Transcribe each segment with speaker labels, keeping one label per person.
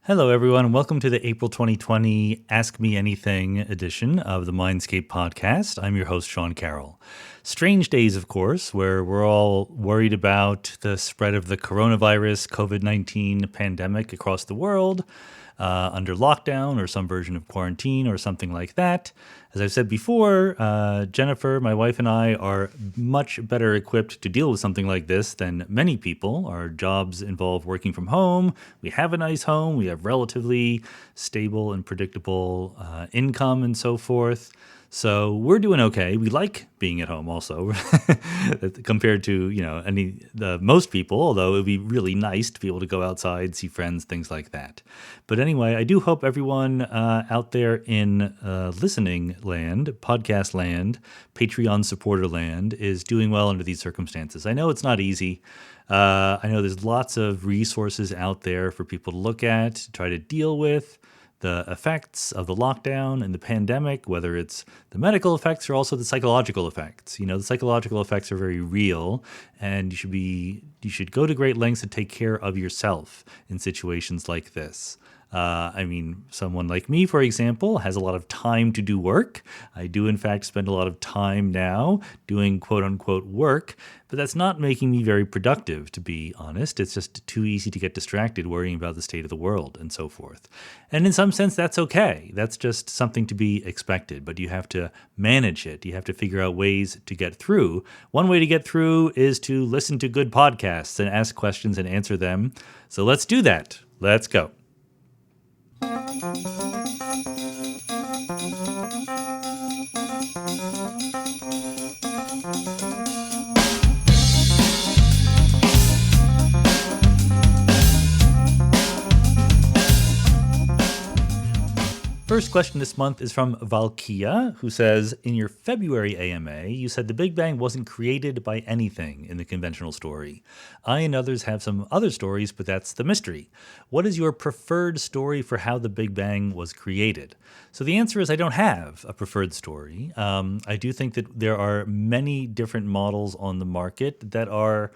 Speaker 1: Hello, everyone, and welcome to the April 2020 Ask Me Anything edition of the Mindscape podcast. I'm your host, Sean Carroll. Strange days, of course, where we're all worried about the spread of the coronavirus, COVID-19 pandemic across the world, under lockdown or some version of quarantine or something like that. As I've said before, Jennifer, my wife, and I are much better equipped to deal with something like this than many people. Our jobs involve working from home. We have a nice home. We have relatively stable and predictable income and so forth. So we're doing okay. We like being at home also compared to, most people, although it would be really nice to be able to go outside, see friends, things like that. But anyway, I do hope everyone out there in listening land, podcast land, Patreon supporter land is doing well under these circumstances. I know it's not easy. I know there's lots of resources out there for people to look at, to try to deal with the effects of the lockdown and the pandemic, whether it's the medical effects or also the psychological effects. You know, the psychological effects are very real, and you should go to great lengths to take care of yourself in situations like this. Someone like me, for example, has a lot of time to do work. I do, in fact, spend a lot of time now doing quote-unquote work, but that's not making me very productive, to be honest. It's just too easy to get distracted worrying about the state of the world and so forth. And in some sense, that's okay. That's just something to be expected, but you have to manage it. You have to figure out ways to get through. One way to get through is to listen to good podcasts and ask questions and answer them. So let's do that. Let's go. First question this month is from Valkia, who says, in your February AMA, you said the Big Bang wasn't created by anything in the conventional story. I and others have some other stories, but that's the mystery. What is your preferred story for how the Big Bang was created? So the answer is I don't have a preferred story. I do think that there are many different models on the market that are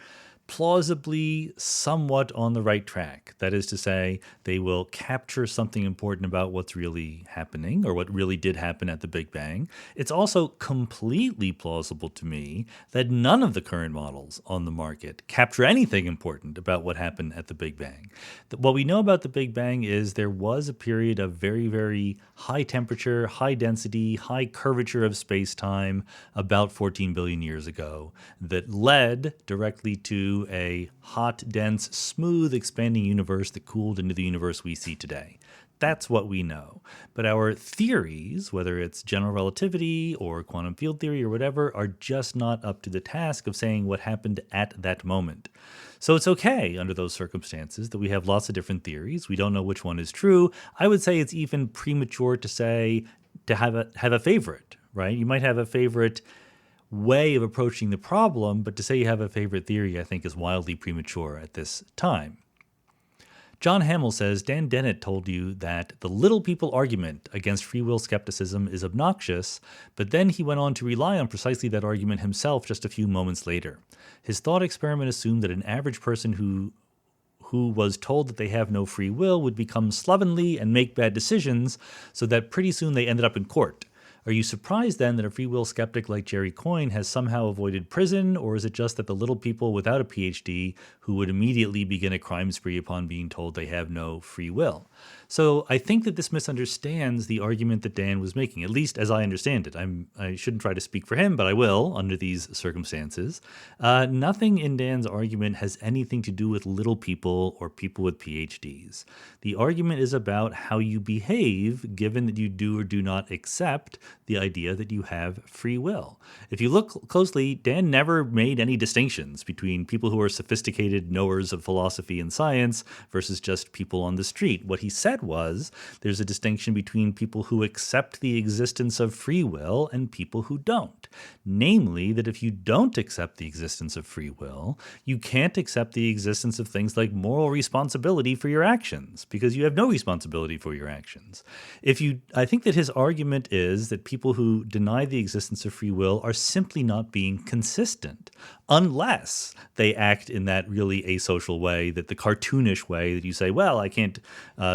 Speaker 1: plausibly somewhat on the right track. That is to say, they will capture something important about what's really happening or what really did happen at the Big Bang. It's also completely plausible to me that none of the current models on the market capture anything important about what happened at the Big Bang. What we know about the Big Bang is there was a period of very, very high temperature, high density, high curvature of space-time about 14 billion years ago that led directly to a hot, dense, smooth, expanding universe that cooled into the universe we see today. That's what we know. But our theories, whether it's general relativity or quantum field theory or whatever, are just not up to the task of saying what happened at that moment. So it's okay under those circumstances that we have lots of different theories. We don't know which one is true. I would say it's even premature to say to have a favorite, right? You might have a favorite way of approaching the problem, but to say you have a favorite theory, I think, is wildly premature at this time. John Hamill says, Dan Dennett told you that the little people argument against free will skepticism is obnoxious, but then he went on to rely on precisely that argument himself just a few moments later. His thought experiment assumed that an average person who was told that they have no free will would become slovenly and make bad decisions, so that pretty soon they ended up in court. Are you surprised then that a free will skeptic like Jerry Coyne has somehow avoided prison, or is it just that the little people without a PhD who would immediately begin a crime spree upon being told they have no free will? So I think that this misunderstands the argument that Dan was making, at least as I understand it. I shouldn't try to speak for him, but I will under these circumstances. Nothing in Dan's argument has anything to do with little people or people with PhDs. The argument is about how you behave given that you do or do not accept the idea that you have free will. If you look closely, Dan never made any distinctions between people who are sophisticated knowers of philosophy and science versus just people on the street. What he said was there's a distinction between people who accept the existence of free will and people who don't. Namely, that if you don't accept the existence of free will, you can't accept the existence of things like moral responsibility for your actions because you have no responsibility for your actions. I think that his argument is that that people who deny the existence of free will are simply not being consistent, unless they act in that really asocial way, that the cartoonish way that you say, well, I can't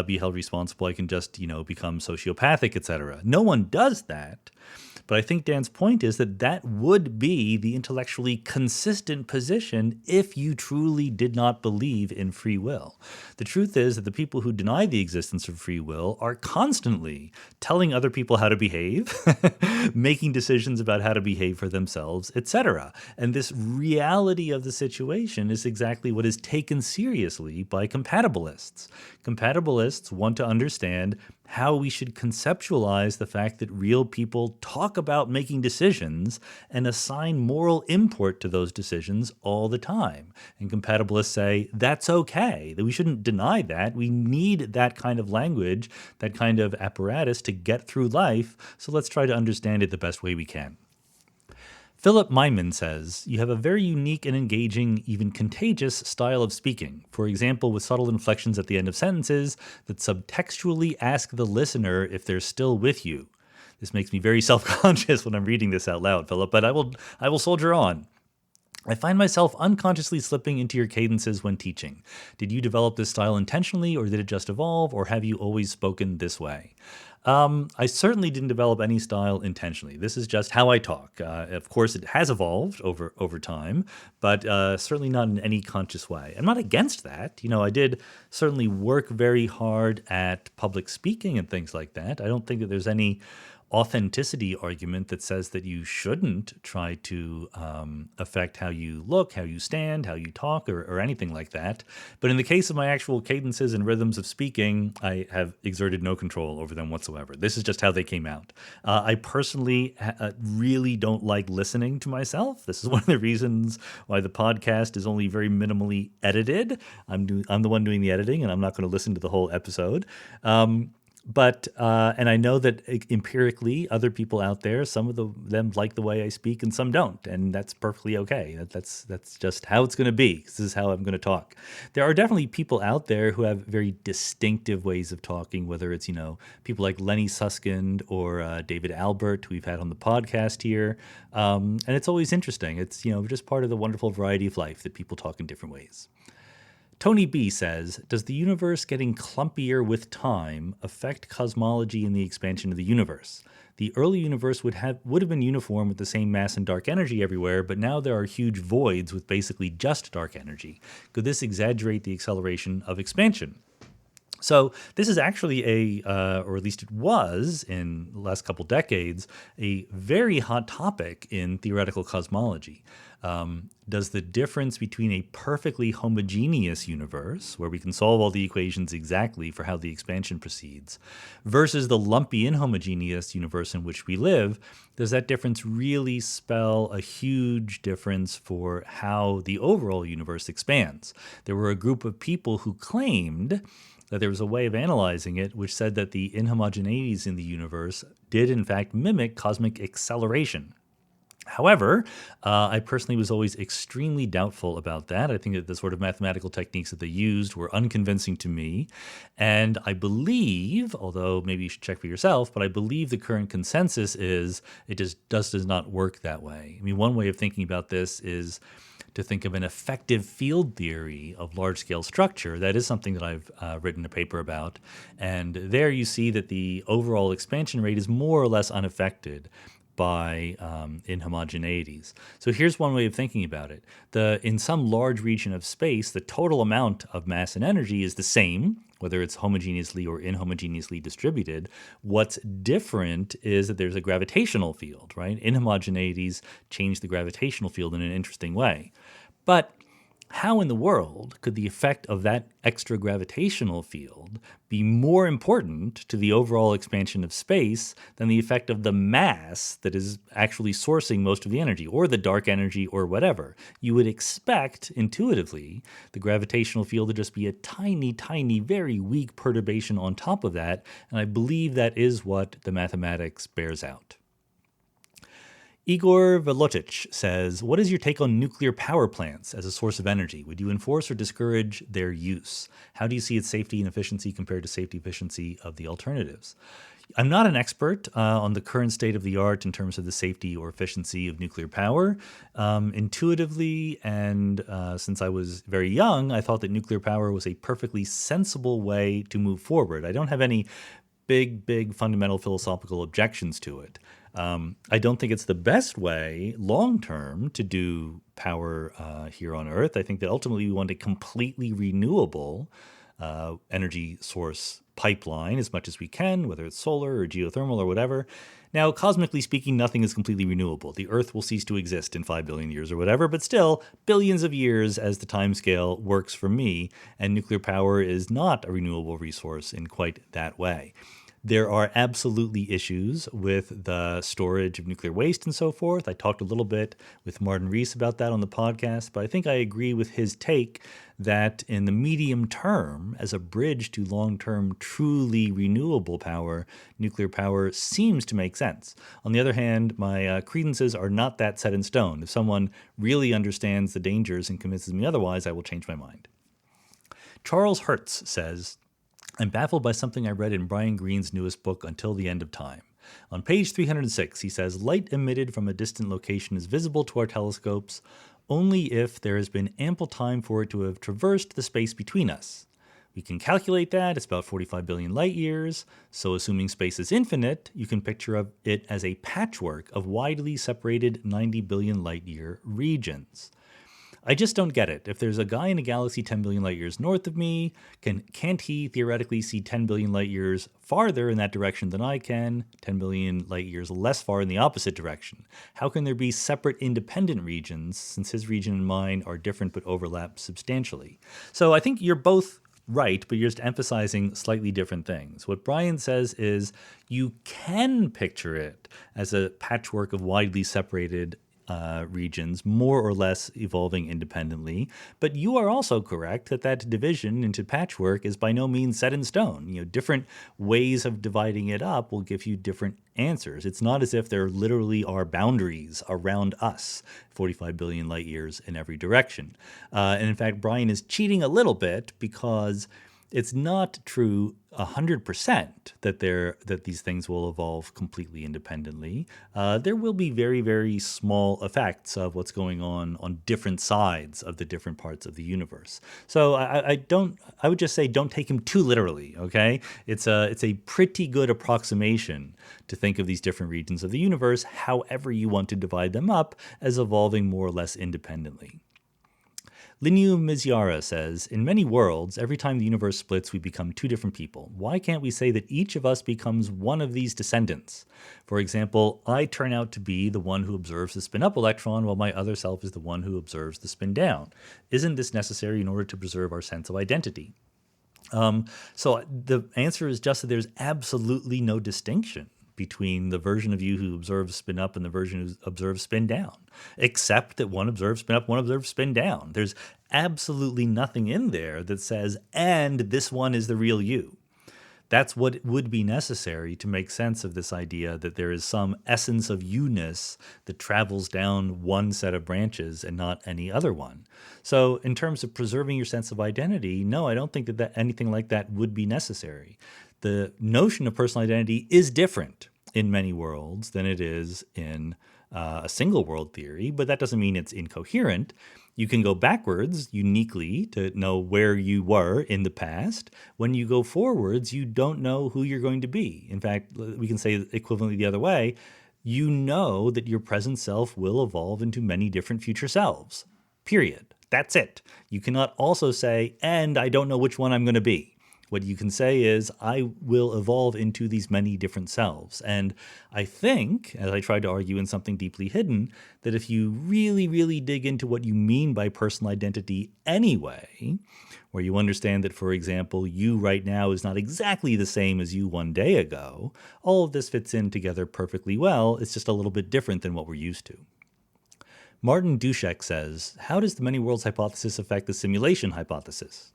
Speaker 1: be held responsible, I can just, become sociopathic, etc. No one does that. But I think Dan's point is that that would be the intellectually consistent position if you truly did not believe in free will. The truth is that the people who deny the existence of free will are constantly telling other people how to behave, making decisions about how to behave for themselves, etc. And this reality of the situation is exactly what is taken seriously by compatibilists. Compatibilists want to understand how we should conceptualize the fact that real people talk about making decisions and assign moral import to those decisions all the time. And compatibilists say that's okay, that we shouldn't deny that. We need that kind of language, that kind of apparatus to get through life, so let's try to understand it the best way we can. Philip Myman says, you have a very unique and engaging, even contagious style of speaking. For example, with subtle inflections at the end of sentences that subtextually ask the listener if they're still with you. This makes me very self-conscious when I'm reading this out loud, Philip, but I will soldier on. I find myself unconsciously slipping into your cadences when teaching. Did you develop this style intentionally, or did it just evolve, or have you always spoken this way? I certainly didn't develop any style intentionally. This is just how I talk. Of course, it has evolved over time, but certainly not in any conscious way. I'm not against that. I did certainly work very hard at public speaking and things like that. I don't think that there's any authenticity argument that says that you shouldn't try to affect how you look, how you stand, how you talk, or anything like that. But in the case of my actual cadences and rhythms of speaking, I have exerted no control over them whatsoever. This is just how they came out. I personally really don't like listening to myself. This is one of the reasons why the podcast is only very minimally edited. I'm the one doing the editing, and I'm not going to listen to the whole episode. But I know that empirically, other people out there, some of them like the way I speak and some don't, and that's perfectly okay. That's just how it's going to be. This is how I'm going to talk. There are definitely people out there who have very distinctive ways of talking, whether it's people like Lenny Susskind or David Albert, who we've had on the podcast here, and it's always interesting. It's just part of the wonderful variety of life that people talk in different ways. Tony B says, does the universe getting clumpier with time affect cosmology and the expansion of the universe? The early universe would have been uniform with the same mass and dark energy everywhere, but now there are huge voids with basically just dark energy. Could this exaggerate the acceleration of expansion? So this is actually or at least it was in the last couple decades, a very hot topic in theoretical cosmology. Does the difference between a perfectly homogeneous universe, where we can solve all the equations exactly for how the expansion proceeds, versus the lumpy inhomogeneous universe in which we live, does that difference really spell a huge difference for how the overall universe expands? There were a group of people who claimed that there was a way of analyzing it which said that the inhomogeneities in the universe did in fact mimic cosmic acceleration. However, I personally was always extremely doubtful about that. I think that the sort of mathematical techniques that they used were unconvincing to me. And I believe, although maybe you should check for yourself, but I believe the current consensus is it just does not work that way. I mean, one way of thinking about this is to think of an effective field theory of large-scale structure. That is something that I've written a paper about. And there you see that the overall expansion rate is more or less unaffected by inhomogeneities. So here's one way of thinking about it. In some large region of space, the total amount of mass and energy is the same, whether it's homogeneously or inhomogeneously distributed. What's different is that there's a gravitational field, right? Inhomogeneities change the gravitational field in an interesting way. But how in the world could the effect of that extra gravitational field be more important to the overall expansion of space than the effect of the mass that is actually sourcing most of the energy, or the dark energy, or whatever? You would expect, intuitively, the gravitational field to just be a tiny, tiny, very weak perturbation on top of that, and I believe that is what the mathematics bears out. Igor Velotic says, what is your take on nuclear power plants as a source of energy? Would you enforce or discourage their use? How do you see its safety and efficiency compared to safety efficiency of the alternatives? I'm not an expert on the current state of the art in terms of the safety or efficiency of nuclear power. Intuitively, and since I was very young, I thought that nuclear power was a perfectly sensible way to move forward. I don't have any big fundamental philosophical objections to it. I don't think it's the best way long term to do power here on Earth. I think that ultimately we want a completely renewable energy source pipeline as much as we can, whether it's solar or geothermal or whatever. Now, cosmically speaking, nothing is completely renewable. The Earth will cease to exist in 5 billion years or whatever, but still, billions of years as the timescale works for me, and nuclear power is not a renewable resource in quite that way. There are absolutely issues with the storage of nuclear waste and so forth. I talked a little bit with Martin Rees about that on the podcast, but I think I agree with his take that in the medium term, as a bridge to long-term truly renewable power, nuclear power seems to make sense. On the other hand, my credences are not that set in stone. If someone really understands the dangers and convinces me otherwise, I will change my mind. Charles Hertz says, I'm baffled by something I read in Brian Greene's newest book, Until the End of Time. On page 306, he says, light emitted from a distant location is visible to our telescopes only if there has been ample time for it to have traversed the space between us. We can calculate that. It's about 45 billion light years. So assuming space is infinite, you can picture it as a patchwork of widely separated 90 billion light year regions. I just don't get it. If there's a guy in a galaxy 10 billion light years north of me, can't he theoretically see 10 billion light years farther in that direction than I can, 10 billion light years less far in the opposite direction? How can there be separate independent regions since his region and mine are different but overlap substantially? So I think you're both right, but you're just emphasizing slightly different things. What Brian says is you can picture it as a patchwork of widely separated regions, more or less evolving independently. But you are also correct that division into patchwork is by no means set in stone. Different ways of dividing it up will give you different answers. It's not as if there literally are boundaries around us, 45 billion light years in every direction. And in fact, Brian is cheating a little bit because it's not true 100% that these things will evolve completely independently. There will be very, very small effects of what's going on different sides of the different parts of the universe. So I would just say don't take him too literally. Okay, it's a pretty good approximation to think of these different regions of the universe, however you want to divide them up, as evolving more or less independently. Linu Mizyara says, in many worlds, every time the universe splits, we become two different people. Why can't we say that each of us becomes one of these descendants? For example, I turn out to be the one who observes the spin-up electron, while my other self is the one who observes the spin-down. Isn't this necessary in order to preserve our sense of identity? So the answer is just that there's absolutely no distinction between the version of you who observes spin up and the version who observes spin down, except that one observes spin up, one observes spin down. There's absolutely nothing in there that says, and this one is the real you. That's what would be necessary to make sense of this idea that there is some essence of you-ness that travels down one set of branches and not any other one. So in terms of preserving your sense of identity, no, I don't think that anything like that would be necessary. The notion of personal identity is different in many worlds than it is in a single world theory, but that doesn't mean it's incoherent. You can go backwards uniquely to know where you were in the past. When you go forwards, you don't know who you're going to be. In fact, we can say equivalently the other way. You know that your present self will evolve into many different future selves, period. That's it. You cannot also say, and I don't know which one I'm going to be. What you can say is, I will evolve into these many different selves. And I think, as I tried to argue in Something Deeply Hidden, that if you really, really dig into what you mean by personal identity anyway, where you understand that, for example, you right now is not exactly the same as you one day ago, all of this fits in together perfectly well. It's just a little bit different than what we're used to. Martin Dushek says, how does the many worlds hypothesis affect the simulation hypothesis?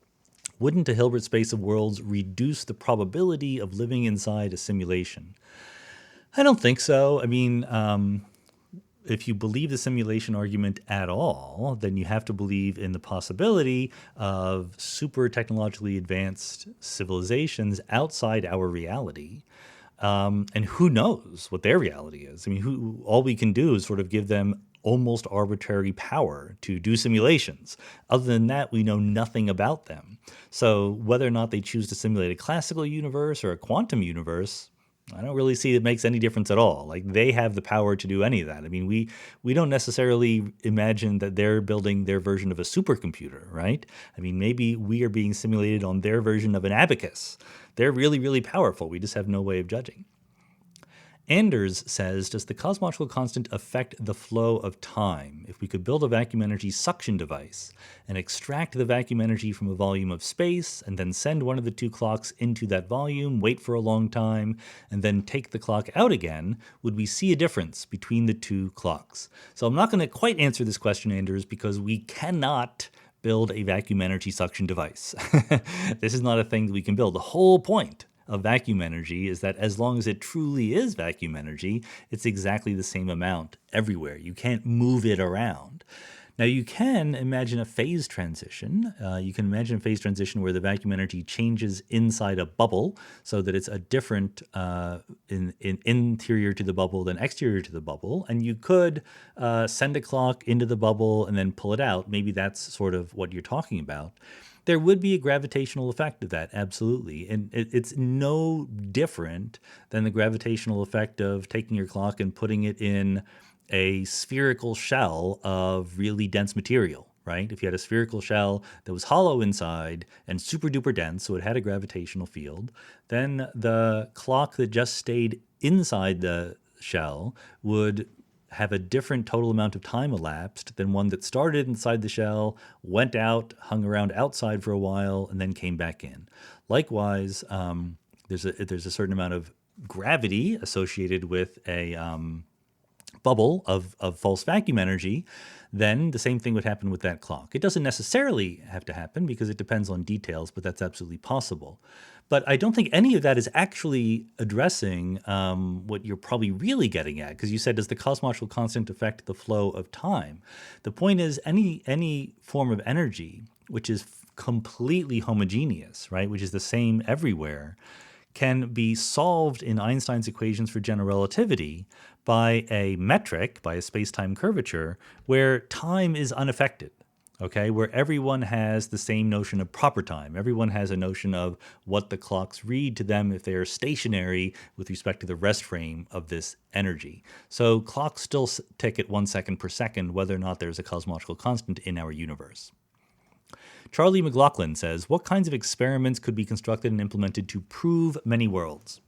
Speaker 1: Wouldn't a Hilbert space of worlds reduce the probability of living inside a simulation? I don't think so. I mean, if you believe the simulation argument at all, then you have to believe in the possibility of super technologically advanced civilizations outside our reality. And who knows what their reality is? I mean, all we can do is sort of give them almost arbitrary power to do simulations. Other than that, we know nothing about them. So whether or not they choose to simulate a classical universe or a quantum universe, I don't really see it makes any difference at all. Like, they have the power to do any of that. I mean, we don't necessarily imagine that they're building their version of a supercomputer, right? I mean, maybe we are being simulated on their version of an abacus. They're really, really powerful. We just have no way of judging. Anders says, does the cosmological constant affect the flow of time? If we could build a vacuum energy suction device and extract the vacuum energy from a volume of space and then send one of the two clocks into that volume, wait for a long time, and then take the clock out again, would we see a difference between the two clocks? So I'm not going to quite answer this question, Anders, because we cannot build a vacuum energy suction device. This is not a thing that we can build. The whole point of vacuum energy is that as long as it truly is vacuum energy, it's exactly the same amount everywhere. You can't move it around. Now, you can imagine a phase transition. You can imagine a phase transition where the vacuum energy changes inside a bubble so that it's a different interior to the bubble than exterior to the bubble. And you could send a clock into the bubble and then pull it out. Maybe that's sort of what you're talking about. There would be a gravitational effect of that, absolutely. And it's no different than the gravitational effect of taking your clock and putting it in a spherical shell of really dense material, right? If you had a spherical shell that was hollow inside and super duper dense, so it had a gravitational field, then the clock that just stayed inside the shell would have a different total amount of time elapsed than one that started inside the shell, went out, hung around outside for a while, and then came back in. Likewise, there's a certain amount of gravity associated with a bubble of false vacuum energy, then the same thing would happen with that clock. It doesn't necessarily have to happen because it depends on details, but that's absolutely possible. But I don't think any of that is actually addressing what you're probably really getting at, because you said, does the cosmological constant affect the flow of time? The point is, any form of energy which is completely homogeneous, right, which is the same everywhere, can be solved in Einstein's equations for general relativity by a metric, by a space-time curvature, where time is unaffected, okay, where everyone has the same notion of proper time. Everyone has a notion of what the clocks read to them if they are stationary with respect to the rest frame of this energy. So clocks still tick at 1 second per second, whether or not there's a cosmological constant in our universe. Charlie McLaughlin says, what kinds of experiments could be constructed and implemented to prove many worlds?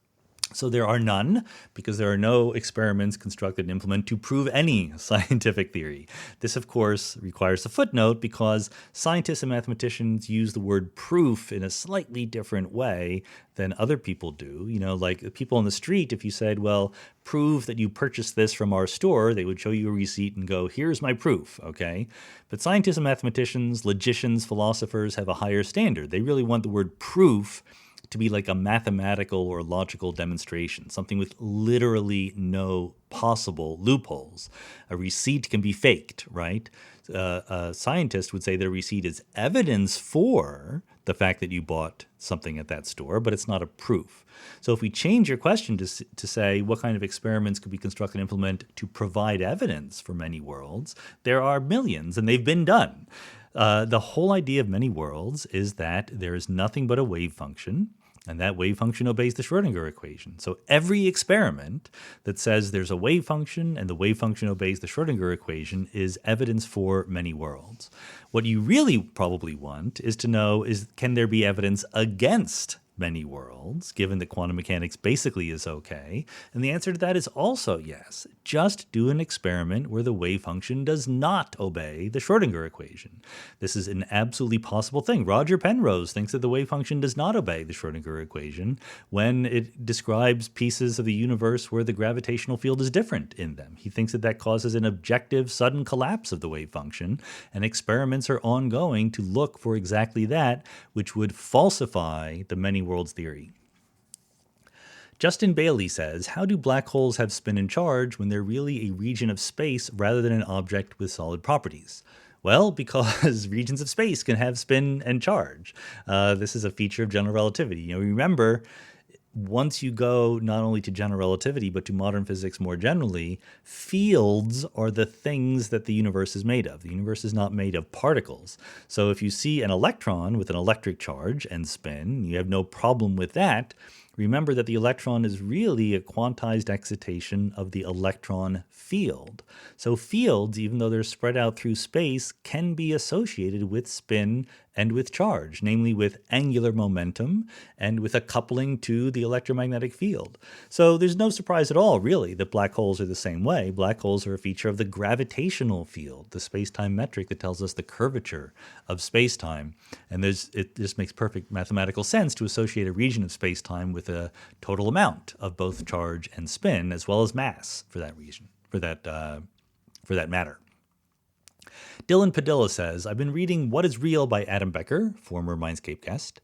Speaker 1: So there are none, because there are no experiments constructed and implemented to prove any scientific theory. This, of course, requires a footnote because scientists and mathematicians use the word proof in a slightly different way than other people do. You know, like people on the street, if you said, well, prove that you purchased this from our store, they would show you a receipt and go, here's my proof, okay? But scientists and mathematicians, logicians, philosophers have a higher standard. They really want the word proof to be like a mathematical or logical demonstration, something with literally no possible loopholes. A receipt can be faked, right? A scientist would say that a receipt is evidence for the fact that you bought something at that store, but it's not a proof. So if we change your question to say what kind of experiments could be constructed and implement to provide evidence for many worlds, there are millions, and they've been done. The whole idea of many worlds is that there is nothing but a wave function, and that wave function obeys the Schrodinger equation. So every experiment that says there's a wave function and the wave function obeys the Schrodinger equation is evidence for many worlds. What you really probably want is to know, can there be evidence against many worlds, given that quantum mechanics basically is okay? And the answer to that is also yes. Just do an experiment where the wave function does not obey the Schrodinger equation. This is an absolutely possible thing. Roger Penrose thinks that the wave function does not obey the Schrodinger equation when it describes pieces of the universe where the gravitational field is different in them. He thinks that that causes an objective sudden collapse of the wave function, and experiments are ongoing to look for exactly that, which would falsify the many worlds theory. Justin Bailey says, how do black holes have spin and charge when they're really a region of space rather than an object with solid properties? Well, because regions of space can have spin and charge. This is a feature of general relativity. Remember, once you go not only to general relativity, but to modern physics more generally, fields are the things that the universe is made of. The universe is not made of particles. So if you see an electron with an electric charge and spin, you have no problem with that. Remember that the electron is really a quantized excitation of the electron field. So fields, even though they're spread out through space, can be associated with spin and with charge, namely with angular momentum and with a coupling to the electromagnetic field. So there's no surprise at all, really, that black holes are the same way. Black holes are a feature of the gravitational field, the space-time metric that tells us the curvature of space-time. And it just makes perfect mathematical sense to associate a region of space-time with a total amount of both charge and spin, as well as mass for that region, for that matter. Dylan Padilla says, I've been reading What is Real by Adam Becker, former Mindscape guest,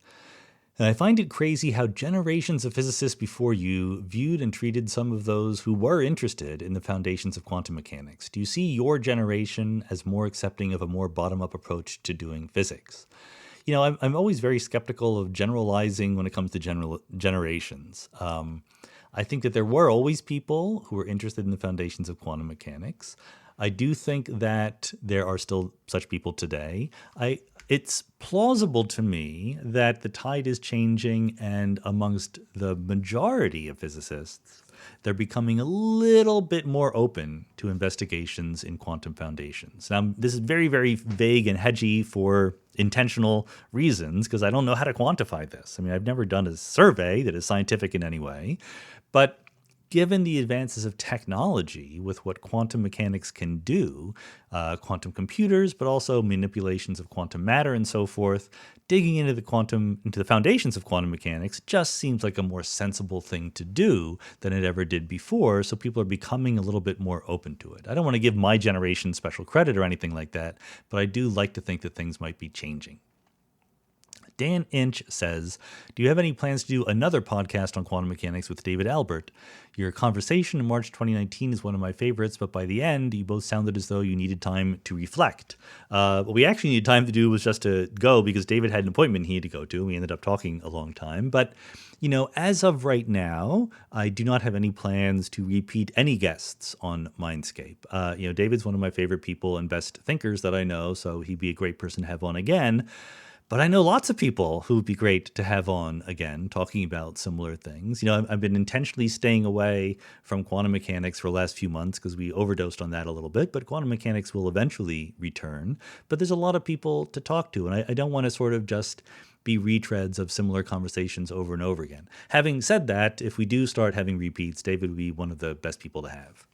Speaker 1: and I find it crazy how generations of physicists before you viewed and treated some of those who were interested in the foundations of quantum mechanics. Do you see your generation as more accepting of a more bottom-up approach to doing physics? I'm always very skeptical of generalizing when it comes to generations. I think that there were always people who were interested in the foundations of quantum mechanics. I do think that there are still such people today. It's plausible to me that the tide is changing, and amongst the majority of physicists, they're becoming a little bit more open to investigations in quantum foundations. Now, this is very, very vague and hedgy for intentional reasons, because I don't know how to quantify this. I've never done a survey that is scientific in any way, but given the advances of technology with what quantum mechanics can do, quantum computers, but also manipulations of quantum matter and so forth, digging into the foundations of quantum mechanics just seems like a more sensible thing to do than it ever did before. So people are becoming a little bit more open to it. I don't want to give my generation special credit or anything like that, but I do like to think that things might be changing. Dan Inch says, do you have any plans to do another podcast on quantum mechanics with David Albert? Your conversation in March 2019 is one of my favorites, but by the end, you both sounded as though you needed time to reflect. What we actually needed time to do was just to go, because David had an appointment he had to go to. We ended up talking a long time. But, as of right now, I do not have any plans to repeat any guests on Mindscape. David's one of my favorite people and best thinkers that I know, so he'd be a great person to have on again. But I know lots of people who would be great to have on again, talking about similar things. I've been intentionally staying away from quantum mechanics for the last few months because we overdosed on that a little bit, but quantum mechanics will eventually return. But there's a lot of people to talk to, and I don't want to sort of just be retreads of similar conversations over and over again. Having said that, if we do start having repeats, David would be one of the best people to have.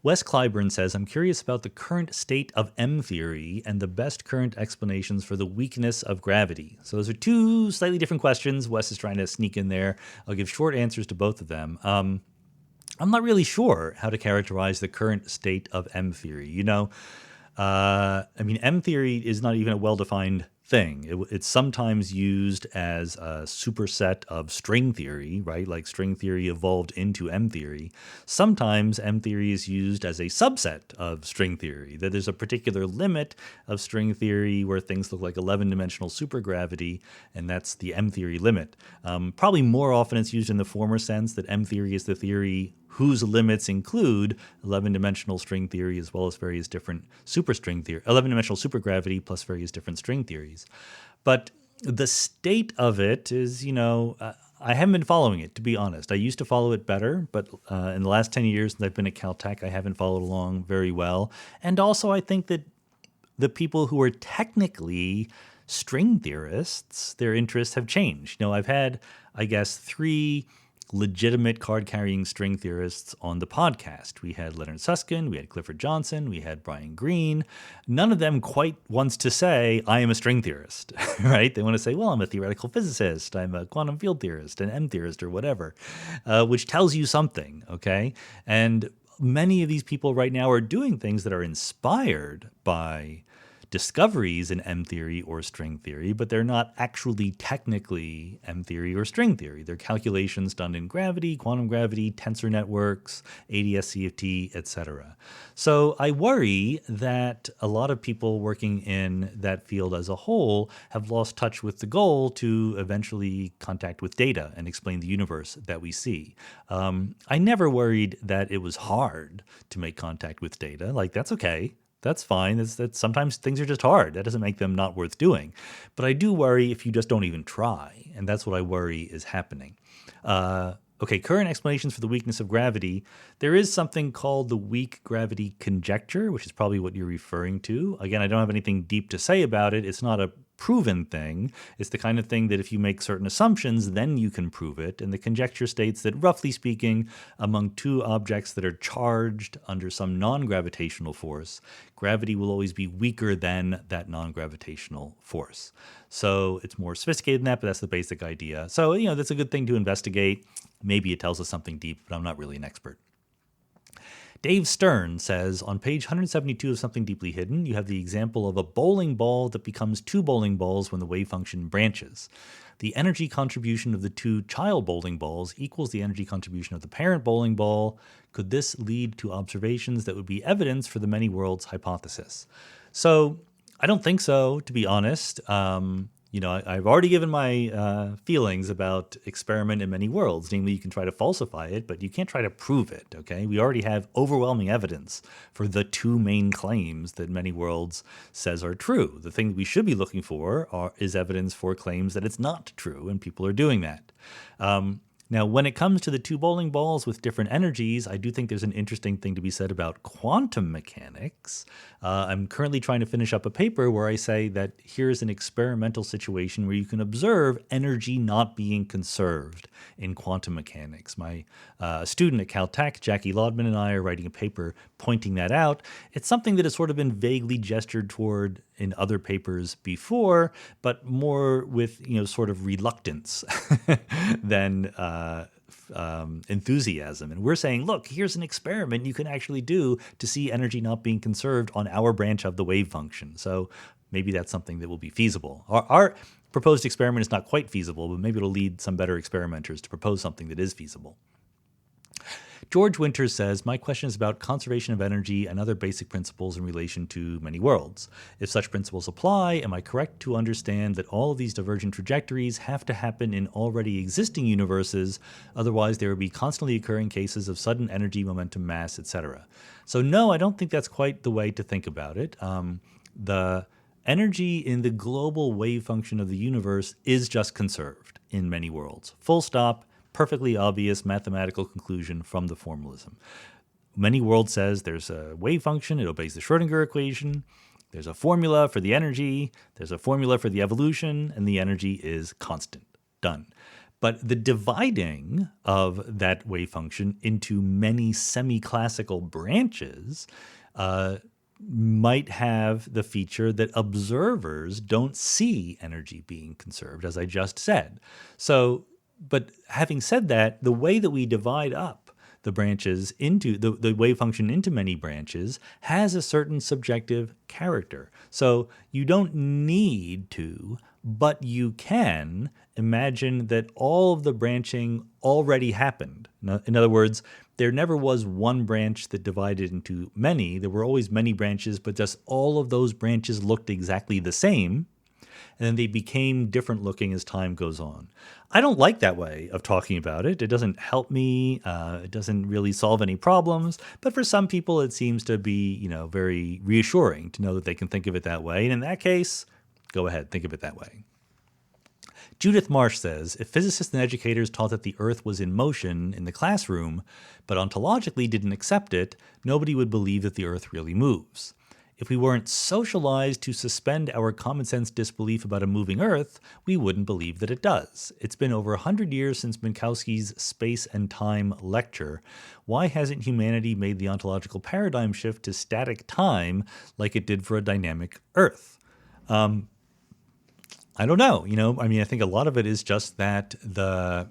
Speaker 1: Wes Clyburn says, I'm curious about the current state of M-theory and the best current explanations for the weakness of gravity. So those are two slightly different questions. Wes is trying to sneak in there. I'll give short answers to both of them. I'm not really sure how to characterize the current state of M-theory. M-theory is not even a well-defined thing. It's sometimes used as a superset of string theory, right? Like string theory evolved into M-theory. Sometimes M-theory is used as a subset of string theory, that there's a particular limit of string theory where things look like 11-dimensional supergravity, and that's the M-theory limit. Probably more often it's used in the former sense, that M-theory is the theory whose limits include 11-dimensional string theory as well as various different superstring theory, 11-dimensional supergravity plus various different string theories. But the state of it is, I haven't been following it, to be honest. I used to follow it better, but in the last 10 years that I've been at Caltech, I haven't followed along very well. And also I think that the people who are technically string theorists, their interests have changed. I've had, I guess, 3 legitimate card-carrying string theorists on the podcast. We had Leonard Susskind, we had Clifford Johnson, we had Brian Greene. None of them quite wants to say, I am a string theorist, right? They want to say, well, I'm a theoretical physicist, I'm a quantum field theorist, an M theorist, or whatever, which tells you something, okay? And many of these people right now are doing things that are inspired by discoveries in M theory or string theory, but they're not actually technically M theory or string theory. They're calculations done in gravity, quantum gravity, tensor networks, ADS CFT, etc. So I worry that a lot of people working in that field as a whole have lost touch with the goal to eventually contact with data and explain the universe that we see. I never worried that it was hard to make contact with data. Like, that's okay. That's fine. That's sometimes things are just hard. That doesn't make them not worth doing. But I do worry if you just don't even try. And that's what I worry is happening. Okay, current explanations for the weakness of gravity. There is something called the weak gravity conjecture, which is probably what you're referring to. Again, I don't have anything deep to say about it. It's not a proven thing. It's the kind of thing that if you make certain assumptions, then you can prove it. And the conjecture states that, roughly speaking, among two objects that are charged under some non-gravitational force, gravity will always be weaker than that non-gravitational force. So it's more sophisticated than that, but that's the basic idea. So, that's a good thing to investigate. Maybe it tells us something deep, but I'm not really an expert. Dave Stern says, on page 172 of Something Deeply Hidden, you have the example of a bowling ball that becomes two bowling balls when the wave function branches. The energy contribution of the two child bowling balls equals the energy contribution of the parent bowling ball. Could this lead to observations that would be evidence for the many worlds hypothesis? So I don't think so, to be honest. I've already given my feelings about experiment in many worlds. Namely, you can try to falsify it, but you can't try to prove it, okay? We already have overwhelming evidence for the two main claims that many worlds says are true. The thing that we should be looking for is evidence for claims that it's not true, and people are doing that. Now, when it comes to the two bowling balls with different energies, I do think there's an interesting thing to be said about quantum mechanics. I'm currently trying to finish up a paper where I say that here's an experimental situation where you can observe energy not being conserved in quantum mechanics. My student at Caltech, Jackie Laudman, and I are writing a paper pointing that out. It's something that has sort of been vaguely gestured toward in other papers before, but more with, sort of reluctance than enthusiasm. And we're saying, look, here's an experiment you can actually do to see energy not being conserved on our branch of the wave function. So maybe that's something that will be feasible. Our proposed experiment is not quite feasible, but maybe it'll lead some better experimenters to propose something that is feasible. George Winters says, my question is about conservation of energy and other basic principles in relation to many worlds. If such principles apply, am I correct to understand that all of these divergent trajectories have to happen in already existing universes? Otherwise, there would be constantly occurring cases of sudden energy, momentum, mass, etc. So no, I don't think that's quite the way to think about it. The energy in the global wave function of the universe is just conserved in many worlds. Full stop. Perfectly obvious mathematical conclusion from the formalism. Many worlds says there's a wave function, it obeys the Schrodinger equation, there's a formula for the energy, there's a formula for the evolution, and the energy is constant. Done. But the dividing of that wave function into many semi-classical branches might have the feature that observers don't see energy being conserved, as I just said. But having said that, the way that we divide up the branches into the wave function into many branches has a certain subjective character. So you don't need to, but you can imagine that all of the branching already happened. In other words, there never was one branch that divided into many. There were always many branches, but just all of those branches looked exactly the same. And then they became different looking as time goes on. I don't like that way of talking about it. It doesn't help me. It doesn't really solve any problems. But for some people, it seems to be, very reassuring to know that they can think of it that way. And in that case, go ahead, think of it that way. Judith Marsh says, if physicists and educators taught that the Earth was in motion in the classroom, but ontologically didn't accept it, nobody would believe that the Earth really moves. If we weren't socialized to suspend our common sense disbelief about a moving Earth, we wouldn't believe that it does. It's been over 100 years since Minkowski's Space and Time lecture. Why hasn't humanity made the ontological paradigm shift to static time like it did for a dynamic Earth? I don't know. I think a lot of it is just that the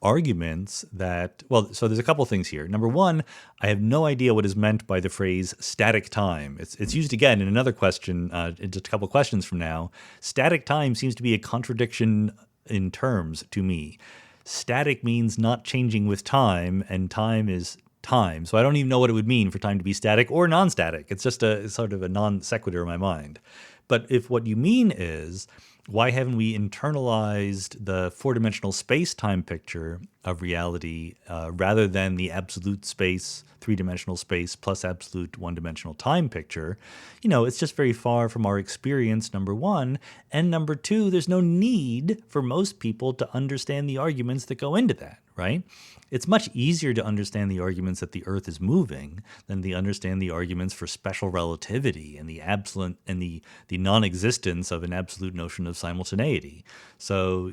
Speaker 1: arguments that, well, so there's a couple things here. Number one, I have no idea what is meant by the phrase static time. It's used again in another question, in just a couple questions from now. Static time seems to be a contradiction in terms to me. Static means not changing with time, and time is time. So I don't even know what it would mean for time to be static or non-static. It's just it's sort of a non sequitur in my mind. But if what you mean is, why haven't we internalized the four-dimensional space-time picture of reality rather than the absolute space, three-dimensional space plus absolute one-dimensional time picture? It's just very far from our experience, number one. And number two, there's no need for most people to understand the arguments that go into that, right? It's much easier to understand the arguments that the Earth is moving than to understand the arguments for special relativity and the absolute and the non-existence of an absolute notion of simultaneity. So,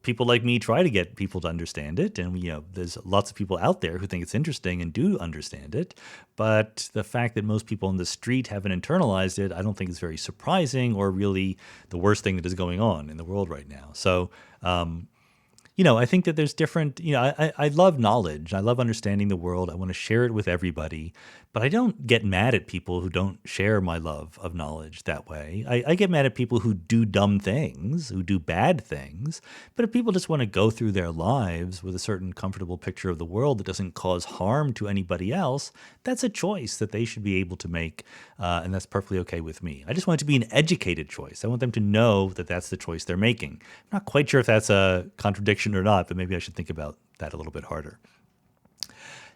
Speaker 1: people like me try to get people to understand it, and there's lots of people out there who think it's interesting and do understand it. But the fact that most people on the street haven't internalized it, I don't think is very surprising or really the worst thing that is going on in the world right now. So, I think that there's different, I love knowledge. I love understanding the world. I want to share it with everybody. But I don't get mad at people who don't share my love of knowledge that way. I get mad at people who do dumb things, who do bad things. But if people just want to go through their lives with a certain comfortable picture of the world that doesn't cause harm to anybody else, that's a choice that they should be able to make. And that's perfectly okay with me. I just want it to be an educated choice. I want them to know that that's the choice they're making. I'm not quite sure if that's a contradiction or not, but maybe I should think about that a little bit harder.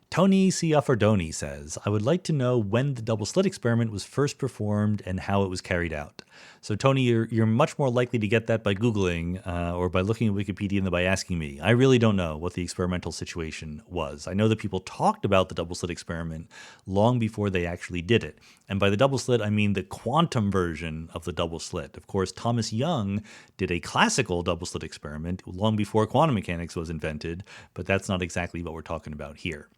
Speaker 1: Tony Ciafardoni says, I would like to know when the double-slit experiment was first performed and how it was carried out. So, Tony, you're much more likely to get that by Googling or by looking at Wikipedia than by asking me. I really don't know what the experimental situation was. I know that people talked about the double-slit experiment long before they actually did it. And by the double-slit, I mean the quantum version of the double-slit. Of course, Thomas Young did a classical double-slit experiment long before quantum mechanics was invented, but that's not exactly what we're talking about here.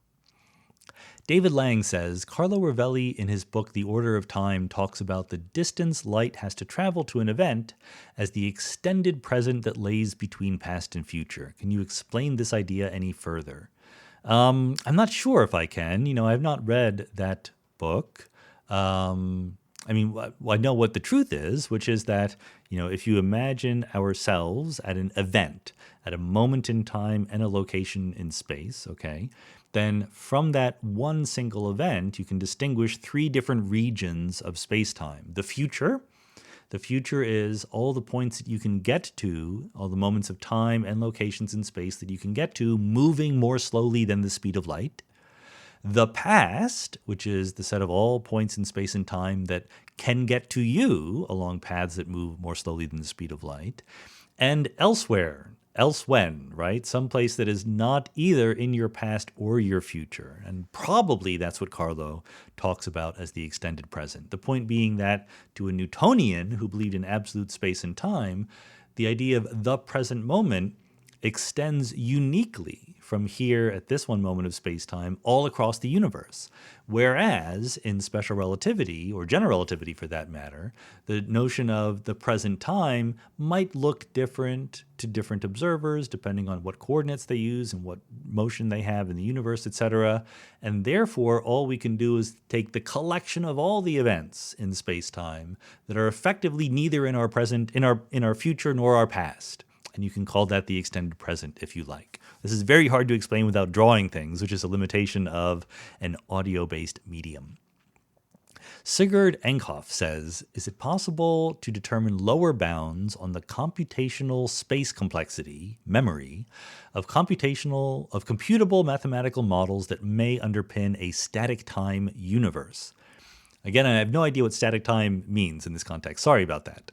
Speaker 1: David Lang says, Carlo Rovelli in his book The Order of Time talks about the distance light has to travel to an event as the extended present that lays between past and future. Can you explain this idea any further? I'm not sure if I can. I've not read that book. I know what the truth is, which is that, if you imagine ourselves at an event, at a moment in time and a location in space, okay, then from that one single event, you can distinguish three different regions of space-time. The future is all the points that you can get to, all the moments of time and locations in space that you can get to, moving more slowly than the speed of light. The past, which is the set of all points in space and time that can get to you along paths that move more slowly than the speed of light. And elsewhere, elsewhen, right? Someplace that is not either in your past or your future. And probably that's what Carlo talks about as the extended present. The point being that to a Newtonian who believed in absolute space and time, the idea of the present moment extends uniquely from here at this one moment of space-time all across the universe. Whereas in special relativity, or general relativity for that matter, the notion of the present time might look different to different observers depending on what coordinates they use and what motion they have in the universe, etc. And therefore, all we can do is take the collection of all the events in space-time that are effectively neither in our present, in our future, nor our past. And you can call that the extended present if you like. This is very hard to explain without drawing things, which is a limitation of an audio-based medium. Sigurd Enkhoff says, is it possible to determine lower bounds on the computational space complexity, memory, of computable mathematical models that may underpin a static time universe? Again, I have no idea what static time means in this context. Sorry about that.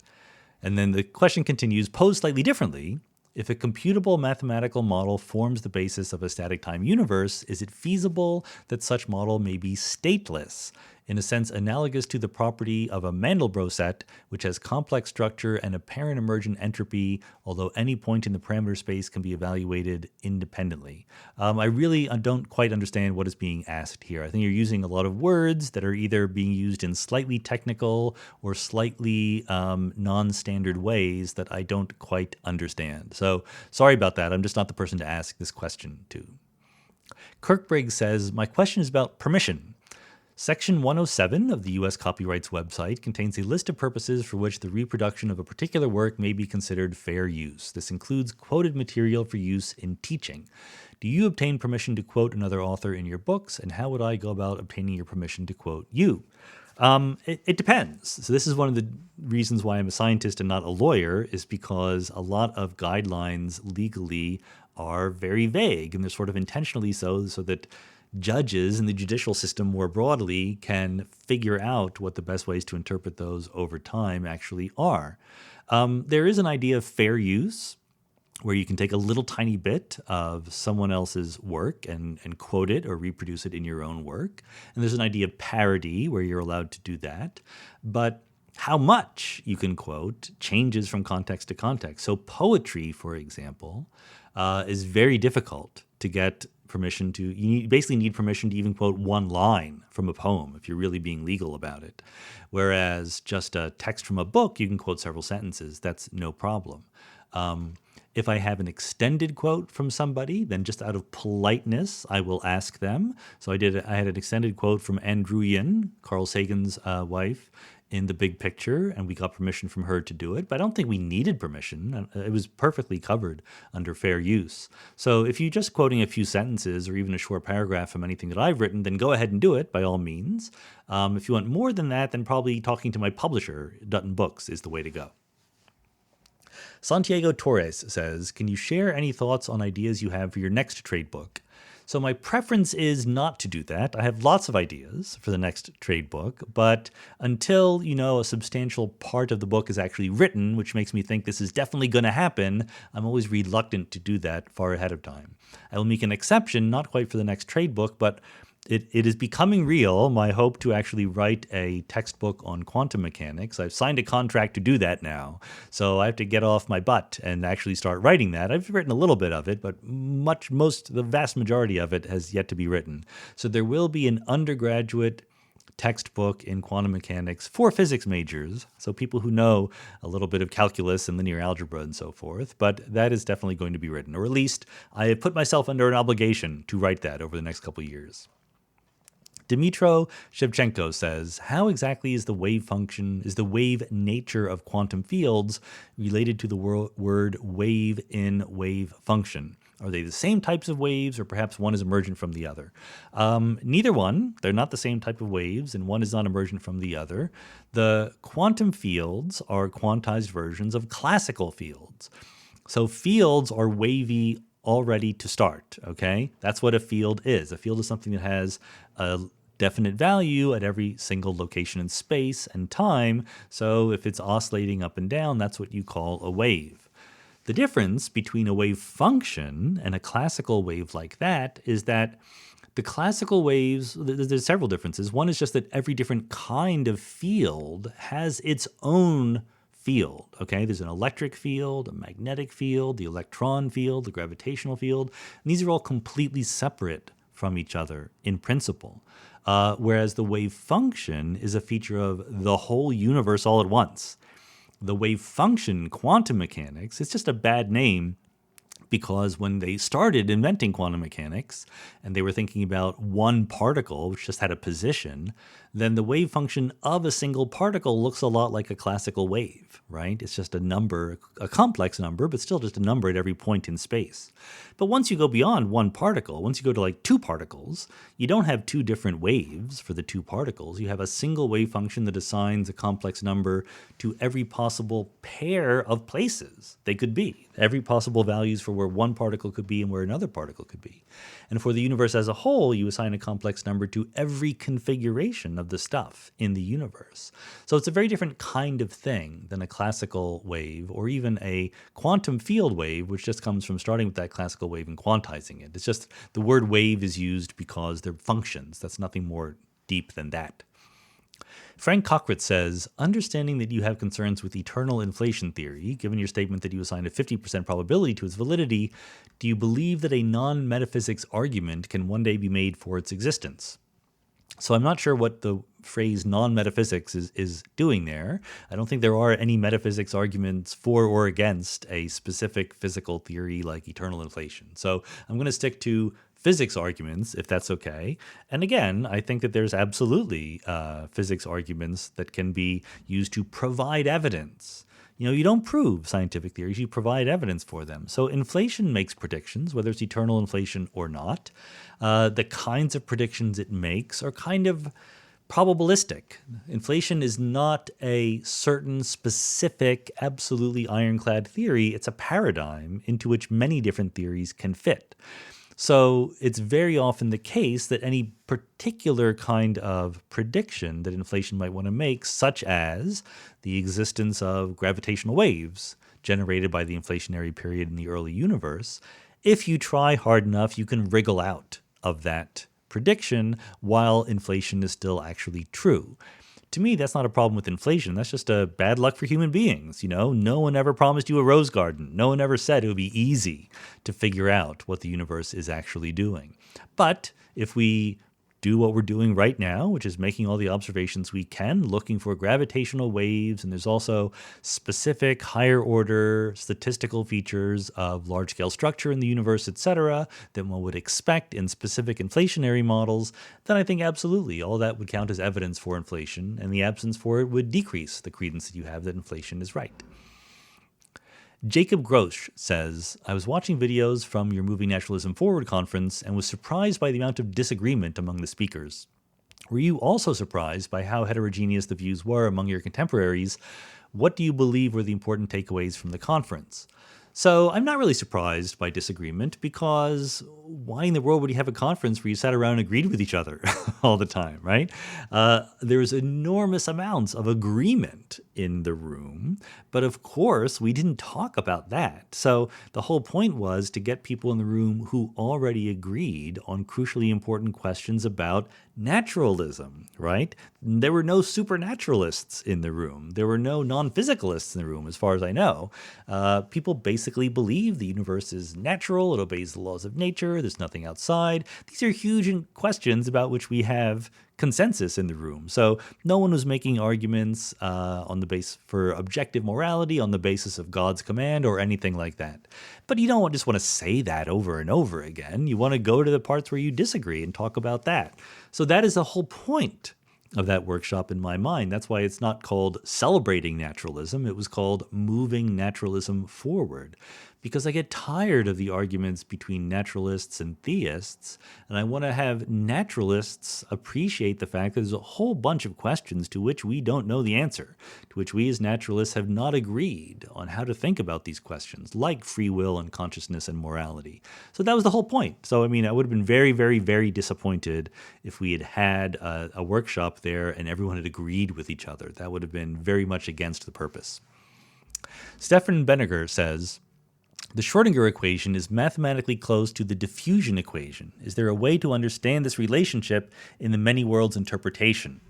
Speaker 1: And then the question continues, posed slightly differently. If a computable mathematical model forms the basis of a static time universe, is it feasible that such model may be stateless in a sense analogous to the property of a Mandelbrot set, which has complex structure and apparent emergent entropy, although any point in the parameter space can be evaluated independently. I really don't quite understand what is being asked here. I think you're using a lot of words that are either being used in slightly technical or slightly non-standard ways that I don't quite understand. So sorry about that. I'm just not the person to ask this question to. Kirkbriggs says, my question is about permission. Section 107 of the U.S. Copyrights website contains a list of purposes for which the reproduction of a particular work may be considered fair use. This includes quoted material for use in teaching. Do you obtain permission to quote another author in your books, and how would I go about obtaining your permission to quote you? It depends. So this is one of the reasons why I'm a scientist and not a lawyer, is because a lot of guidelines legally are very vague, and they're sort of intentionally so that judges in the judicial system more broadly can figure out what the best ways to interpret those over time actually are. There is an idea of fair use, where you can take a little tiny bit of someone else's work and quote it or reproduce it in your own work. And there's an idea of parody, where you're allowed to do that. But how much you can quote changes from context to context. So poetry, for example, is very difficult to get permission to. You basically need permission to even quote one line from a poem if you're really being legal about it. Whereas just a text from a book, you can quote several sentences. That's no problem. If I have an extended quote from somebody, then just out of politeness, I will ask them. So I had an extended quote from Anne Druyan, Carl Sagan's wife, in The Big Picture, and we got permission from her to do it. But I don't think we needed permission. It was perfectly covered under fair use. So if you're just quoting a few sentences or even a short paragraph from anything that I've written, then go ahead and do it by all means. If you want more than that, then probably talking to my publisher, Dutton Books, is the way to go. Santiago Torres says, can you share any thoughts on ideas you have for your next trade book? So my preference is not to do that. I have lots of ideas for the next trade book, but until, a substantial part of the book is actually written, which makes me think this is definitely going to happen, I'm always reluctant to do that far ahead of time. I will make an exception, not quite for the next trade book, but it is becoming real, my hope to actually write a textbook on quantum mechanics. I've signed a contract to do that now, so I have to get off my butt and actually start writing that. I've written a little bit of it, but the vast majority of it has yet to be written. So there will be an undergraduate textbook in quantum mechanics for physics majors, so people who know a little bit of calculus and linear algebra and so forth, but that is definitely going to be written, or at least I have put myself under an obligation to write that over the next couple of years. Dmitro Shevchenko says, how exactly is the wave nature of quantum fields related to the word wave in wave function? Are they the same types of waves, or perhaps one is emergent from the other? Neither one. They're not the same type of waves, and one is not emergent from the other. The quantum fields are quantized versions of classical fields. So fields are wavy already to start, okay? That's what a field is. A field is something that has a definite value at every single location in space and time. So if it's oscillating up and down, that's what you call a wave. The difference between a wave function and a classical wave like that is that the classical waves, there's several differences. One is just that every different kind of field has its own field, okay? There's an electric field, a magnetic field, the electron field, the gravitational field, and these are all completely separate from each other in principle. Whereas the wave function is a feature of the whole universe all at once. The wave function quantum mechanics, it's just a bad name because when they started inventing quantum mechanics and they were thinking about one particle, which just had a position, then the wave function of a single particle looks a lot like a classical wave, right? It's just a number, a complex number, but still just a number at every point in space. But once you go beyond one particle, once you go to like two particles, you don't have two different waves for the two particles. You have a single wave function that assigns a complex number to every possible pair of places they could be, every possible values for where one particle could be and where another particle could be. And for the universe as a whole, you assign a complex number to every configuration of the stuff in the universe. So it's a very different kind of thing than a classical wave or even a quantum field wave, which just comes from starting with that classical wave and quantizing it. It's just the word wave is used because they're functions. That's nothing more deep than that. Frank Cockritz says, understanding that you have concerns with eternal inflation theory, given your statement that you assign a 50% probability to its validity, do you believe that a non-metaphysics argument can one day be made for its existence? So I'm not sure what the phrase non-metaphysics is doing there. I don't think there are any metaphysics arguments for or against a specific physical theory like eternal inflation. So I'm going to stick to physics arguments, if that's okay. And again, I think that there's absolutely physics arguments that can be used to provide evidence. You know, you don't prove scientific theories, you provide evidence for them. So inflation makes predictions, whether it's eternal inflation or not. The kinds of predictions it makes are kind of probabilistic. Inflation is not a certain specific, absolutely ironclad theory. It's a paradigm into which many different theories can fit. So it's very often the case that any particular kind of prediction that inflation might want to make, such as the existence of gravitational waves generated by the inflationary period in the early universe, if you try hard enough, you can wriggle out of that prediction while inflation is still actually true. To me, that's not a problem with inflation. That's just a bad luck for human beings. You know, no one ever promised you a rose garden. No one ever said it would be easy to figure out what the universe is actually doing. But if we do what we're doing right now, which is making all the observations we can, looking for gravitational waves, and there's also specific higher order statistical features of large-scale structure in the universe, etc., that one would expect in specific inflationary models, then I think absolutely all that would count as evidence for inflation, and the absence for it would decrease the credence that you have that inflation is right. Jacob Grosch says, I was watching videos from your Moving Naturalism Forward conference and was surprised by the amount of disagreement among the speakers. Were you also surprised by how heterogeneous the views were among your contemporaries? What do you believe were the important takeaways from the conference? So I'm not really surprised by disagreement, because why in the world would you have a conference where you sat around and agreed with each other all the time, right? There's enormous amounts of agreement in the room, but of course we didn't talk about that. So the whole point was to get people in the room who already agreed on crucially important questions about naturalism, right? There were no supernaturalists in the room. There were no non-physicalists in the room, as far as I know. People basically believe the universe is natural, it obeys the laws of nature, there's nothing outside. These are huge questions about which we have consensus in the room. So no one was making arguments on the basis for objective morality, on the basis of God's command or anything like that. But you don't just want to say that over and over again. You want to go to the parts where you disagree and talk about that. So that is the whole point of that workshop in my mind. That's why it's not called Celebrating Naturalism. It was called Moving Naturalism Forward, because I get tired of the arguments between naturalists and theists, and I want to have naturalists appreciate the fact that there's a whole bunch of questions to which we don't know the answer, to which we as naturalists have not agreed on how to think about these questions, like free will and consciousness and morality. So that was the whole point. So, I mean, I would have been very, very, very disappointed if we had had a workshop there and everyone had agreed with each other. That would have been very much against the purpose. Stefan Benneger says, the Schrodinger equation is mathematically close to the diffusion equation. Is there a way to understand this relationship in the many worlds interpretation?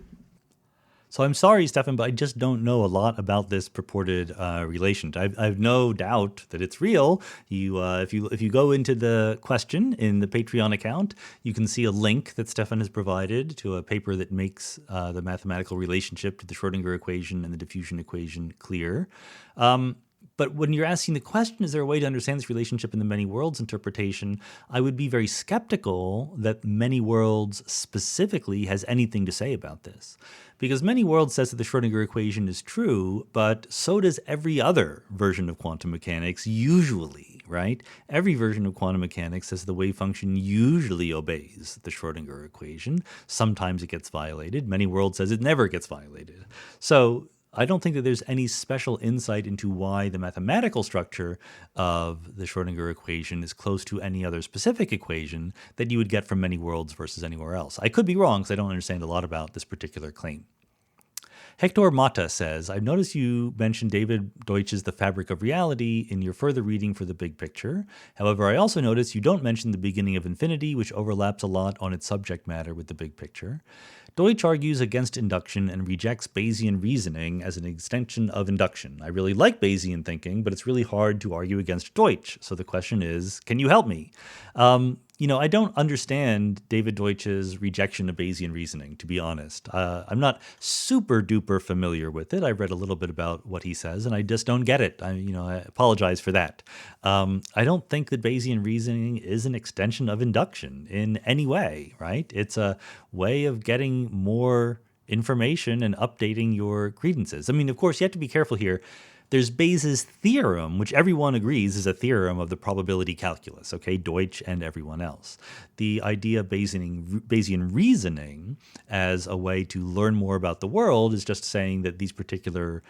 Speaker 1: So I'm sorry, Stefan, but I just don't know a lot about this purported relation. I've no doubt that it's real. If you go into the question in the Patreon account, you can see a link that Stefan has provided to a paper that makes the mathematical relationship to the Schrodinger equation and the diffusion equation clear. But when you're asking the question, is there a way to understand this relationship in the many worlds interpretation, I would be very skeptical that many worlds specifically has anything to say about this. Because many worlds says that the Schrodinger equation is true, but so does every other version of quantum mechanics usually, right? Every version of quantum mechanics says the wave function usually obeys the Schrodinger equation. Sometimes it gets violated. Many worlds says it never gets violated. So I don't think that there's any special insight into why the mathematical structure of the Schrodinger equation is close to any other specific equation that you would get from many worlds versus anywhere else. I could be wrong because I don't understand a lot about this particular claim. Hector Mata says, I've noticed you mentioned David Deutsch's The Fabric of Reality in your further reading for the big picture. However, I also noticed you don't mention the beginning of infinity, which overlaps a lot on its subject matter with the big picture. Deutsch argues against induction and rejects Bayesian reasoning as an extension of induction. I really like Bayesian thinking, but it's really hard to argue against Deutsch. So the question is, can you help me? I don't understand David Deutsch's rejection of Bayesian reasoning, to be honest. I'm not super duper familiar with it. I've read a little bit about what he says, and I just don't get it. I apologize for that. I don't think that Bayesian reasoning is an extension of induction in any way, right? It's a way of getting more information and updating your credences. I mean, of course, you have to be careful here. There's Bayes' theorem, which everyone agrees is a theorem of the probability calculus, okay, Deutsch and everyone else. The idea of Bayesian reasoning as a way to learn more about the world is just saying that these particular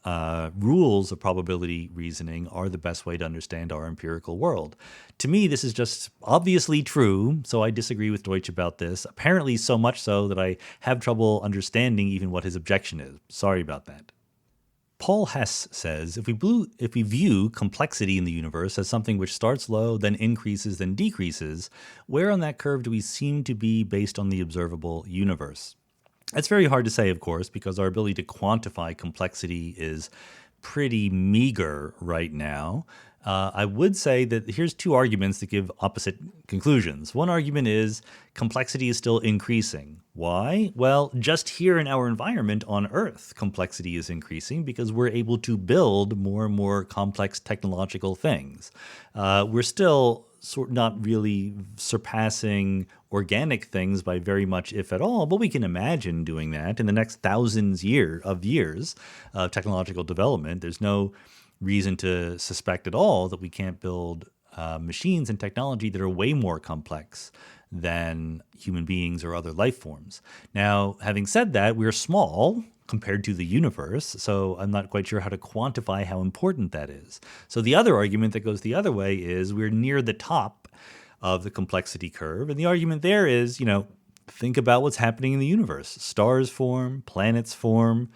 Speaker 1: rules of probability reasoning are the best way to understand our empirical world. To me, this is just obviously true, so I disagree with Deutsch about this, apparently so much so that I have trouble understanding even what his objection is. Sorry about that. Paul Hess says, if we view complexity in the universe as something which starts low, then increases, then decreases, where on that curve do we seem to be based on the observable universe? That's very hard to say, of course, because our ability to quantify complexity is pretty meager right now. I would say that here's two arguments that give opposite conclusions. One argument is complexity is still increasing. Why? Well, just here in our environment on Earth, complexity is increasing because we're able to build more and more complex technological things. We're still not really surpassing organic things by very much, if at all, but we can imagine doing that in the next thousands of years of technological development. There's no reason to suspect at all that we can't build machines and technology that are way more complex than human beings or other life forms. Now, having said that, we're small compared to the universe, so I'm not quite sure how to quantify how important that is. So the other argument that goes the other way is we're near the top of the complexity curve, and the argument there is, think about what's happening in the universe. Stars form, planets form.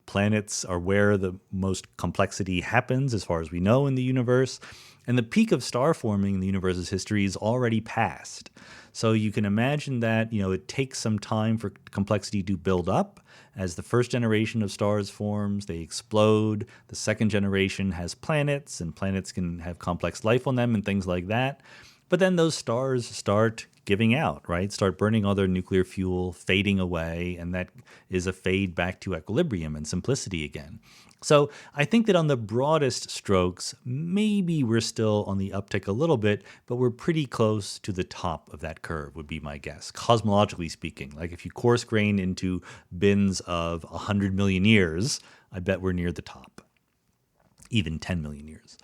Speaker 1: Planets are where the most complexity happens, as far as we know, in the universe. And the peak of star forming in the universe's history is already past. So you can imagine that, it takes some time for complexity to build up. As the first generation of stars forms, they explode. The second generation has planets, and planets can have complex life on them and things like that. But then those stars start giving out, right? Start burning all their nuclear fuel, fading away, and that is a fade back to equilibrium and simplicity again. So I think that on the broadest strokes, maybe we're still on the uptick a little bit, but we're pretty close to the top of that curve would be my guess, cosmologically speaking. Like if you coarse grain into bins of 100 million years, I bet we're near the top, even 10 million years.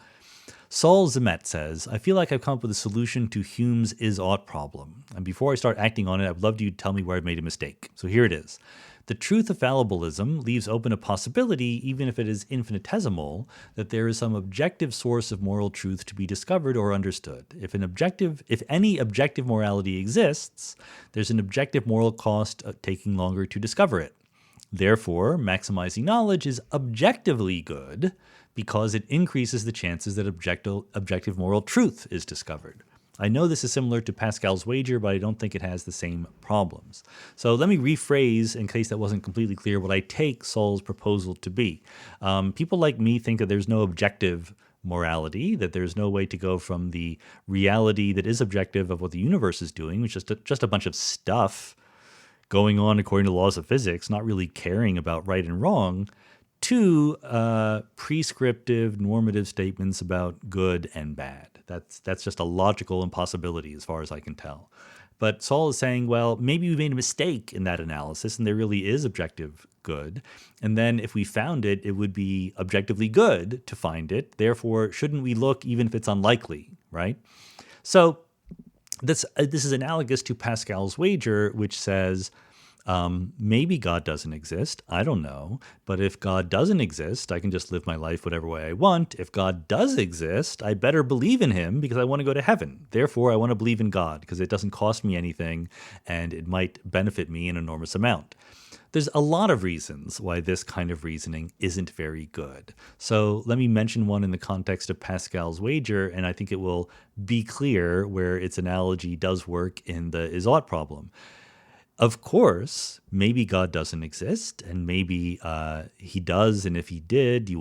Speaker 1: Saul Zemet says, I feel like I've come up with a solution to Hume's is-ought problem. And before I start acting on it, I'd love you to tell me where I've made a mistake. So here it is. The truth of fallibilism leaves open a possibility, even if it is infinitesimal, that there is some objective source of moral truth to be discovered or understood. If any objective morality exists, there's an objective moral cost of taking longer to discover it. Therefore, maximizing knowledge is objectively good because it increases the chances that objective moral truth is discovered. I know this is similar to Pascal's wager, but I don't think it has the same problems. So let me rephrase, in case that wasn't completely clear, what I take Saul's proposal to be. People like me think that there's no objective morality, that there's no way to go from the reality that is objective of what the universe is doing, which is just a bunch of stuff going on according to the laws of physics, not really caring about right and wrong, to prescriptive, normative statements about good and bad. That's just a logical impossibility as far as I can tell. But Saul is saying, well, maybe we made a mistake in that analysis and there really is objective good. And then if we found it, it would be objectively good to find it. Therefore, shouldn't we look even if it's unlikely, right? So this is analogous to Pascal's wager, which says, Maybe God doesn't exist. I don't know. But if God doesn't exist, I can just live my life whatever way I want. If God does exist, I better believe in him because I want to go to heaven. Therefore, I want to believe in God because it doesn't cost me anything and it might benefit me an enormous amount. There's a lot of reasons why this kind of reasoning isn't very good. So let me mention one in the context of Pascal's wager, and I think it will be clear where its analogy does work in the is-ought problem. Of course, maybe God doesn't exist, and maybe he does, and if he did, he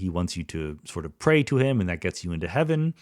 Speaker 1: wants you to sort of pray to him, and that gets you into heaven.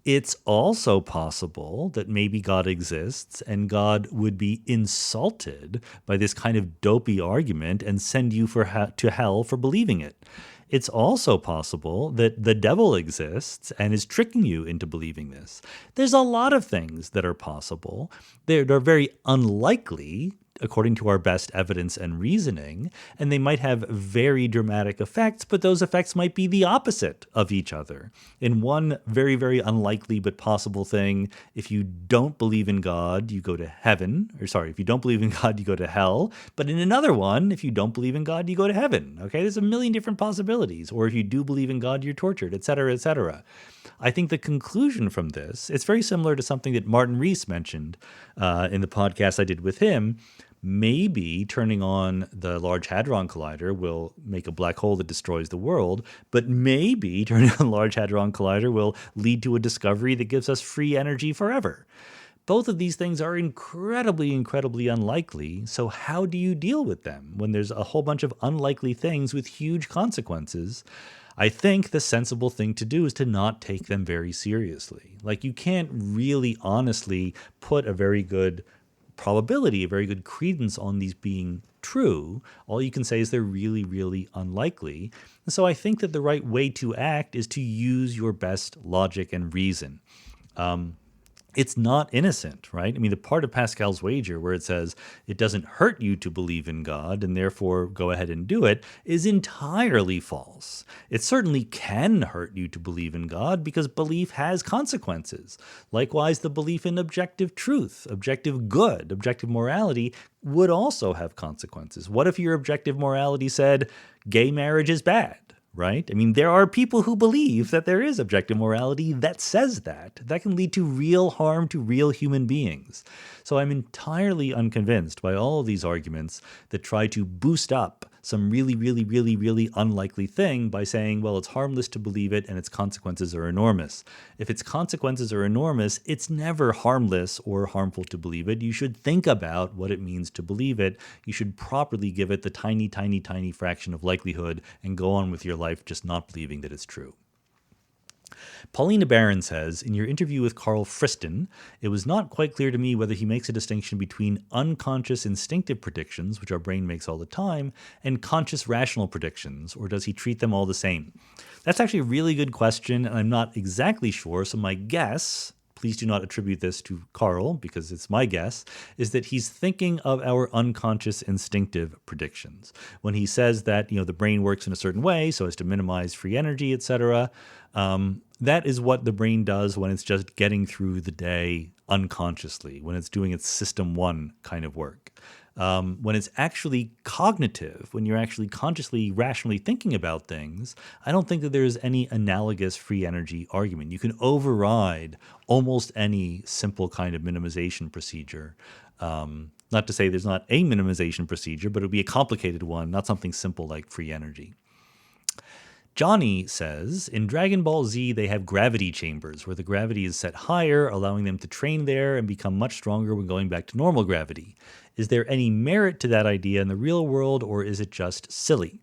Speaker 1: It's also possible that maybe God exists, and God would be insulted by this kind of dopey argument and send you to hell for believing it. It's also possible that the devil exists and is tricking you into believing this. There's a lot of things that are possible. They're very unlikely, according to our best evidence and reasoning, and they might have very dramatic effects, but those effects might be the opposite of each other. In one very, very unlikely but possible thing, if you don't believe in God, you go to heaven. If you don't believe in God, you go to hell. But in another one, if you don't believe in God, you go to heaven. Okay, there's a million different possibilities. Or if you do believe in God, you're tortured, et cetera, et cetera. I think the conclusion from this, it's very similar to something that Martin Rees mentioned in the podcast I did with him. Maybe turning on the Large Hadron Collider will make a black hole that destroys the world, but maybe turning on the Large Hadron Collider will lead to a discovery that gives us free energy forever. Both of these things are incredibly, incredibly unlikely, so how do you deal with them when there's a whole bunch of unlikely things with huge consequences? I think the sensible thing to do is to not take them very seriously. Like, you can't really honestly put a very good probability, a very good credence on these being true. All you can say is they're really, really unlikely. And so I think that the right way to act is to use your best logic and reason. It's not innocent, right? I mean, the part of Pascal's wager where it says it doesn't hurt you to believe in God and therefore go ahead and do it is entirely false. It certainly can hurt you to believe in God because belief has consequences. Likewise, the belief in objective truth, objective good, objective morality would also have consequences. What if your objective morality said gay marriage is bad? Right? I mean, there are people who believe that there is objective morality that says that. That can lead to real harm to real human beings. So I'm entirely unconvinced by all of these arguments that try to boost up some really, really, really, really unlikely thing by saying, well, it's harmless to believe it and its consequences are enormous. If its consequences are enormous, it's never harmless or harmful to believe it. You should think about what it means to believe it. You should properly give it the tiny, tiny, tiny fraction of likelihood and go on with your life just not believing that it's true. Paulina Barron says, in your interview with Carl Friston, it was not quite clear to me whether he makes a distinction between unconscious instinctive predictions, which our brain makes all the time, and conscious rational predictions, or does he treat them all the same? That's actually a really good question, and I'm not exactly sure, so my guess, please do not attribute this to Carl, because it's my guess, is that he's thinking of our unconscious instinctive predictions. When he says that, the brain works in a certain way so as to minimize free energy, etc., that is what the brain does when it's just getting through the day unconsciously, when it's doing its system one kind of work. When it's actually cognitive, when you're actually consciously, rationally thinking about things, I don't think that there's any analogous free energy argument. You can override almost any simple kind of minimization procedure. Not to say there's not a minimization procedure, but it would be a complicated one, not something simple like free energy. Johnny says, in Dragon Ball Z, they have gravity chambers where the gravity is set higher, allowing them to train there and become much stronger when going back to normal gravity. Is there any merit to that idea in the real world, or is it just silly?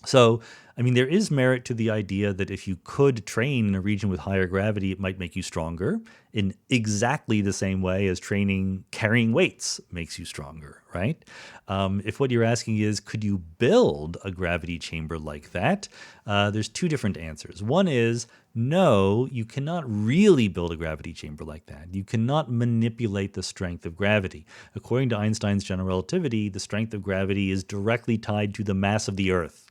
Speaker 1: So, there is merit to the idea that if you could train in a region with higher gravity, it might make you stronger in exactly the same way as carrying weights makes you stronger, right? If what you're asking is, could you build a gravity chamber like that? There's two different answers. One is, no, you cannot really build a gravity chamber like that. You cannot manipulate the strength of gravity. According to Einstein's general relativity, the strength of gravity is directly tied to the mass of the Earth.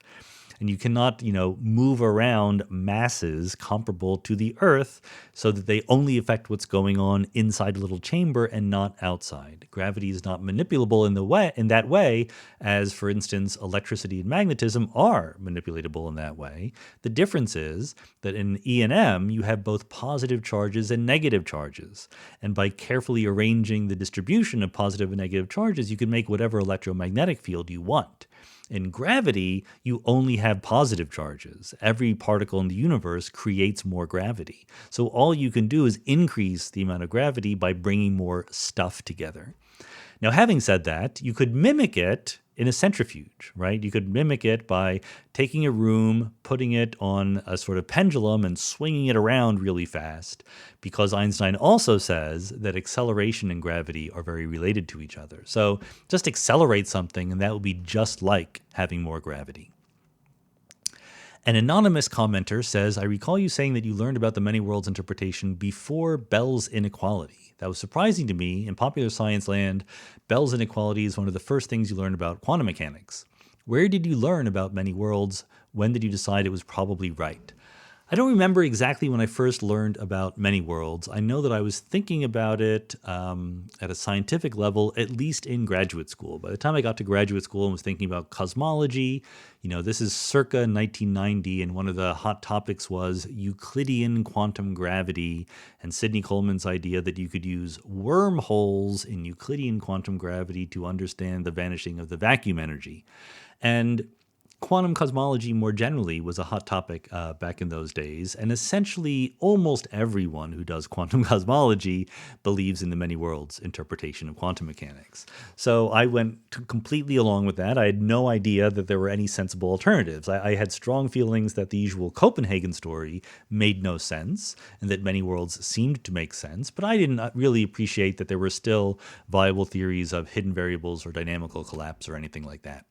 Speaker 1: And you cannot, move around masses comparable to the Earth so that they only affect what's going on inside a little chamber and not outside. Gravity is not manipulable in that way, as, for instance, electricity and magnetism are manipulatable in that way. The difference is that in E&M, you have both positive charges and negative charges. And by carefully arranging the distribution of positive and negative charges, you can make whatever electromagnetic field you want. In gravity, you only have positive charges. Every particle in the universe creates more gravity. So all you can do is increase the amount of gravity by bringing more stuff together. Now, having said that, you could mimic it in a centrifuge, right? You could mimic it by taking a room, putting it on a sort of pendulum and swinging it around really fast, because Einstein also says that acceleration and gravity are very related to each other. So just accelerate something and that will be just like having more gravity. An anonymous commenter says, I recall you saying that you learned about the many worlds interpretation before Bell's inequality. That was surprising to me. In popular science land, Bell's inequality is one of the first things you learn about quantum mechanics. Where did you learn about many worlds? When did you decide it was probably right? I don't remember exactly when I first learned about many worlds. I know that I was thinking about it at a scientific level, at least in graduate school. By the time I got to graduate school and was thinking about cosmology, this is circa 1990, and one of the hot topics was Euclidean quantum gravity and Sidney Coleman's idea that you could use wormholes in Euclidean quantum gravity to understand the vanishing of the vacuum energy. And quantum cosmology more generally was a hot topic back in those days, and essentially almost everyone who does quantum cosmology believes in the many worlds interpretation of quantum mechanics. So I went completely along with that. I had no idea that there were any sensible alternatives. I had strong feelings that the usual Copenhagen story made no sense and that many worlds seemed to make sense, but I didn't really appreciate that there were still viable theories of hidden variables or dynamical collapse or anything like that.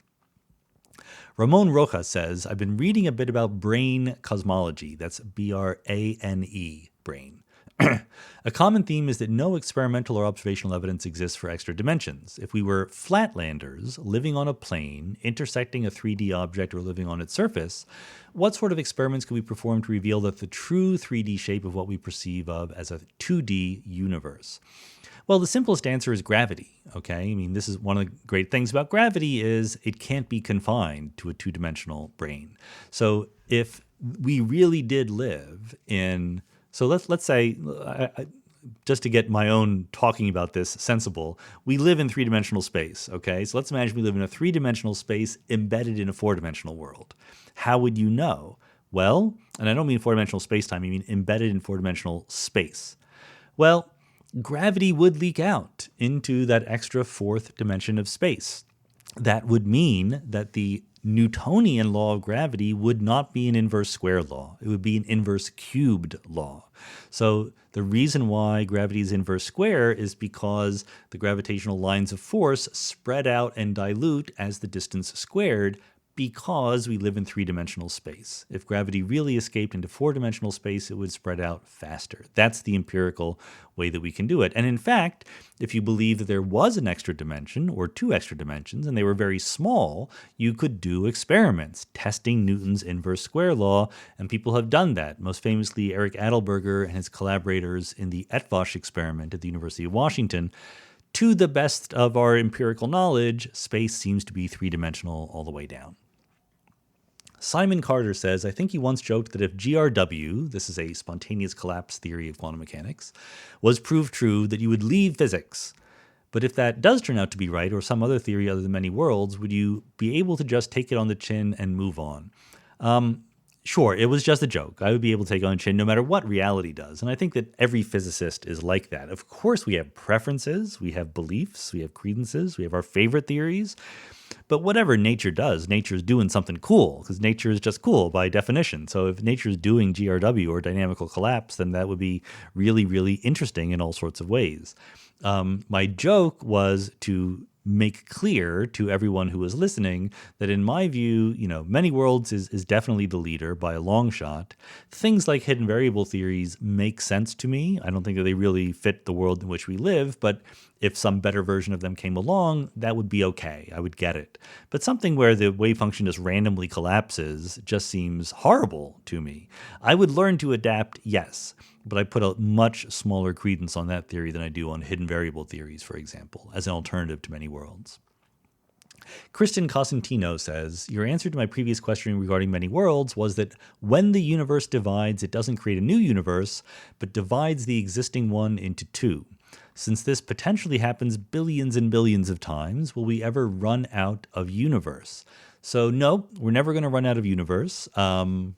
Speaker 1: Ramon Rojas says, I've been reading a bit about Brane cosmology. That's B-R-A-N-E, Brane. A common theme is that no experimental or observational evidence exists for extra dimensions. If we were flatlanders living on a plane, intersecting a 3D object or living on its surface, what sort of experiments could we perform to reveal that the true 3D shape of what we perceive of as a 2D universe? Well, the simplest answer is gravity, okay? I mean, this is one of the great things about gravity is it can't be confined to a two-dimensional brane. So if we really did live in, so let's say, just to get my own talking about this sensible, we live in three-dimensional space, okay? So let's imagine we live in a three-dimensional space embedded in a four-dimensional world. How would you know? Well, and I don't mean four-dimensional space-time, I mean embedded in four-dimensional space. Well, gravity would leak out into that extra fourth dimension of space. That would mean that the Newtonian law of gravity would not be an inverse square law. It would be an inverse cubed law. So the reason why gravity is inverse square is because the gravitational lines of force spread out and dilute as the distance squared, because we live in three-dimensional space. If gravity really escaped into four-dimensional space, it would spread out faster. That's the empirical way that we can do it. And in fact, if you believe that there was an extra dimension or two extra dimensions and they were very small, you could do experiments testing Newton's inverse square law, and people have done that. Most famously, Eric Adelberger and his collaborators in the Etvosh experiment at the University of Washington. To the best of our empirical knowledge, space seems to be three-dimensional all the way down. Simon Carter says, I think he once joked that if GRW, this is a spontaneous collapse theory of quantum mechanics, was proved true, that you would leave physics. But if that does turn out to be right, or some other theory other than many worlds, would you be able to just take it on the chin and move on? Sure, it was just a joke. I would be able to take it on the chin no matter what reality does. And I think that every physicist is like that. Of course, we have preferences, we have beliefs, we have credences, we have our favorite theories. But whatever nature does, nature's doing something cool, because nature is just cool by definition. So if nature's doing GRW or dynamical collapse, then that would be really, really interesting in all sorts of ways. My joke was to make clear to everyone who is listening that in my view, many worlds is definitely the leader by a long shot. Things like hidden variable theories make sense to me. I don't think that they really fit the world in which we live, but if some better version of them came along, that would be okay. I would get it. But something where the wave function just randomly collapses just seems horrible to me. I would learn to adapt, yes, but I put a much smaller credence on that theory than I do on hidden variable theories, for example, as an alternative to many worlds. Kristen Cosentino says, your answer to my previous question regarding many worlds was that when the universe divides, it doesn't create a new universe, but divides the existing one into two. Since this potentially happens billions and billions of times, will we ever run out of universe? So no, we're never going to run out of universe. Sorry,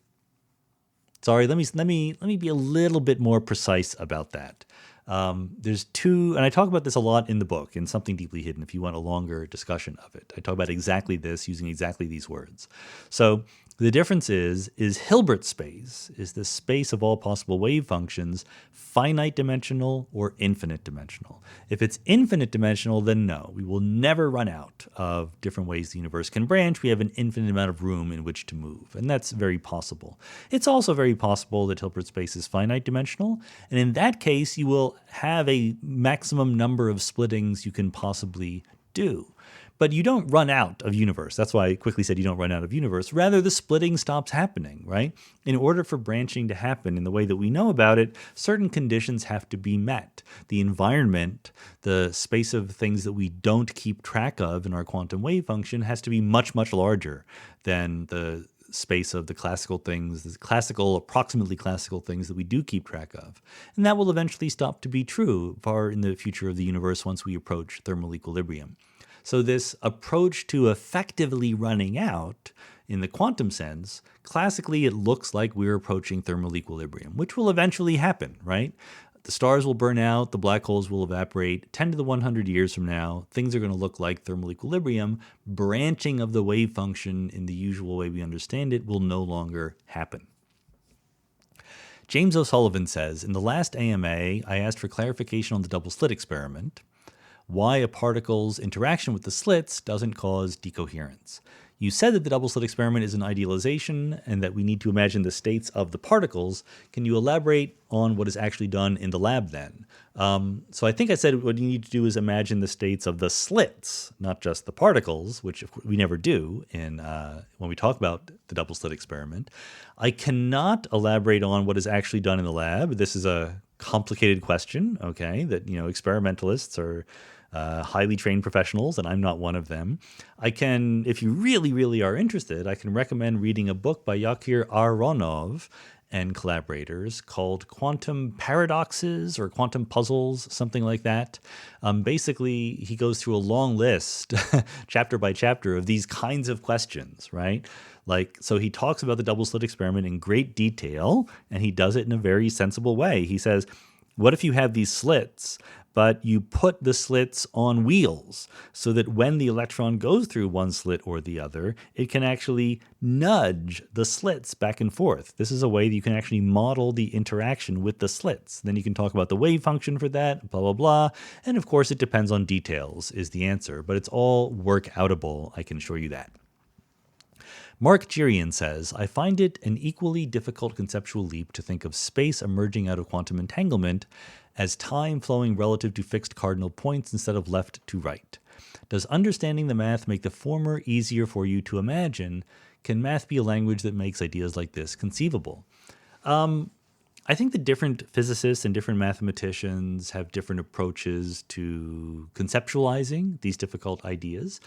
Speaker 1: let me be a little bit more precise about that. There's two, and I talk about this a lot in the book, in Something Deeply Hidden, if you want a longer discussion of it. I talk about exactly this, using exactly these words. So the difference is Hilbert space, is the space of all possible wave functions, finite dimensional or infinite dimensional? If it's infinite dimensional, then no, we will never run out of different ways the universe can branch. We have an infinite amount of room in which to move, and that's very possible. It's also very possible that Hilbert space is finite dimensional, and in that case, you will have a maximum number of splittings you can possibly do. But you don't run out of universe. That's why I quickly said you don't run out of universe. Rather, the splitting stops happening, right? In order for branching to happen in the way that we know about it, certain conditions have to be met. The environment, the space of things that we don't keep track of in our quantum wave function has to be much, much larger than the space of the classical things, the classical, approximately classical things that we do keep track of. And that will eventually stop to be true far in the future of the universe once we approach thermal equilibrium. So this approach to effectively running out, in the quantum sense, classically it looks like we're approaching thermal equilibrium, which will eventually happen, right? The stars will burn out, the black holes will evaporate. 10 to the 100 years from now, things are going to look like thermal equilibrium. Branching of the wave function in the usual way we understand it will no longer happen. James O'Sullivan says, in the last AMA, I asked for clarification on the double-slit experiment, why a particle's interaction with the slits doesn't cause decoherence. You said that the double-slit experiment is an idealization and that we need to imagine the states of the particles. Can you elaborate on what is actually done in the lab then? So I think I said what you need to do is imagine the states of the slits, not just the particles, which of course we never do when we talk about the double-slit experiment. I cannot elaborate on what is actually done in the lab. This is a complicated question, okay, that experimentalists are highly trained professionals, and I'm not one of them. I can, if you really, really are interested, I can recommend reading a book by Yakir Aronov and collaborators called Quantum Paradoxes or Quantum Puzzles, something like that. Basically, he goes through a long list, chapter by chapter, of these kinds of questions, right? So he talks about the double-slit experiment in great detail, and he does it in a very sensible way. He says, what if you have these slits, but you put the slits on wheels so that when the electron goes through one slit or the other, it can actually nudge the slits back and forth. This is a way that you can actually model the interaction with the slits. Then you can talk about the wave function for that, blah, blah, blah. And of course, it depends on details is the answer, but it's all work-outable, I can assure you that. Mark Girian says, I find it an equally difficult conceptual leap to think of space emerging out of quantum entanglement as time flowing relative to fixed cardinal points instead of left to right. Does understanding the math make the former easier for you to imagine? Can math be a language that makes ideas like this conceivable? I think that different physicists and different mathematicians have different approaches to conceptualizing these difficult ideas.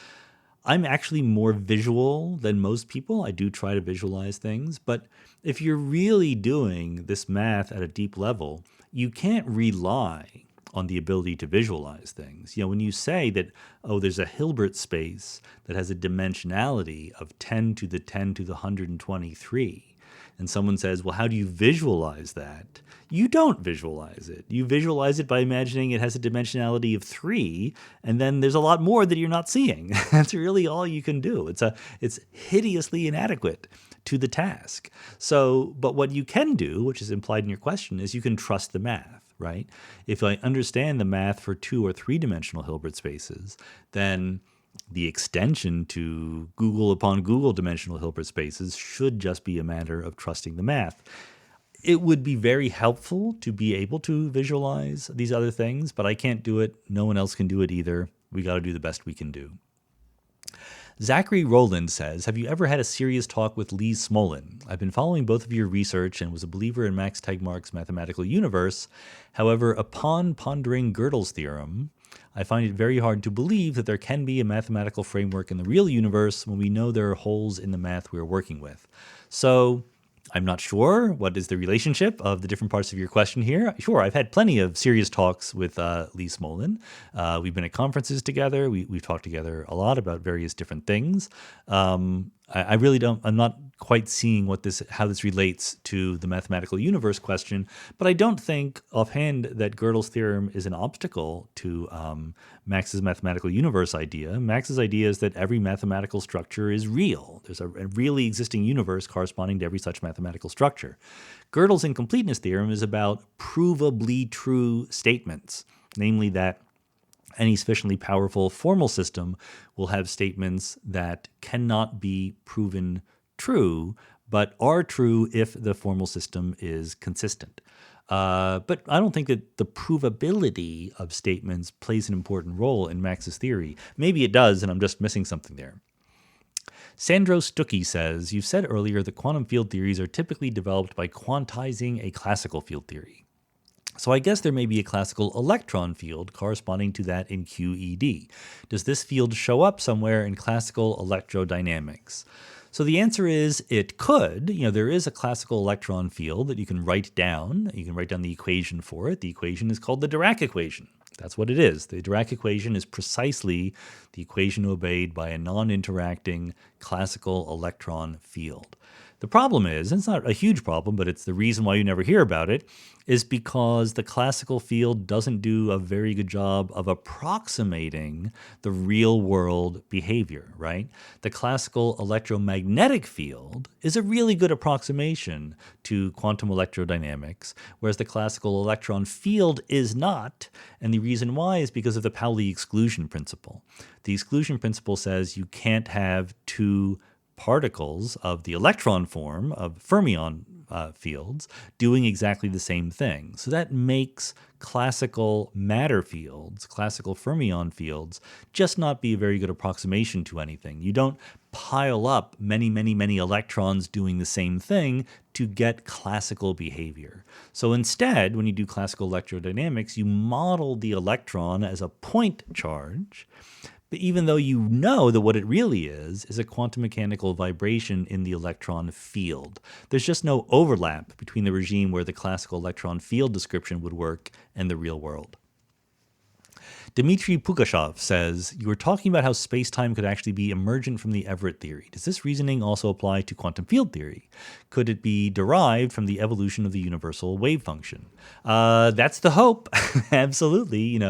Speaker 1: I'm actually more visual than most people. I do try to visualize things, but if you're really doing this math at a deep level, you can't rely on the ability to visualize things. When you say that, there's a Hilbert space that has a dimensionality of 10 to the 10 to the 123, and someone says, well, how do you visualize that? You don't visualize it. You visualize it by imagining it has a dimensionality of 3, and then there's a lot more that you're not seeing. That's really all you can do. It's hideously inadequate to the task. But what you can do, which is implied in your question, is you can trust the math, right? If I understand the math for 2 or 3-dimensional Hilbert spaces, then the extension to Google upon Google dimensional Hilbert spaces should just be a matter of trusting the math. It would be very helpful to be able to visualize these other things, but I can't do it. No one else can do it either. We got to do the best we can do. Zachary Rowland says, have you ever had a serious talk with Lee Smolin? I've been following both of your research and was a believer in Max Tegmark's mathematical universe. However, upon pondering Gödel's theorem, I find it very hard to believe that there can be a mathematical framework in the real universe when we know there are holes in the math we are working with. So I'm not sure what is the relationship of the different parts of your question here. Sure, I've had plenty of serious talks with Lee Smolin. We've been at conferences together. We've talked together a lot about various different things. I really don't, I'm not quite seeing how this relates to the mathematical universe question, but I don't think offhand that Gödel's theorem is an obstacle to Max's mathematical universe idea. Max's idea is that every mathematical structure is real. There's a really existing universe corresponding to every such mathematical structure. Gödel's incompleteness theorem is about provably true statements, namely that any sufficiently powerful formal system will have statements that cannot be proven true, but are true if the formal system is consistent. But I don't think that the provability of statements plays an important role in Max's theory. Maybe it does, and I'm just missing something there. Sandro Stuckey says, you've said earlier that quantum field theories are typically developed by quantizing a classical field theory. So I guess there may be a classical electron field corresponding to that in QED. Does this field show up somewhere in classical electrodynamics? So the answer is it could. There is a classical electron field that you can write down. You can write down the equation for it. The equation is called the Dirac equation. That's what it is. The Dirac equation is precisely the equation obeyed by a non-interacting classical electron field. The problem is, and it's not a huge problem, but it's the reason why you never hear about it, is because the classical field doesn't do a very good job of approximating the real world behavior, right? The classical electromagnetic field is a really good approximation to quantum electrodynamics, whereas the classical electron field is not. And the reason why is because of the Pauli exclusion principle. The exclusion principle says you can't have two particles of the electron form of fermion fields doing exactly the same thing. So that makes classical matter fields, classical fermion fields, just not be a very good approximation to anything. You don't pile up many, many, many electrons doing the same thing to get classical behavior. So instead, when you do classical electrodynamics, you model the electron as a point charge. But even though you know that what it really is a quantum mechanical vibration in the electron field. There's just no overlap between the regime where the classical electron field description would work and the real world. Dmitry Pukashov says, you were talking about how space-time could actually be emergent from the Everett theory. Does this reasoning also apply to quantum field theory? Could it be derived from the evolution of the universal wave function? That's the hope. Absolutely.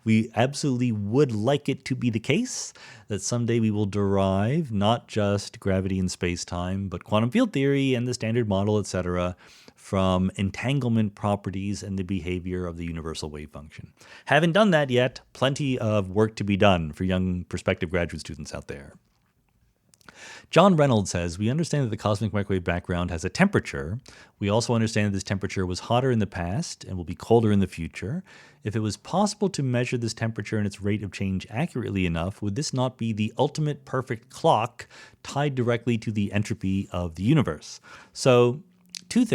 Speaker 1: We absolutely would like it to be the case that someday we will derive not just gravity and space-time, but quantum field theory and the standard model, etc., from entanglement properties and the behavior of the universal wave function. Haven't done that yet. Plenty of work to be done for young prospective graduate students out there. John Reynolds says, we understand that the cosmic microwave background has a temperature. We also understand that this temperature was hotter in the past and will be colder in the future. If it was possible to measure this temperature and its rate of change accurately enough, would this not be the ultimate perfect clock tied directly to the entropy of the universe? So, three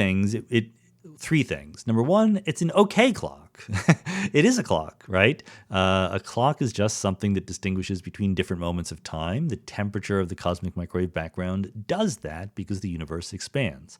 Speaker 1: things. Number one, it's an okay clock. It is a clock, right? A clock is just something that distinguishes between different moments of time. The temperature of the cosmic microwave background does that because the universe expands.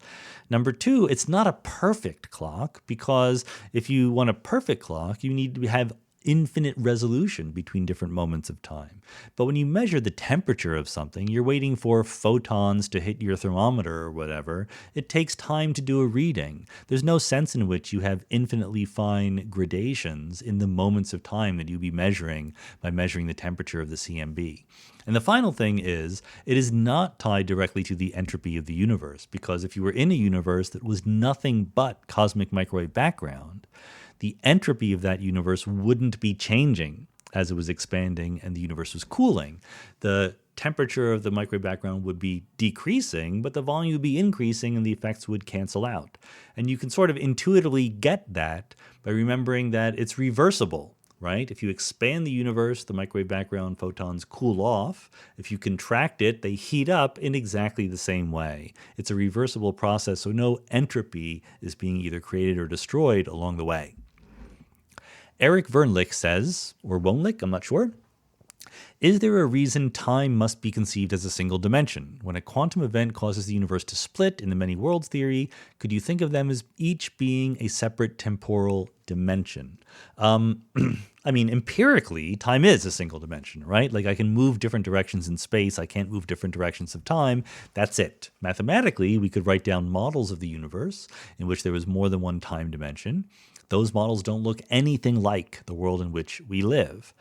Speaker 1: Number two, it's not a perfect clock because if you want a perfect clock, you need to have infinite resolution between different moments of time. But when you measure the temperature of something, you're waiting for photons to hit your thermometer or whatever. It takes time to do a reading. There's no sense in which you have infinitely fine gradations in the moments of time that you'd be measuring by measuring the temperature of the CMB. And the final thing is, it is not tied directly to the entropy of the universe, because if you were in a universe that was nothing but cosmic microwave background, the entropy of that universe wouldn't be changing as it was expanding and the universe was cooling. The temperature of the microwave background would be decreasing, but the volume would be increasing and the effects would cancel out. And you can sort of intuitively get that by remembering that it's reversible, right? If you expand the universe, the microwave background photons cool off. If you contract it, they heat up in exactly the same way. It's a reversible process, so no entropy is being either created or destroyed along the way. Eric Vernlich says, or Wonlich, I'm not sure, is there a reason time must be conceived as a single dimension? When a quantum event causes the universe to split in the many worlds theory, could you think of them as each being a separate temporal dimension? I mean, empirically, time is a single dimension, right? Like I can move different directions in space. I can't move different directions of time. That's it. Mathematically, we could write down models of the universe in which there was more than one time dimension. Those models don't look anything like the world in which we live.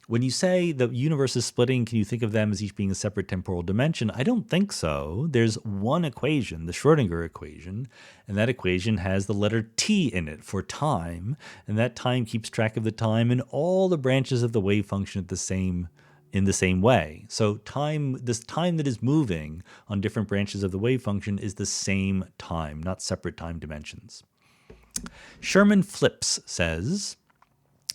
Speaker 1: When you say the universe is splitting, can you think of them as each being a separate temporal dimension? I don't think so. There's one equation, the Schrodinger equation, and that equation has the letter T in it for time, and that time keeps track of the time in all the branches of the wave function in the same way. So time, this time that is moving on different branches of the wave function is the same time, not separate time dimensions. Sherman Flips says,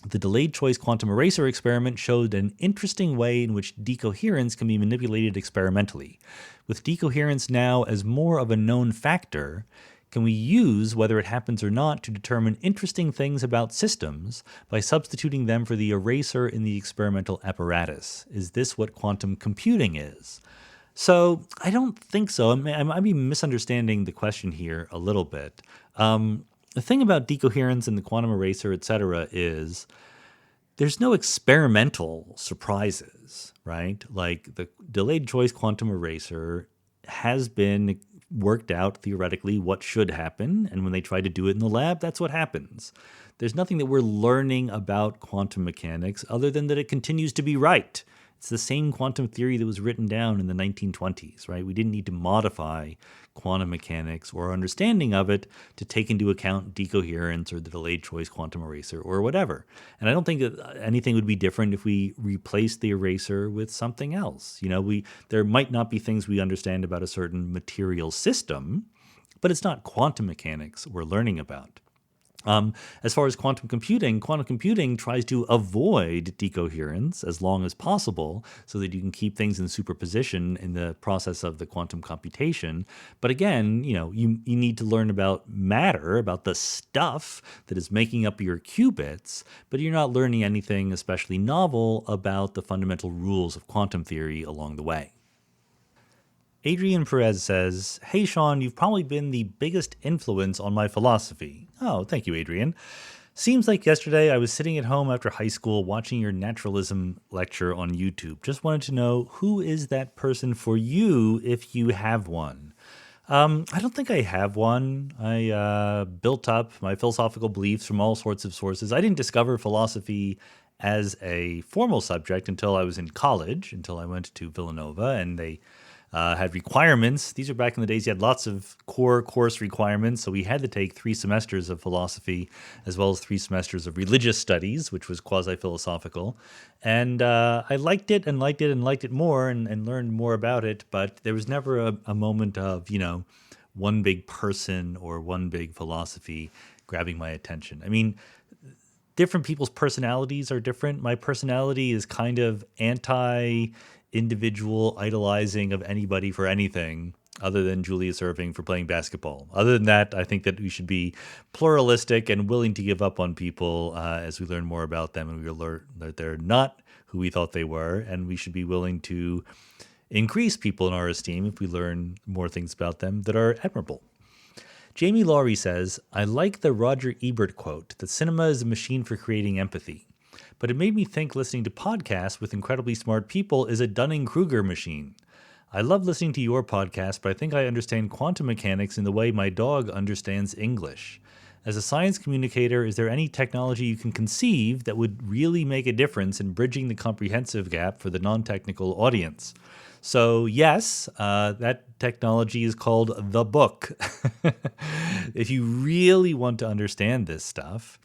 Speaker 1: the delayed choice quantum eraser experiment showed an interesting way in which decoherence can be manipulated experimentally. With decoherence now as more of a known factor, can we use whether it happens or not to determine interesting things about systems by substituting them for the eraser in the experimental apparatus? Is this what quantum computing is? So I don't think so. I might be misunderstanding the question here a little bit. The thing about decoherence and the quantum eraser, et cetera, is there's no experimental surprises, right? Like the delayed choice quantum eraser has been worked out theoretically what should happen, and when they try to do it in the lab, that's what happens. There's nothing that we're learning about quantum mechanics other than that it continues to be right. It's the same quantum theory that was written down in the 1920s, right? We didn't need to modify quantum mechanics or our understanding of it to take into account decoherence or the delayed choice quantum eraser or whatever. And I don't think that anything would be different if we replaced the eraser with something else. You know, there might not be things we understand about a certain material system, but it's not quantum mechanics we're learning about. As far as quantum computing tries to avoid decoherence as long as possible so that you can keep things in superposition in the process of the quantum computation. But again, you need to learn about matter, about the stuff that is making up your qubits, but you're not learning anything especially novel about the fundamental rules of quantum theory along the way. Adrian Perez says, hey, Sean, you've probably been the biggest influence on my philosophy. Oh, thank you, Adrian. Seems like yesterday I was sitting at home after high school watching your naturalism lecture on YouTube. Just wanted to know, who is that person for you if you have one? I don't think I have one. I built up my philosophical beliefs from all sorts of sources. I didn't discover philosophy as a formal subject until I was in college, until I went to Villanova, and they had requirements. These are back in the days you had lots of core course requirements, so we had to take 3 semesters of philosophy as well as 3 semesters of religious studies, which was quasi-philosophical. And I liked it and liked it and liked it more and learned more about it, but there was never a moment of, one big person or one big philosophy grabbing my attention. I mean, different people's personalities are different. My personality is kind of anti-individual idolizing of anybody for anything other than Julius Erving for playing basketball. Other than that, I think that we should be pluralistic and willing to give up on people as we learn more about them and we learn that they're not who we thought they were, and we should be willing to increase people in our esteem if we learn more things about them that are admirable. Jamie Laurie says, I like the Roger Ebert quote that cinema is a machine for creating empathy. But it made me think listening to podcasts with incredibly smart people is a Dunning-Kruger machine. I love listening to your podcast, but I think I understand quantum mechanics in the way my dog understands English. As a science communicator, is there any technology you can conceive that would really make a difference in bridging the comprehensive gap for the non-technical audience? So yes, that technology is called the book. If you really want to understand this stuff,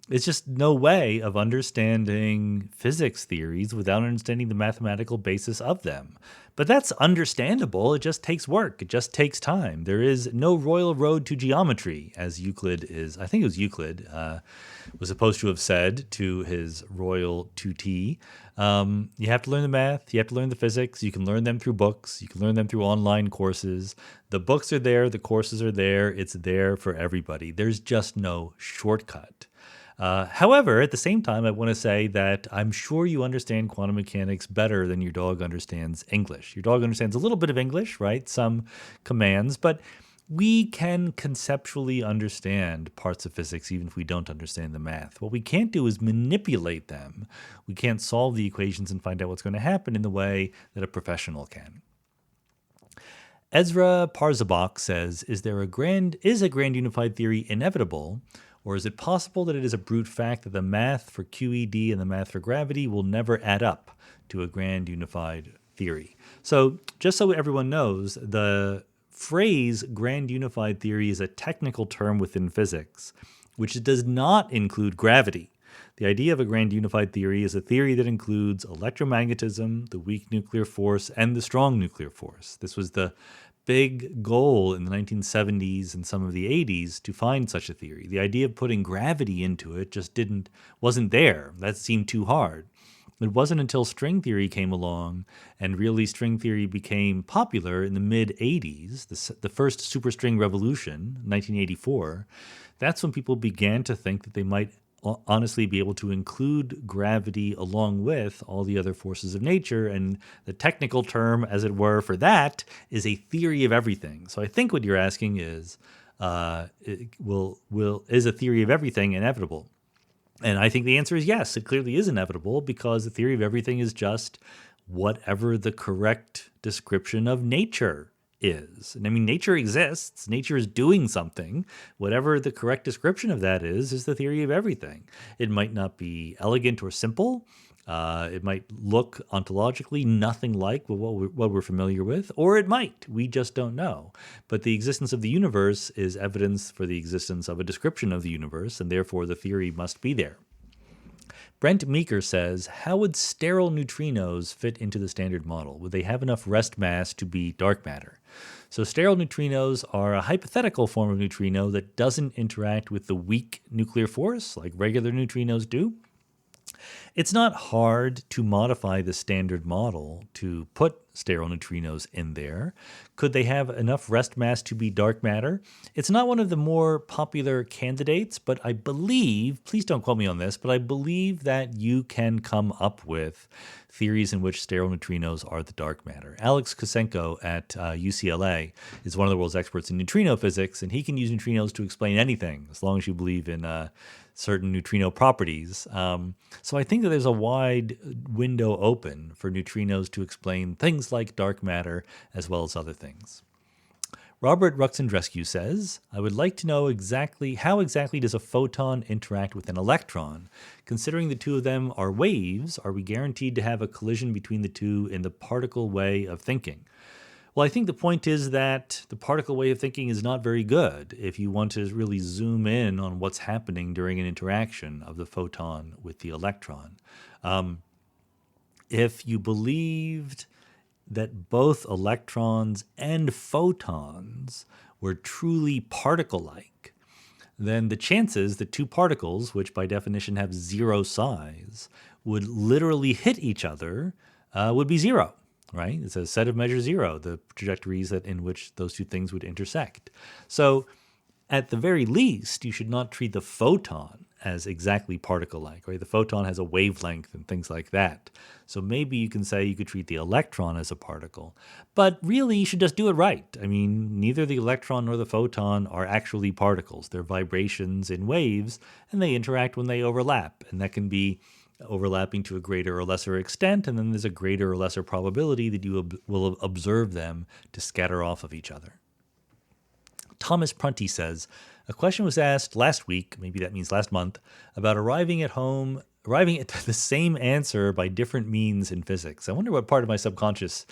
Speaker 1: it's just no way of understanding physics theories without understanding the mathematical basis of them. But that's understandable. It just takes work. It just takes time. There is no royal road to geometry, as Euclid is. I think it was Euclid was supposed to have said to his royal tutee. You have to learn the math. You have to learn the physics. You can learn them through books. You can learn them through online courses. The books are there. The courses are there. It's there for everybody. There's just no shortcut. However, at the same time, I want to say that I'm sure you understand quantum mechanics better than your dog understands English. Your dog understands a little bit of English, right? Some commands, but we can conceptually understand parts of physics even if we don't understand the math. What we can't do is manipulate them. We can't solve the equations and find out what's going to happen in the way that a professional can. Ezra Parzabak says, is a grand unified theory inevitable? Or is it possible that it is a brute fact that the math for QED and the math for gravity will never add up to a grand unified theory? So just so everyone knows, the phrase grand unified theory is a technical term within physics, which does not include gravity. The idea of a grand unified theory is a theory that includes electromagnetism, the weak nuclear force, and the strong nuclear force. This was the big goal in the 1970s and some of the 80s to find such a theory. The idea of putting gravity into it just wasn't there. That seemed too hard. It wasn't until string theory came along and really string theory became popular in the mid-80s, the first superstring revolution, 1984. That's when people began to think that they might honestly be able to include gravity along with all the other forces of nature, and the technical term, as it were, for that is a theory of everything. So I think what you're asking is, is a theory of everything inevitable? And I think the answer is yes, it clearly is inevitable, because the theory of everything is just whatever the correct description of nature is. And I mean, nature exists. Nature is doing something. Whatever the correct description of that is the theory of everything. It might not be elegant or simple. It might look ontologically nothing like what we're familiar with, or it might. We just don't know. But the existence of the universe is evidence for the existence of a description of the universe, and therefore the theory must be there. Brent Meeker says, how would sterile neutrinos fit into the standard model? Would they have enough rest mass to be dark matter? So sterile neutrinos are a hypothetical form of neutrino that doesn't interact with the weak nuclear force like regular neutrinos do. It's not hard to modify the standard model to put sterile neutrinos in there. Could they have enough rest mass to be dark matter? It's not one of the more popular candidates, but I believe, please don't quote me on this, but I believe that you can come up with theories in which sterile neutrinos are the dark matter. Alex Kosenko at UCLA is one of the world's experts in neutrino physics, and he can use neutrinos to explain anything as long as you believe in certain neutrino properties. So I think that there's a wide window open for neutrinos to explain things like dark matter as well as other things. Robert Ruxandrescu says, I would like to know how exactly does a photon interact with an electron? Considering the two of them are waves, are we guaranteed to have a collision between the two in the particle way of thinking? Well, I think the point is that the particle way of thinking is not very good if you want to really zoom in on what's happening during an interaction of the photon with the electron. If you believed that both electrons and photons were truly particle-like, then the chances that two particles, which by definition have zero size, would literally hit each other would be zero. Right? It's a set of measure zero, the trajectories in which those two things would intersect. So at the very least, you should not treat the photon as exactly particle-like, right? The photon has a wavelength and things like that. So maybe you can say you could treat the electron as a particle, but really you should just do it right. I mean, neither the electron nor the photon are actually particles. They're vibrations in waves, and they interact when they overlap, and that can be overlapping to a greater or lesser extent, and then there's a greater or lesser probability that you will observe them to scatter off of each other. Thomas Prunty says, a question was asked last week, maybe that means last month, about arriving at home arriving at the same answer by different means in physics. I wonder what part of my subconscious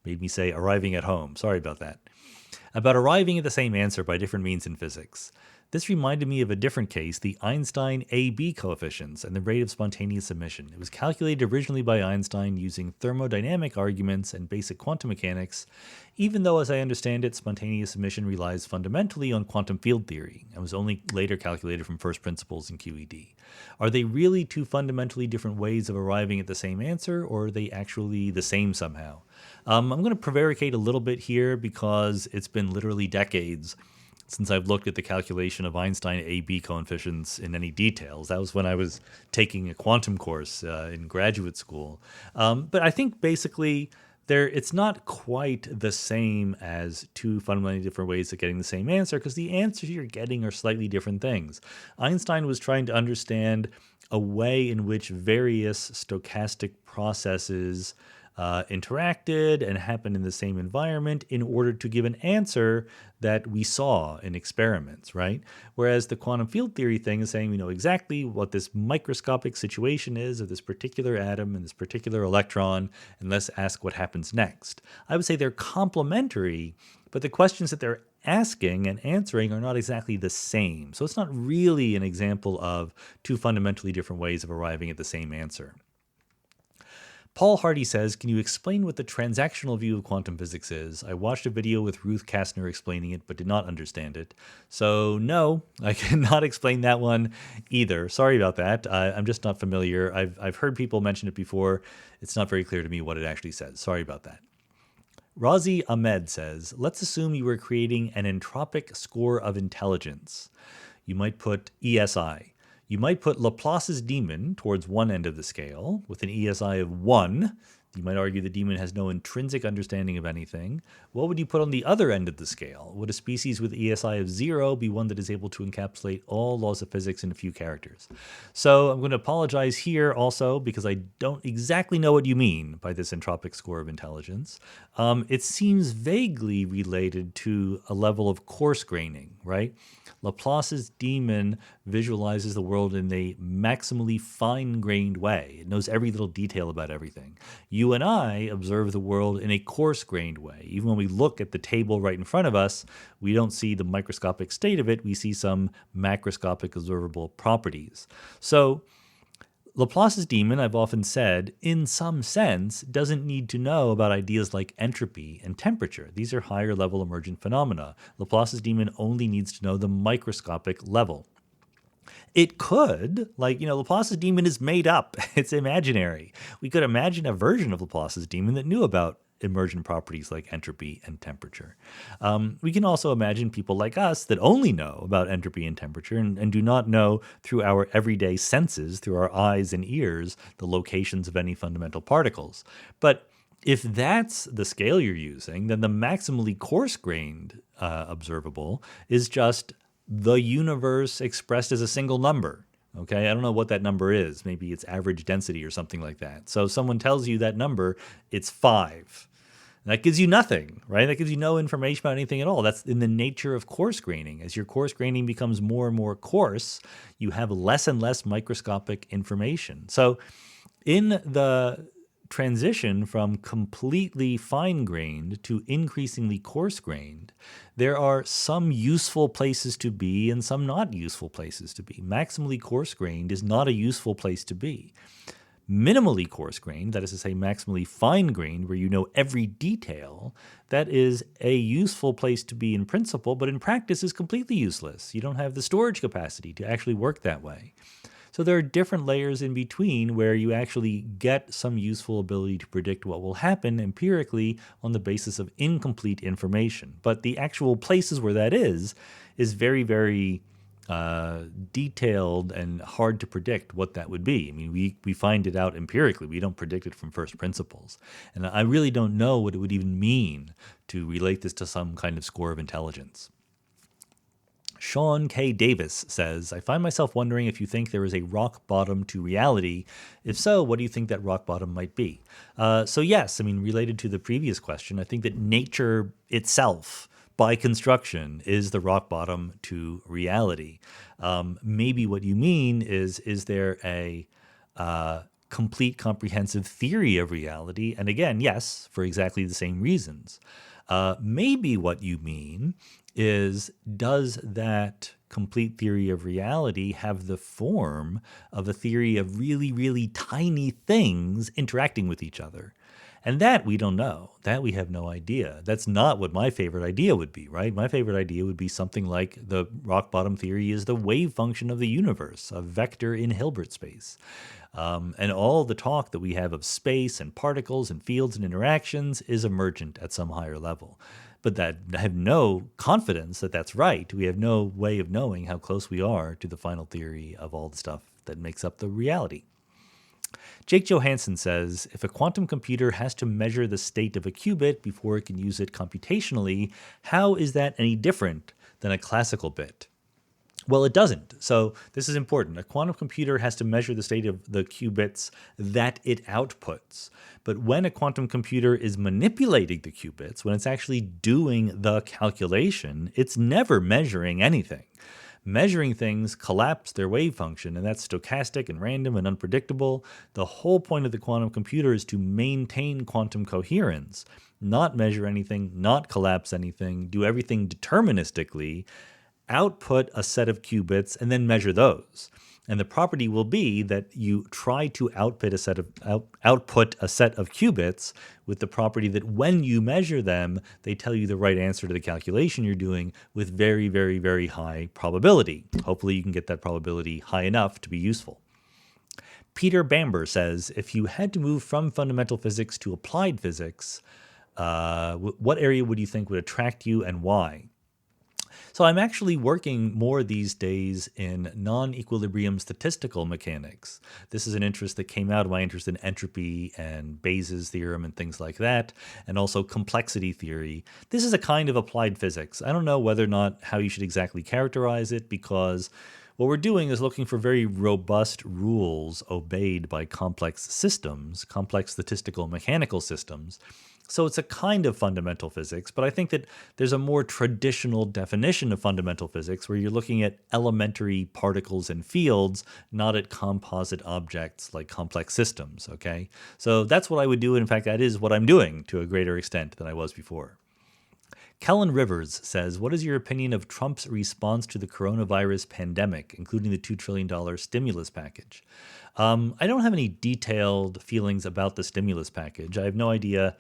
Speaker 1: made me say arriving at home. Sorry about that. About arriving at the same answer by different means in physics. This reminded me of a different case, the Einstein A-B coefficients and the rate of spontaneous emission. It was calculated originally by Einstein using thermodynamic arguments and basic quantum mechanics, even though, as I understand it, spontaneous emission relies fundamentally on quantum field theory and was only later calculated from first principles in QED. Are they really two fundamentally different ways of arriving at the same answer, or are they actually the same somehow? I'm going to prevaricate a little bit here because it's been literally decades since I've looked at the calculation of Einstein A-B coefficients in any details. That was when I was taking a quantum course in graduate school. But I think basically it's not quite the same as two fundamentally different ways of getting the same answer, because the answers you're getting are slightly different things. Einstein was trying to understand a way in which various stochastic processes interacted and happened in the same environment in order to give an answer that we saw in experiments, right? Whereas the quantum field theory thing is saying we know exactly what this microscopic situation is of this particular atom and this particular electron, and let's ask what happens next. I would say they're complementary, but the questions that they're asking and answering are not exactly the same. So it's not really an example of two fundamentally different ways of arriving at the same answer. Paul Hardy says, can you explain what the transactional view of quantum physics is? I watched a video with Ruth Kastner explaining it, but did not understand it. So no, I cannot explain that one either. Sorry about that. I'm just not familiar. I've heard people mention it before. It's not very clear to me what it actually says. Sorry about that. Razi Ahmed says, let's assume you were creating an entropic score of intelligence. You might put ESI. You might put Laplace's demon towards one end of the scale with an ESI of 1. You might argue the demon has no intrinsic understanding of anything. What would you put on the other end of the scale? Would a species with ESI of 0 be one that is able to encapsulate all laws of physics in a few characters? So I'm going to apologize here also because I don't exactly know what you mean by this entropic score of intelligence. It seems vaguely related to a level of coarse graining, right? Laplace's demon visualizes the world in a maximally fine-grained way. It knows every little detail about everything. You and I observe the world in a coarse-grained way. Even when we look at the table right in front of us, we don't see the microscopic state of it. We see some macroscopic observable properties. So Laplace's demon, I've often said, in some sense, doesn't need to know about ideas like entropy and temperature. These are higher level emergent phenomena. Laplace's demon only needs to know the microscopic level. It could, Laplace's demon is made up. It's imaginary. We could imagine a version of Laplace's demon that knew about emergent properties like entropy and temperature. We can also imagine people like us that only know about entropy and temperature and do not know through our everyday senses, through our eyes and ears, the locations of any fundamental particles. But if that's the scale you're using, then the maximally coarse-grained observable is just the universe expressed as a single number. Okay, I don't know what that number is. Maybe it's average density or something like that. So someone tells you that number, it's 5. That gives you nothing, right? That gives you no information about anything at all. That's in the nature of coarse graining. As your coarse graining becomes more and more coarse, you have less and less microscopic information. So in the transition from completely fine-grained to increasingly coarse-grained, there are some useful places to be and some not useful places to be. Maximally coarse-grained is not a useful place to be. Minimally coarse-grained, that is to say maximally fine-grained, where you know every detail, that is a useful place to be in principle, but in practice is completely useless. You don't have the storage capacity to actually work that way. So there are different layers in between where you actually get some useful ability to predict what will happen empirically on the basis of incomplete information. But the actual places where that is very, very detailed and hard to predict what that would be. I mean, we find it out empirically. We don't predict it from first principles. And I really don't know what it would even mean to relate this to some kind of score of intelligence. Sean K. Davis says, I find myself wondering if you think there is a rock bottom to reality. If so, what do you think that rock bottom might be? So yes, I mean, related to the previous question, I think that nature itself, by construction, is the rock bottom to reality. Maybe what you mean is there a complete comprehensive theory of reality. And again, yes, for exactly the same reasons. Maybe what you mean is, does that complete theory of reality have the form of a theory of really, really tiny things interacting with each other? And that we don't know. That we have no idea. That's not what my favorite idea would be, right? My favorite idea would be something like the rock bottom theory is the wave function of the universe, a vector in Hilbert space. And all the talk that we have of space and particles and fields and interactions is emergent at some higher level. But that I have no confidence that that's right. We have no way of knowing how close we are to the final theory of all the stuff that makes up the reality. Jake Johansson says, if a quantum computer has to measure the state of a qubit before it can use it computationally, how is that any different than a classical bit? Well, it doesn't. So this is important. A quantum computer has to measure the state of the qubits that it outputs. But when a quantum computer is manipulating the qubits, when it's actually doing the calculation, it's never measuring anything. Measuring things collapse their wave function, and that's stochastic and random and unpredictable. The whole point of the quantum computer is to maintain quantum coherence, not measure anything, not collapse anything, do everything deterministically, output a set of qubits, and then measure those. And the property will be that you try to output a set of qubits with the property that when you measure them, they tell you the right answer to the calculation you're doing with very, very, very high probability. Hopefully you can get that probability high enough to be useful. Peter Bamber says, if you had to move from fundamental physics to applied physics, what area would you think would attract you and why? So I'm actually working more these days in non-equilibrium statistical mechanics. This is an interest that came out of my interest in entropy and Bayes' theorem and things like that, and also complexity theory. This is a kind of applied physics. I don't know whether or not how you should exactly characterize it, because what we're doing is looking for very robust rules obeyed by complex systems, complex statistical mechanical systems. So it's a kind of fundamental physics, but I think that there's a more traditional definition of fundamental physics where you're looking at elementary particles and fields, not at composite objects like complex systems, okay? So that's what I would do, and in fact, that is what I'm doing to a greater extent than I was before. Kellen Rivers says, what is your opinion of Trump's response to the coronavirus pandemic, including the $2 trillion stimulus package? I don't have any detailed feelings about the stimulus package. I have no idea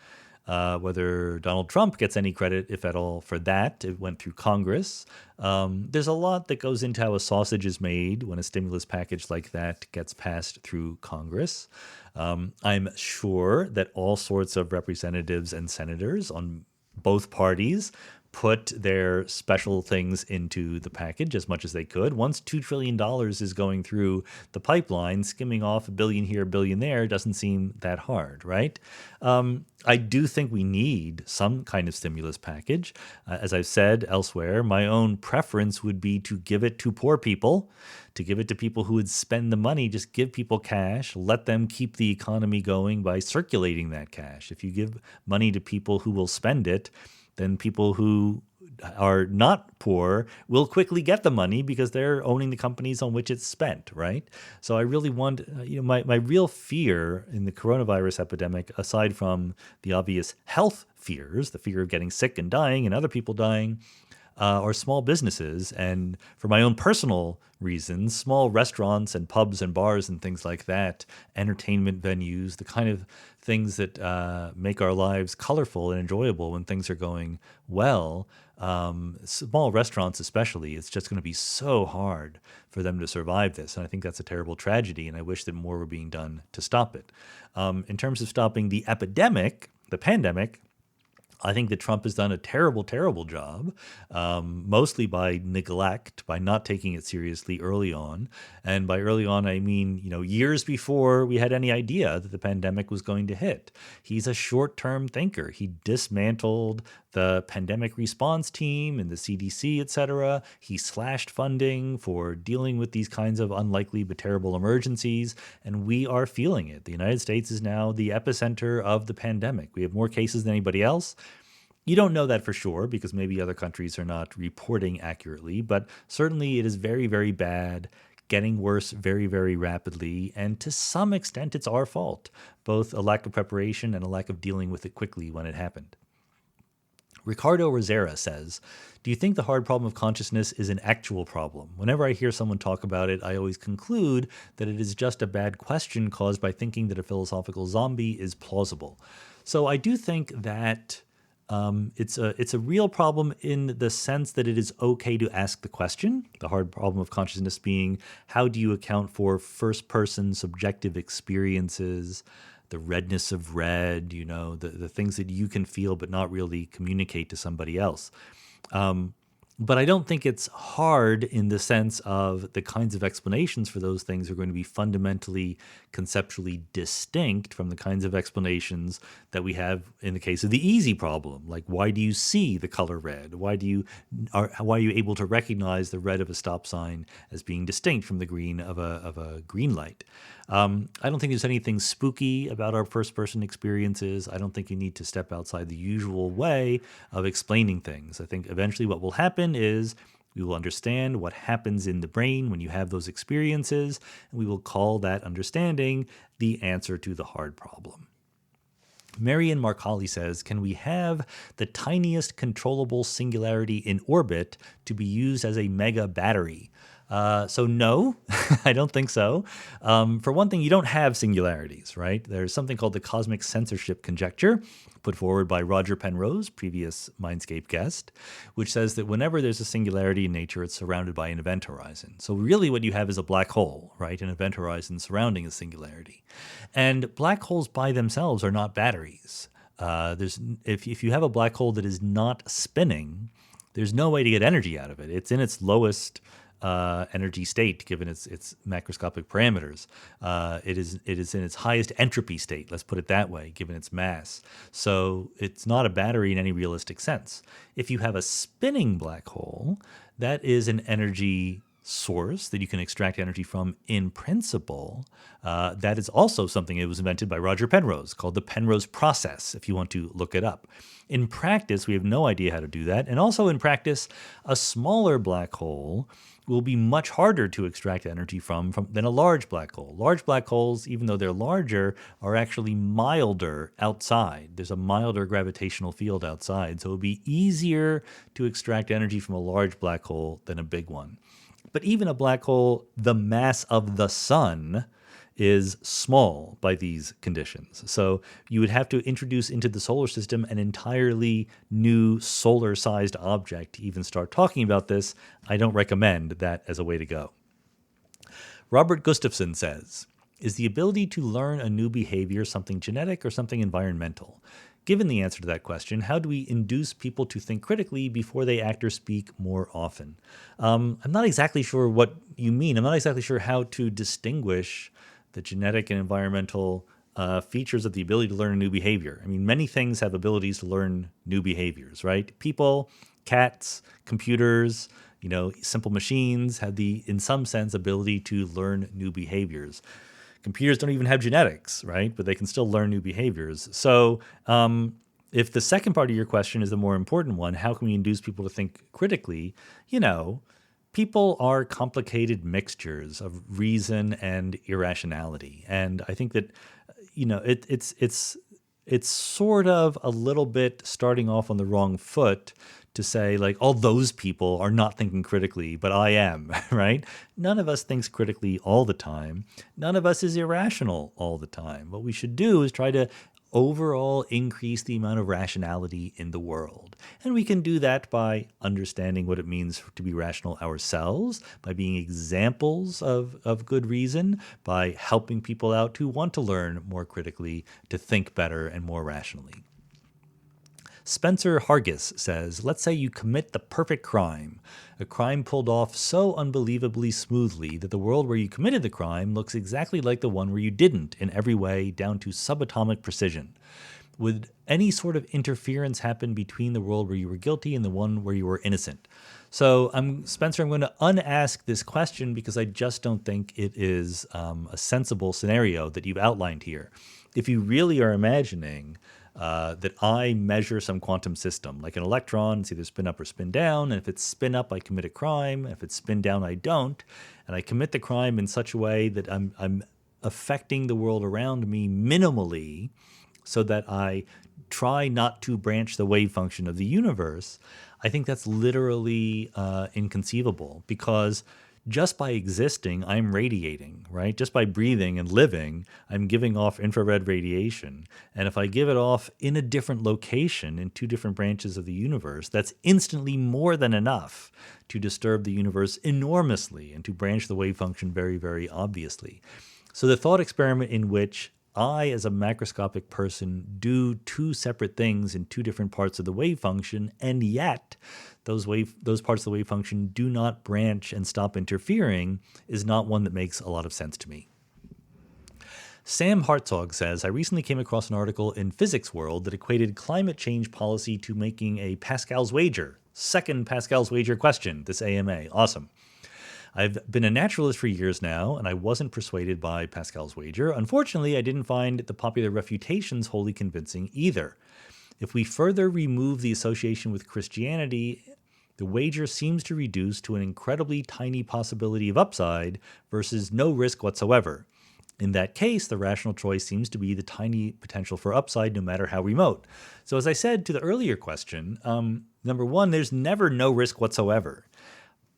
Speaker 1: whether Donald Trump gets any credit, if at all, for that. It went through Congress. There's a lot that goes into how a sausage is made when a stimulus package like that gets passed through Congress. I'm sure that all sorts of representatives and senators on both parties put their special things into the package as much as they could. Once $2 trillion is going through the pipeline, skimming off $1 billion here, $1 billion there doesn't seem that hard, right? I do think we need some kind of stimulus package. As I've said elsewhere, my own preference would be to give it to poor people, to give it to people who would spend the money. Just give people cash, let them keep the economy going by circulating that cash. If you give money to people who will spend it, then people who are not poor will quickly get the money because they're owning the companies on which it's spent, right? So I really want, my real fear in the coronavirus epidemic, aside from the obvious health fears, the fear of getting sick and dying and other people dying, are small businesses. And for my own personal reasons, small restaurants and pubs and bars and things like that, entertainment venues, the kind of things that make our lives colorful and enjoyable when things are going well. Small restaurants especially, it's just going to be so hard for them to survive this. And I think that's a terrible tragedy, and I wish that more were being done to stop it. In terms of stopping the epidemic, the pandemic, I think that Trump has done a terrible, terrible job, mostly by neglect, by not taking it seriously early on. And by early on, I mean, years before we had any idea that the pandemic was going to hit. He's a short-term thinker. He dismantled the pandemic response team and the CDC, et cetera. He slashed funding for dealing with these kinds of unlikely but terrible emergencies, and we are feeling it. The United States is now the epicenter of the pandemic. We have more cases than anybody else. You don't know that for sure because maybe other countries are not reporting accurately, but certainly it is very, very bad. getting worse very, very rapidly, and to some extent it's our fault, both a lack of preparation and a lack of dealing with it quickly when it happened. Ricardo Rosera says, do you think the hard problem of consciousness is an actual problem? Whenever I hear someone talk about it, I always conclude that it is just a bad question caused by thinking that a philosophical zombie is plausible. So I do think that it's a real problem in the sense that it is okay to ask the question. The hard problem of consciousness being, how do you account for first-person subjective experiences, the redness of red, the things that you can feel but not really communicate to somebody else. But I don't think it's hard in the sense of the kinds of explanations for those things are going to be fundamentally conceptually distinct from the kinds of explanations that we have in the case of the easy problem. Like, why do you see the color red? Why are you able to recognize the red of a stop sign as being distinct from the green of a green light? I don't think there's anything spooky about our first-person experiences. I don't think you need to step outside the usual way of explaining things. I think eventually what will happen is we will understand what happens in the brain when you have those experiences, and we will call that understanding the answer to the hard problem. Marian Marcali says, can we have the tiniest controllable singularity in orbit to be used as a mega battery? So no, I don't think so. For one thing, you don't have singularities, right? There's something called the cosmic censorship conjecture, put forward by Roger Penrose, previous Mindscape guest, which says that whenever there's a singularity in nature, it's surrounded by an event horizon. So really what you have is a black hole, right? An event horizon surrounding a singularity. And black holes by themselves are not batteries. If you have a black hole that is not spinning, there's no way to get energy out of it. It's in its lowest energy state, given its macroscopic parameters. It is in its highest entropy state, let's put it that way, given its mass. So it's not a battery in any realistic sense. If you have a spinning black hole, that is an energy source that you can extract energy from in principle. That is also something that was invented by Roger Penrose, called the Penrose process, if you want to look it up. In practice, we have no idea how to do that. And also in practice, a smaller black hole will be much harder to extract energy from than a large black hole. Large black holes, even though they're larger, are actually milder outside. There's a milder gravitational field outside, so it would be easier to extract energy from a large black hole than a big one. But even a black hole the mass of the sun is small by these conditions. So you would have to introduce into the solar system an entirely new solar-sized object to even start talking about this. I don't recommend that as a way to go. Robert Gustafson says, is the ability to learn a new behavior something genetic or something environmental? Given the answer to that question, how do we induce people to think critically before they act or speak more often? I'm not exactly sure what you mean. I'm not exactly sure how to distinguish the genetic and environmental features of the ability to learn a new behavior. I mean, many things have abilities to learn new behaviors, right? People, cats, computers, simple machines have the, in some sense, ability to learn new behaviors. Computers don't even have genetics, right? But they can still learn new behaviors. So if the second part of your question is the more important one, how can we induce people to think critically? People are complicated mixtures of reason and irrationality. And I think that, it's sort of a little bit starting off on the wrong foot to say, like, all those people are not thinking critically, but I am, right? None of us thinks critically all the time. None of us is irrational all the time. What we should do is try to overall increase the amount of rationality in the world. And we can do that by understanding what it means to be rational ourselves, by being examples of good reason, by helping people out who want to learn more critically, to think better and more rationally. Spencer Hargis says, let's say you commit the perfect crime, a crime pulled off so unbelievably smoothly that the world where you committed the crime looks exactly like the one where you didn't in every way, down to subatomic precision. Would any sort of interference happen between the world where you were guilty and the one where you were innocent? So, Spencer, I'm going to unask this question because I just don't think it is a sensible scenario that you've outlined here. If you really are imagining that I measure some quantum system, like an electron. It's either spin up or spin down. And if it's spin up, I commit a crime. If it's spin down, I don't. And I commit the crime in such a way that I'm affecting the world around me minimally, so that I try not to branch the wave function of the universe. I think that's literally inconceivable, because just by existing, I'm radiating, right? Just by breathing and living, I'm giving off infrared radiation. And if I give it off in a different location in two different branches of the universe, that's instantly more than enough to disturb the universe enormously and to branch the wave function very, very obviously. So the thought experiment in which I, as a macroscopic person, do two separate things in two different parts of the wave function, and yet those parts of the wave function do not branch and stop interfering, is not one that makes a lot of sense to me. Sam Hartzog says, I recently came across an article in Physics World that equated climate change policy to making a Pascal's wager. Second Pascal's wager question, this AMA. Awesome. I've been a naturalist for years now, and I wasn't persuaded by Pascal's wager. Unfortunately, I didn't find the popular refutations wholly convincing either. If we further remove the association with Christianity, the wager seems to reduce to an incredibly tiny possibility of upside versus no risk whatsoever. In that case, the rational choice seems to be the tiny potential for upside, no matter how remote. So as I said to the earlier question, number one, there's never no risk whatsoever.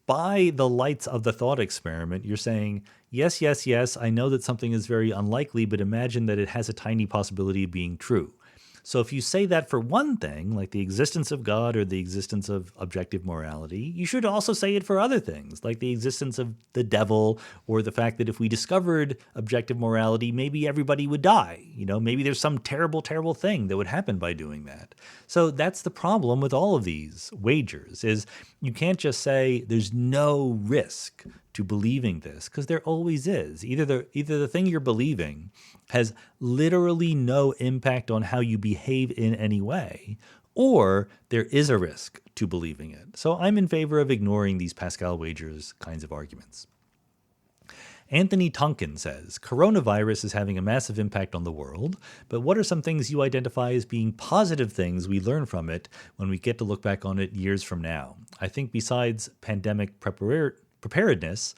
Speaker 1: By the lights of the thought experiment, you're saying, yes, yes, yes, I know that something is very unlikely, but imagine that it has a tiny possibility of being true. So if you say that for one thing, like the existence of God or the existence of objective morality, you should also say it for other things, like the existence of the devil, or the fact that if we discovered objective morality, maybe everybody would die. Maybe there's some terrible, terrible thing that would happen by doing that. So that's the problem with all of these wagers, is you can't just say there's no risk to believing this, because there always is. Either the thing you're believing has literally no impact on how you behave in any way, or there is a risk to believing it. So I'm in favor of ignoring these Pascal wagers kinds of arguments. Anthony Tonkin says, coronavirus is having a massive impact on the world, but what are some things you identify as being positive things we learn from it when we get to look back on it years from now? I think besides pandemic preparedness,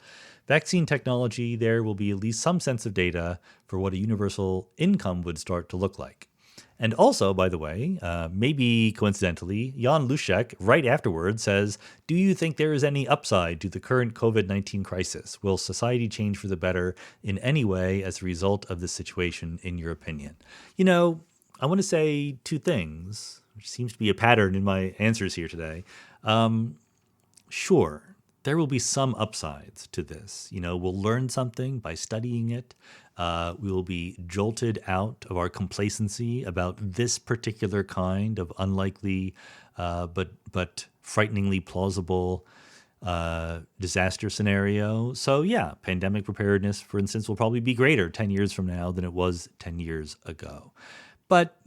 Speaker 1: vaccine technology, there will be at least some sense of data for what a universal income would start to look like. And also, by the way, maybe coincidentally, Jan Luschek right afterward says, do you think there is any upside to the current COVID-19 crisis? Will society change for the better in any way as a result of this situation, in your opinion? I want to say two things, which seems to be a pattern in my answers here today. Sure. There will be some upsides to this. We'll learn something by studying it. We will be jolted out of our complacency about this particular kind of unlikely but frighteningly plausible disaster scenario. So yeah, pandemic preparedness, for instance, will probably be greater 10 years from now than it was 10 years ago. But,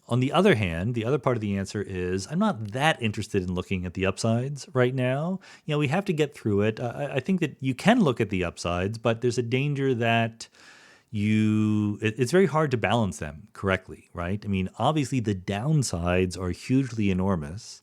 Speaker 1: on the other hand, the other part of the answer is I'm not that interested in looking at the upsides right now. We have to get through it. I think that you can look at the upsides, but there's a danger that it's very hard to balance them correctly, right? Obviously the downsides are hugely enormous.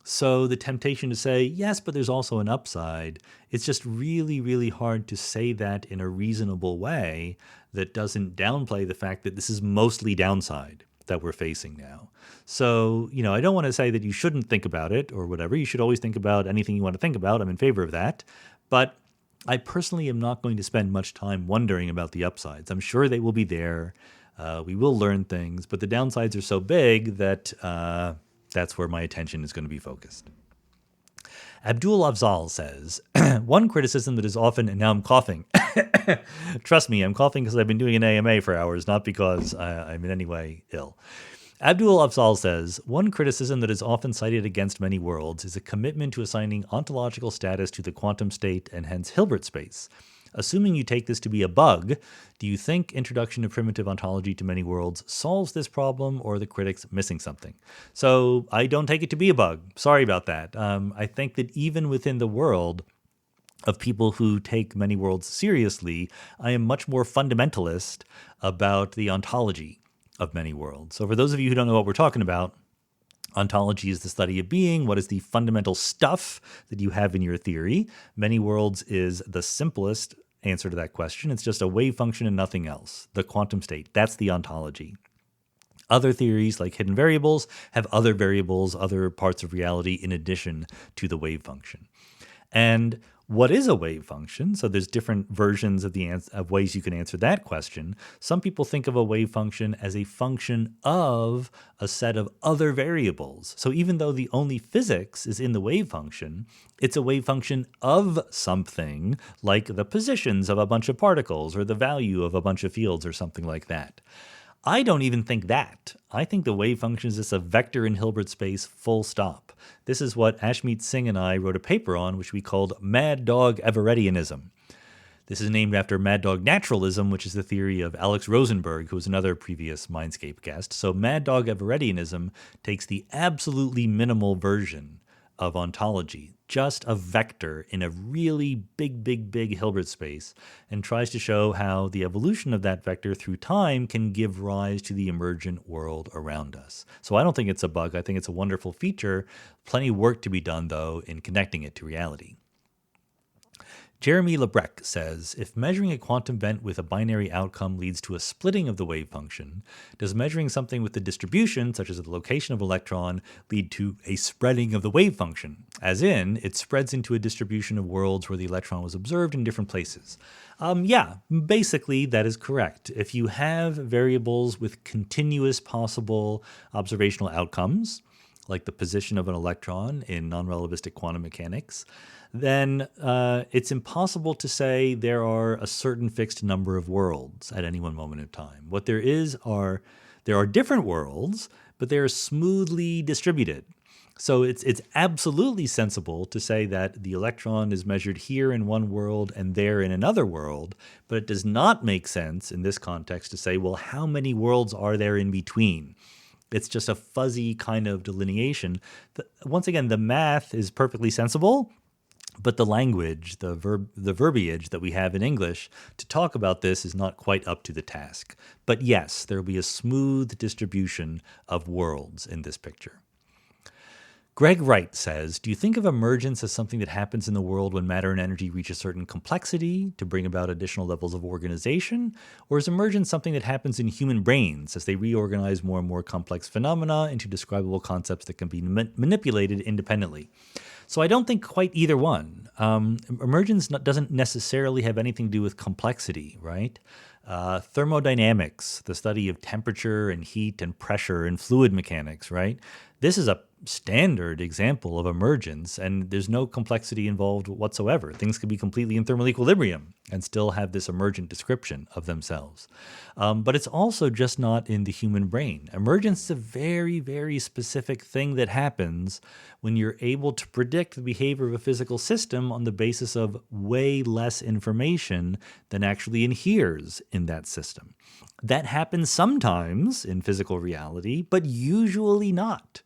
Speaker 1: So the temptation to say, yes, but there's also an upside, it's just really, really hard to say that in a reasonable way that doesn't downplay the fact that this is mostly downside that we're facing now. So, I don't want to say that you shouldn't think about it or whatever. You should always think about anything you want to think about. I'm in favor of that. But I personally am not going to spend much time wondering about the upsides. I'm sure they will be there. We will learn things, but the downsides are so big that that's where my attention is going to be focused. Abdul Afzal says, one criticism that is often, and now I'm coughing. Trust me, I'm coughing because I've been doing an AMA for hours, not because I'm in any way ill. Abdul Afzal says, one criticism that is often cited against many worlds is a commitment to assigning ontological status to the quantum state and hence Hilbert space. Assuming you take this to be a bug, do you think introduction of primitive ontology to many worlds solves this problem, or are the critics missing something? So I don't take it to be a bug. Sorry about that. I think that even within the world of people who take many worlds seriously, I am much more fundamentalist about the ontology of many worlds. So for those of you who don't know what we're talking about, ontology is the study of being. What is the fundamental stuff that you have in your theory? Many worlds is the simplest answer to that question. It's just a wave function and nothing else. The quantum state, that's the ontology. Other theories, like hidden variables, have other variables, other parts of reality in addition to the wave function. And what is a wave function? So there's different versions of of ways you can answer that question. Some people think of a wave function as a function of a set of other variables. So even though the only physics is in the wave function, it's a wave function of something, like the positions of a bunch of particles or the value of a bunch of fields or something like that. I don't even think that. I think the wave function is just a vector in Hilbert space, full stop. This is what Ashmeet Singh and I wrote a paper on, which we called Mad Dog Everettianism. This is named after Mad Dog Naturalism, which is the theory of Alex Rosenberg, who was another previous Mindscape guest. So Mad Dog Everettianism takes the absolutely minimal version of ontology, just a vector in a really big Hilbert space, and tries to show how the evolution of that vector through time can give rise to the emergent world around us. So I don't think it's a bug. I think it's a wonderful feature. Plenty of work to be done, though, in connecting it to reality. Jeremy Lebrecq says, if measuring a quantum event with a binary outcome leads to a splitting of the wave function, does measuring something with the distribution, such as the location of an electron, lead to a spreading of the wave function? As in, it spreads into a distribution of worlds where the electron was observed in different places. Yeah, basically that is correct. If you have variables with continuous possible observational outcomes, like the position of an electron in non-relativistic quantum mechanics, then it's impossible to say there are a certain fixed number of worlds at any one moment in time. What there are different worlds, but they are smoothly distributed. So it's absolutely sensible to say that the electron is measured here in one world and there in another world, but it does not make sense in this context to say, well, how many worlds are there in between? It's just a fuzzy kind of delineation. Once again, the math is perfectly sensible, but the language, the verbiage that we have in English to talk about this is not quite up to the task. But yes, there will be a smooth distribution of worlds in this picture. Greg Wright says, do you think of emergence as something that happens in the world when matter and energy reach a certain complexity to bring about additional levels of organization? Or is emergence something that happens in human brains as they reorganize more and more complex phenomena into describable concepts that can be manipulated independently? So I don't think quite either one. Emergence doesn't necessarily have anything to do with complexity, right? Thermodynamics, the study of temperature and heat and pressure and fluid mechanics, right? This is a standard example of emergence, and there's no complexity involved whatsoever. Things can be completely in thermal equilibrium and still have this emergent description of themselves. But it's also just not in the human brain. Emergence is a very specific thing that happens when you're able to predict the behavior of a physical system on the basis of way less information than actually inheres in that system. That happens sometimes in physical reality, but usually not.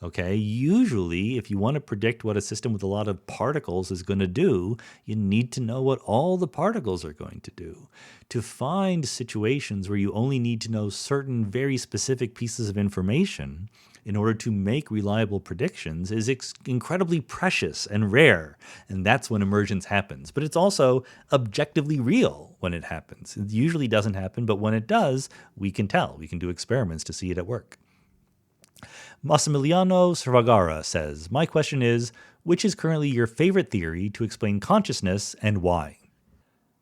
Speaker 1: Okay, usually if you want to predict what a system with a lot of particles is going to do, you need to know what all the particles are going to do. To find situations where you only need to know certain very specific pieces of information in order to make reliable predictions is incredibly precious and rare, and that's when emergence happens. But it's also objectively real when it happens. It usually doesn't happen, but when it does, we can tell. We can do experiments to see it at work. Massimiliano Sragara says, my question is, which is currently your favorite theory to explain consciousness and why?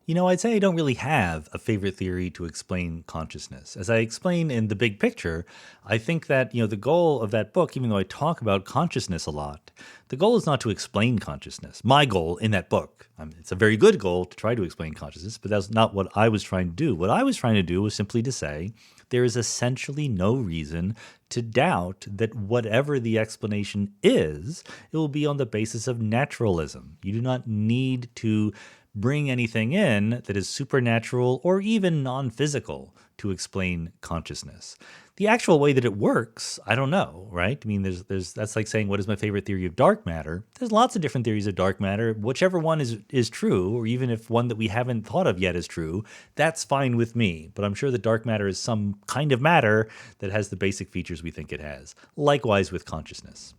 Speaker 1: You know, I'd say I don't really have a favorite theory to explain consciousness. As I explain in The Big Picture, I think that, the goal of that book, even though I talk about consciousness a lot, the goal is not to explain consciousness. My goal in that book, it's a very good goal to try to explain consciousness, but that's not what I was trying to do. What I was trying to do was simply to say, there is essentially no reason to doubt that whatever the explanation is, it will be on the basis of naturalism. You do not need to bring anything in that is supernatural or even non-physical to explain consciousness. The actual way that it works, I don't know, right? I mean, that's like saying, what is my favorite theory of dark matter? There's lots of different theories of dark matter. Whichever one is true, or even if one that we haven't thought of yet is true, that's fine with me. But I'm sure that dark matter is some kind of matter that has the basic features we think it has. Likewise with consciousness.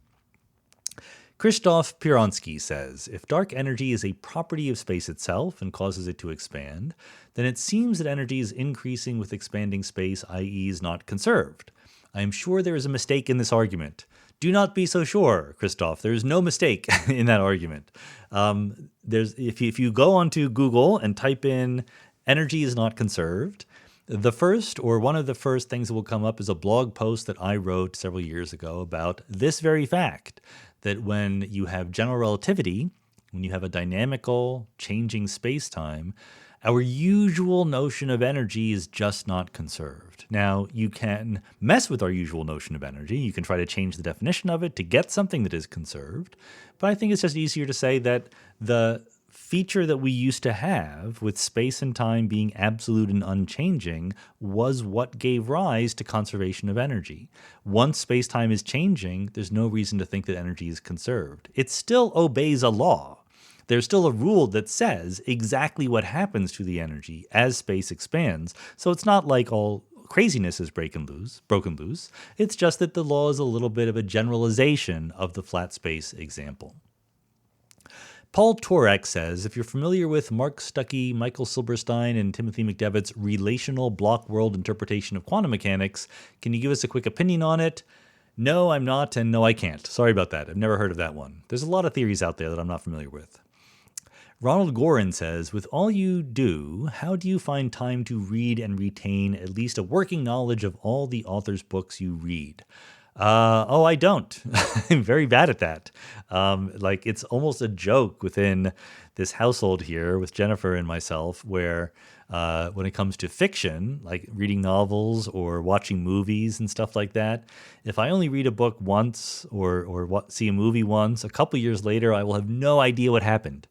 Speaker 1: Krzysztof Pironsky says, if dark energy is a property of space itself and causes it to expand, then it seems that energy is increasing with expanding space, i.e. is not conserved. I am sure there is a mistake in this argument. Do not be so sure, Krzysztof. There is no mistake in that argument. If you go onto Google and type in energy is not conserved, the first or one of the first things that will come up is a blog post that I wrote several years ago about this very fact, that when you have general relativity, when you have a dynamical, changing space-time, our usual notion of energy is just not conserved. Now, you can mess with our usual notion of energy. You can try to change the definition of it to get something that is conserved. But I think it's just easier to say that the feature that we used to have with space and time being absolute and unchanging was what gave rise to conservation of energy. Once space-time is changing, there's no reason to think that energy is conserved. It still obeys a law. There's still a rule that says exactly what happens to the energy as space expands. So it's not like all craziness is broken loose. It's just that the law is a little bit of a generalization of the flat space example. Paul Torek says, if you're familiar with Mark Stuckey, Michael Silberstein, and Timothy McDevitt's relational block world interpretation of quantum mechanics, can you give us a quick opinion on it? No, I'm not, and no, I can't. Sorry about that. I've never heard of that one. There's a lot of theories out there that I'm not familiar with. Ronald Gorin says, with all you do, how do you find time to read and retain at least a working knowledge of all the author's books you read? I don't. I'm very bad at that. It's almost a joke within this household here with Jennifer and myself, where when it comes to fiction, like reading novels or watching movies and stuff like that, if I only read a book once or see a movie once, a couple years later, I will have no idea what happened.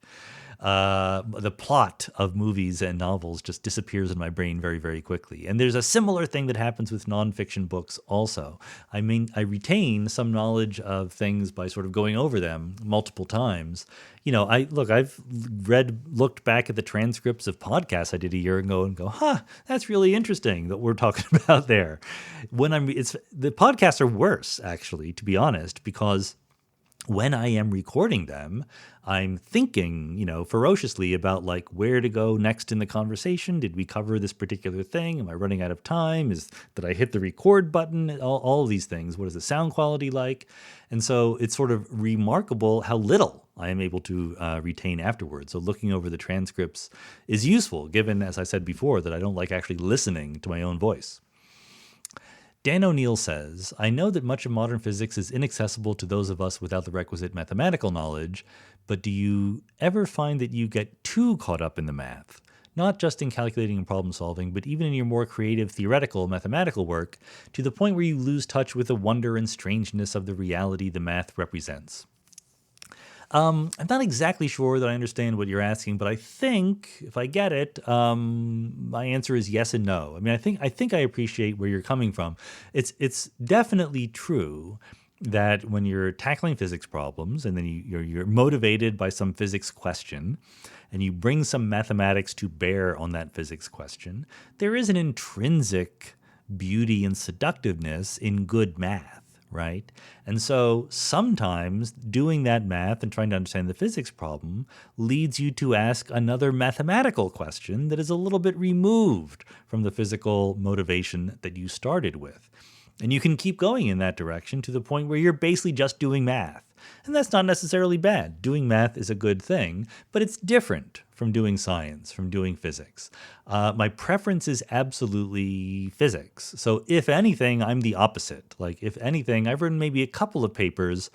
Speaker 1: The plot of movies and novels just disappears in my brain very, very quickly. And there's a similar thing that happens with nonfiction books also. I mean, I retain some knowledge of things by sort of going over them multiple times. You know, I've looked back at the transcripts of podcasts I did a year ago and go, that's really interesting that we're talking about there. The podcasts are worse, actually, to be honest, because when I am recording them, I'm thinking, ferociously about like where to go next in the conversation. Did we cover this particular thing? Am I running out of time? Did I hit the record button? All of these things. What is the sound quality like? And so it's sort of remarkable how little I am able to retain afterwards. So looking over the transcripts is useful, given, as I said before, that I don't like actually listening to my own voice. Dan O'Neill says, I know that much of modern physics is inaccessible to those of us without the requisite mathematical knowledge, but do you ever find that you get too caught up in the math? Not just in calculating and problem solving, but even in your more creative, theoretical, mathematical work, to the point where you lose touch with the wonder and strangeness of the reality the math represents. I'm not exactly sure that I understand what you're asking, but I think if I get it, my answer is yes and no. I mean, I think I appreciate where you're coming from. It's definitely true that when you're tackling physics problems and then you're motivated by some physics question and you bring some mathematics to bear on that physics question, there is an intrinsic beauty and seductiveness in good math. Right? And so sometimes doing that math and trying to understand the physics problem leads you to ask another mathematical question that is a little bit removed from the physical motivation that you started with. And you can keep going in that direction to the point where you're basically just doing math. And that's not necessarily bad. Doing math is a good thing, but it's different from doing science, from doing physics. My preference is absolutely physics. So if anything, I'm the opposite. Like if anything, I've written maybe a couple of papers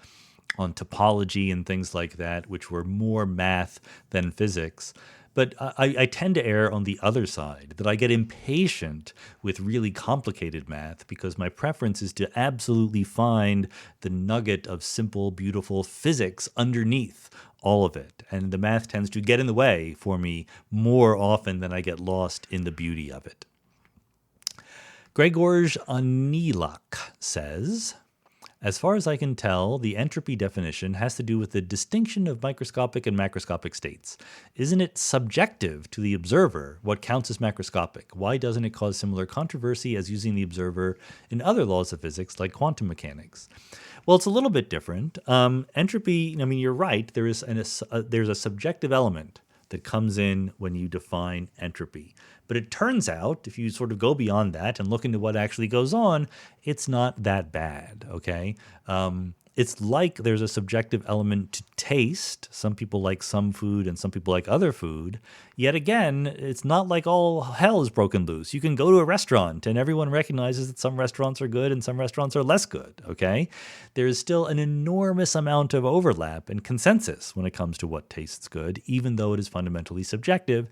Speaker 1: on topology and things like that, which were more math than physics. But I tend to err on the other side, that I get impatient with really complicated math because my preference is to absolutely find the nugget of simple, beautiful physics underneath all of it. And the math tends to get in the way for me more often than I get lost in the beauty of it. Gregorz Anilak says, as far as I can tell, the entropy definition has to do with the distinction of microscopic and macroscopic states. Isn't it subjective to the observer what counts as macroscopic? Why doesn't it cause similar controversy as using the observer in other laws of physics like quantum mechanics? Well, it's a little bit different. Entropy, I mean, you're right. There's a subjective element that comes in when you define entropy. But it turns out, if you sort of go beyond that and look into what actually goes on, it's not that bad, okay? It's like there's a subjective element to taste. Some people like some food and some people like other food. Yet again, it's not like all hell is broken loose. You can go to a restaurant and everyone recognizes that some restaurants are good and some restaurants are less good, okay? There is still an enormous amount of overlap and consensus when it comes to what tastes good, even though it is fundamentally subjective.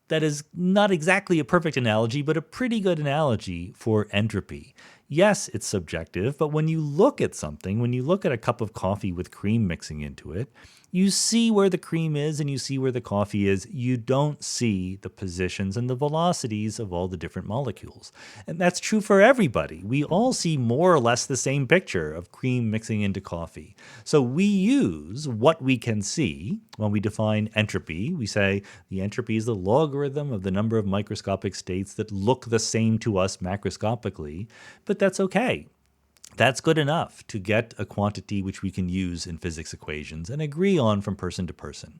Speaker 1: That is not exactly a perfect analogy, but a pretty good analogy for entropy. Yes, it's subjective, but when you look at something, when you look at a cup of coffee with cream mixing into it, you see where the cream is and you see where the coffee is. You don't see the positions and the velocities of all the different molecules. And that's true for everybody. We all see more or less the same picture of cream mixing into coffee. So we use what we can see when we define entropy. We say the entropy is the logarithm of the number of microscopic states that look the same to us macroscopically, but that's okay. That's good enough to get a quantity which we can use in physics equations and agree on from person to person.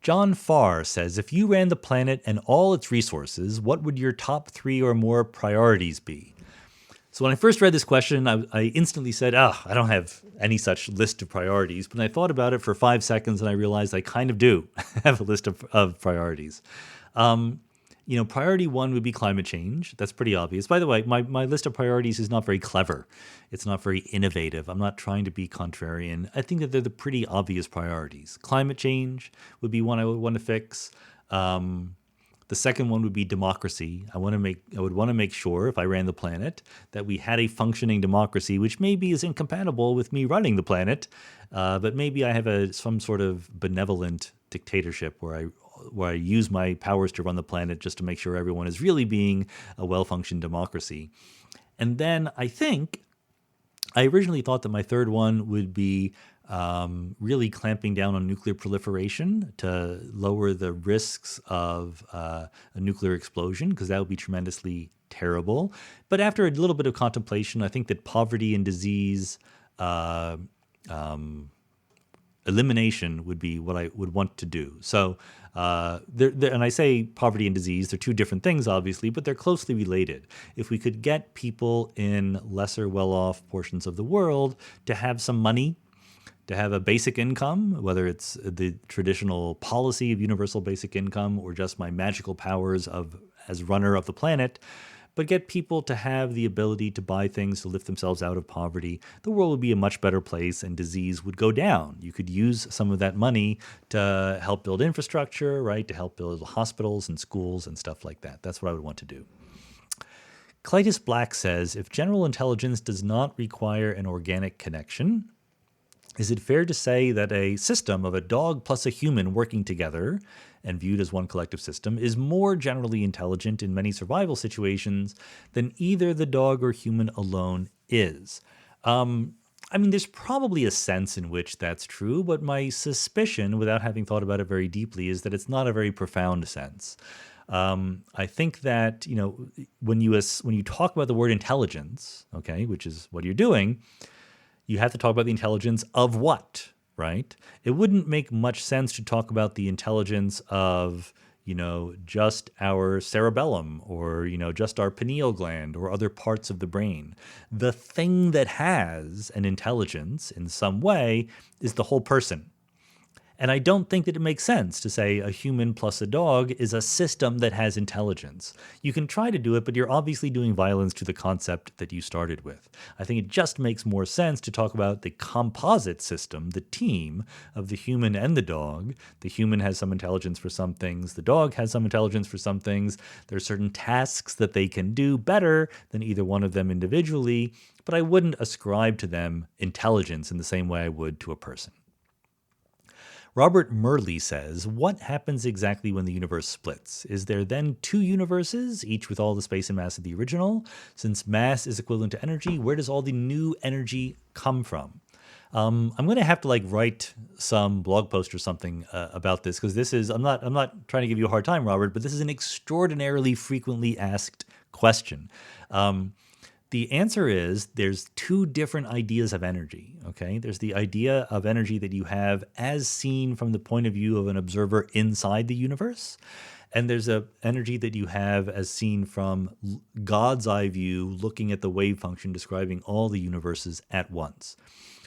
Speaker 1: John Farr says, if you ran the planet and all its resources, what would your top 3 or more priorities be? So when I first read this question, I instantly said, I don't have any such list of priorities. But I thought about it for 5 seconds and I realized I kind of do have a list of priorities. Priority 1 would be climate change. That's pretty obvious. By the way, my list of priorities is not very clever. It's not very innovative. I'm not trying to be contrarian. I think that they're the pretty obvious priorities. Climate change would be one I would want to fix. The second one would be democracy. I would want to make sure, if I ran the planet, that we had a functioning democracy, which maybe is incompatible with me running the planet, but maybe I have some sort of benevolent dictatorship where I use my powers to run the planet just to make sure everyone is really being a well-functioned democracy. And then I originally thought that my third one would be really clamping down on nuclear proliferation to lower the risks of a nuclear explosion, because that would be tremendously terrible. But after a little bit of contemplation, I think that poverty and disease elimination would be what I would want to do. So, and I say poverty and disease, they're two different things, obviously, but they're closely related. If we could get people in lesser well-off portions of the world to have some money, to have a basic income, whether it's the traditional policy of universal basic income or just my magical powers as runner of the planet, but get people to have the ability to buy things to lift themselves out of poverty, the world would be a much better place and disease would go down. You could use some of that money to help build infrastructure, right? To help build hospitals and schools and stuff like that. That's what I would want to do. Clytus Black says, if general intelligence does not require an organic connection, is it fair to say that a system of a dog plus a human working together and viewed as one collective system is more generally intelligent in many survival situations than either the dog or human alone is? There's probably a sense in which that's true, but my suspicion, without having thought about it very deeply, is that it's not a very profound sense. I think that, when you talk about the word intelligence, okay, which is what you're doing, you have to talk about the intelligence of what, right? It wouldn't make much sense to talk about the intelligence of, just our cerebellum or, just our pineal gland or other parts of the brain. The thing that has an intelligence in some way is the whole person. And I don't think that it makes sense to say a human plus a dog is a system that has intelligence. You can try to do it, but you're obviously doing violence to the concept that you started with. I think it just makes more sense to talk about the composite system, the team of the human and the dog. The human has some intelligence for some things. The dog has some intelligence for some things. There are certain tasks that they can do better than either one of them individually, but I wouldn't ascribe to them intelligence in the same way I would to a person. Robert Murley says, what happens exactly when the universe splits? Is there then two universes, each with all the space and mass of the original? Since mass is equivalent to energy, where does all the new energy come from? I'm going to have to write some blog post or something about this, because this is, I'm not trying to give you a hard time, Robert, but this is an extraordinarily frequently asked question. The answer is there's two different ideas of energy, okay? There's the idea of energy that you have as seen from the point of view of an observer inside the universe. And there's an energy that you have as seen from God's eye view, looking at the wave function describing all the universes at once.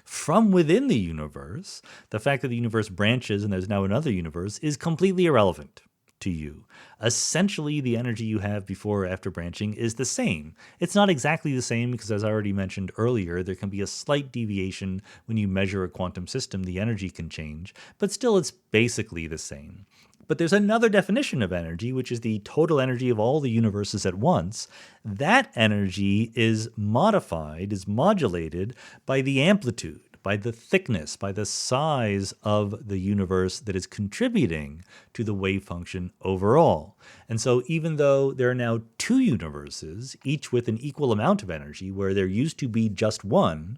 Speaker 1: From within the universe, the fact that the universe branches and there's now another universe is completely irrelevant to you. Essentially, the energy you have before or after branching is the same. It's not exactly the same because, as I already mentioned earlier, there can be a slight deviation when you measure a quantum system. The energy can change, but still it's basically the same. But there's another definition of energy, which is the total energy of all the universes at once. That energy is modified, is modulated by the amplitude, by the thickness, by the size of the universe that is contributing to the wave function overall. And so even though there are now two universes, each with an equal amount of energy, where there used to be just one,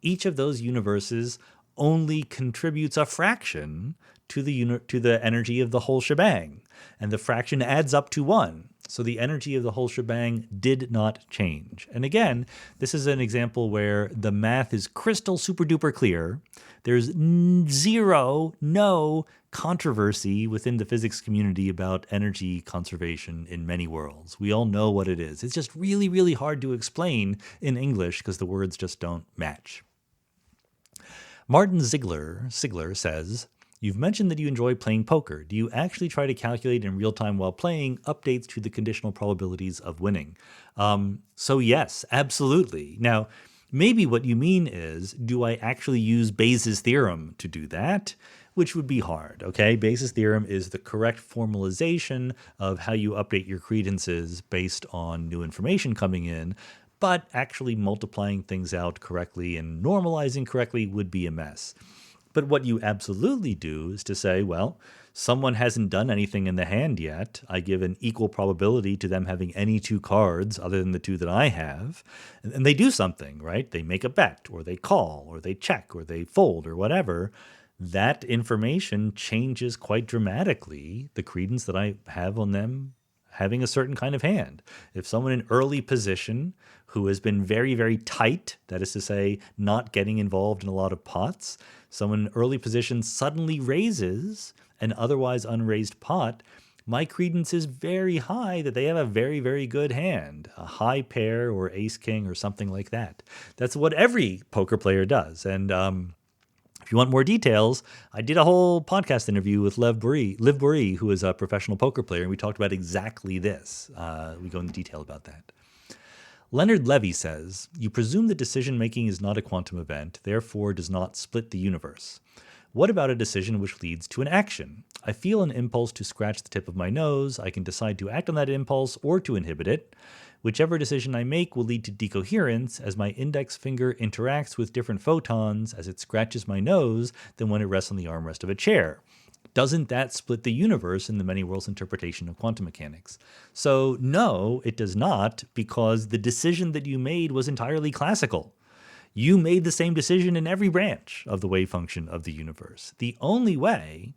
Speaker 1: each of those universes only contributes a fraction to the energy of the whole shebang. And the fraction adds up to 1. So the energy of the whole shebang did not change. And again, this is an example where the math is crystal super duper clear. There's no controversy within the physics community about energy conservation in many worlds. We all know what it is. It's just really, really hard to explain in English because the words just don't match. Martin Sigler says, you've mentioned that you enjoy playing poker. Do you actually try to calculate in real time while playing updates to the conditional probabilities of winning? So yes, absolutely. Now, maybe what you mean is, do I actually use Bayes' theorem to do that? Which would be hard, okay? Bayes' theorem is the correct formalization of how you update your credences based on new information coming in. But actually multiplying things out correctly and normalizing correctly would be a mess. But what you absolutely do is to say, well, someone hasn't done anything in the hand yet. I give an equal probability to them having any two cards other than the two that I have. And they do something, right? They make a bet, or they call, or they check, or they fold, or whatever. That information changes quite dramatically the credence that I have on them having a certain kind of hand. If someone in early position who has been very, very tight, that is to say, not getting involved in a lot of pots, someone in early position suddenly raises an otherwise unraised pot, my credence is very high that they have a very, very good hand, a high pair or ace-king or something like that. That's what every poker player does. And if you want more details, I did a whole podcast interview with Liv Bourrie, who is a professional poker player, and we talked about exactly this. We go into detail about that. Leonard Levy says, you presume that decision-making is not a quantum event, therefore does not split the universe. What about a decision which leads to an action? I feel an impulse to scratch the tip of my nose. I can decide to act on that impulse or to inhibit it. Whichever decision I make will lead to decoherence as my index finger interacts with different photons as it scratches my nose than when it rests on the armrest of a chair. Doesn't that split the universe in the many worlds interpretation of quantum mechanics? So no, it does not, because the decision that you made was entirely classical. You made the same decision in every branch of the wave function of the universe. The only way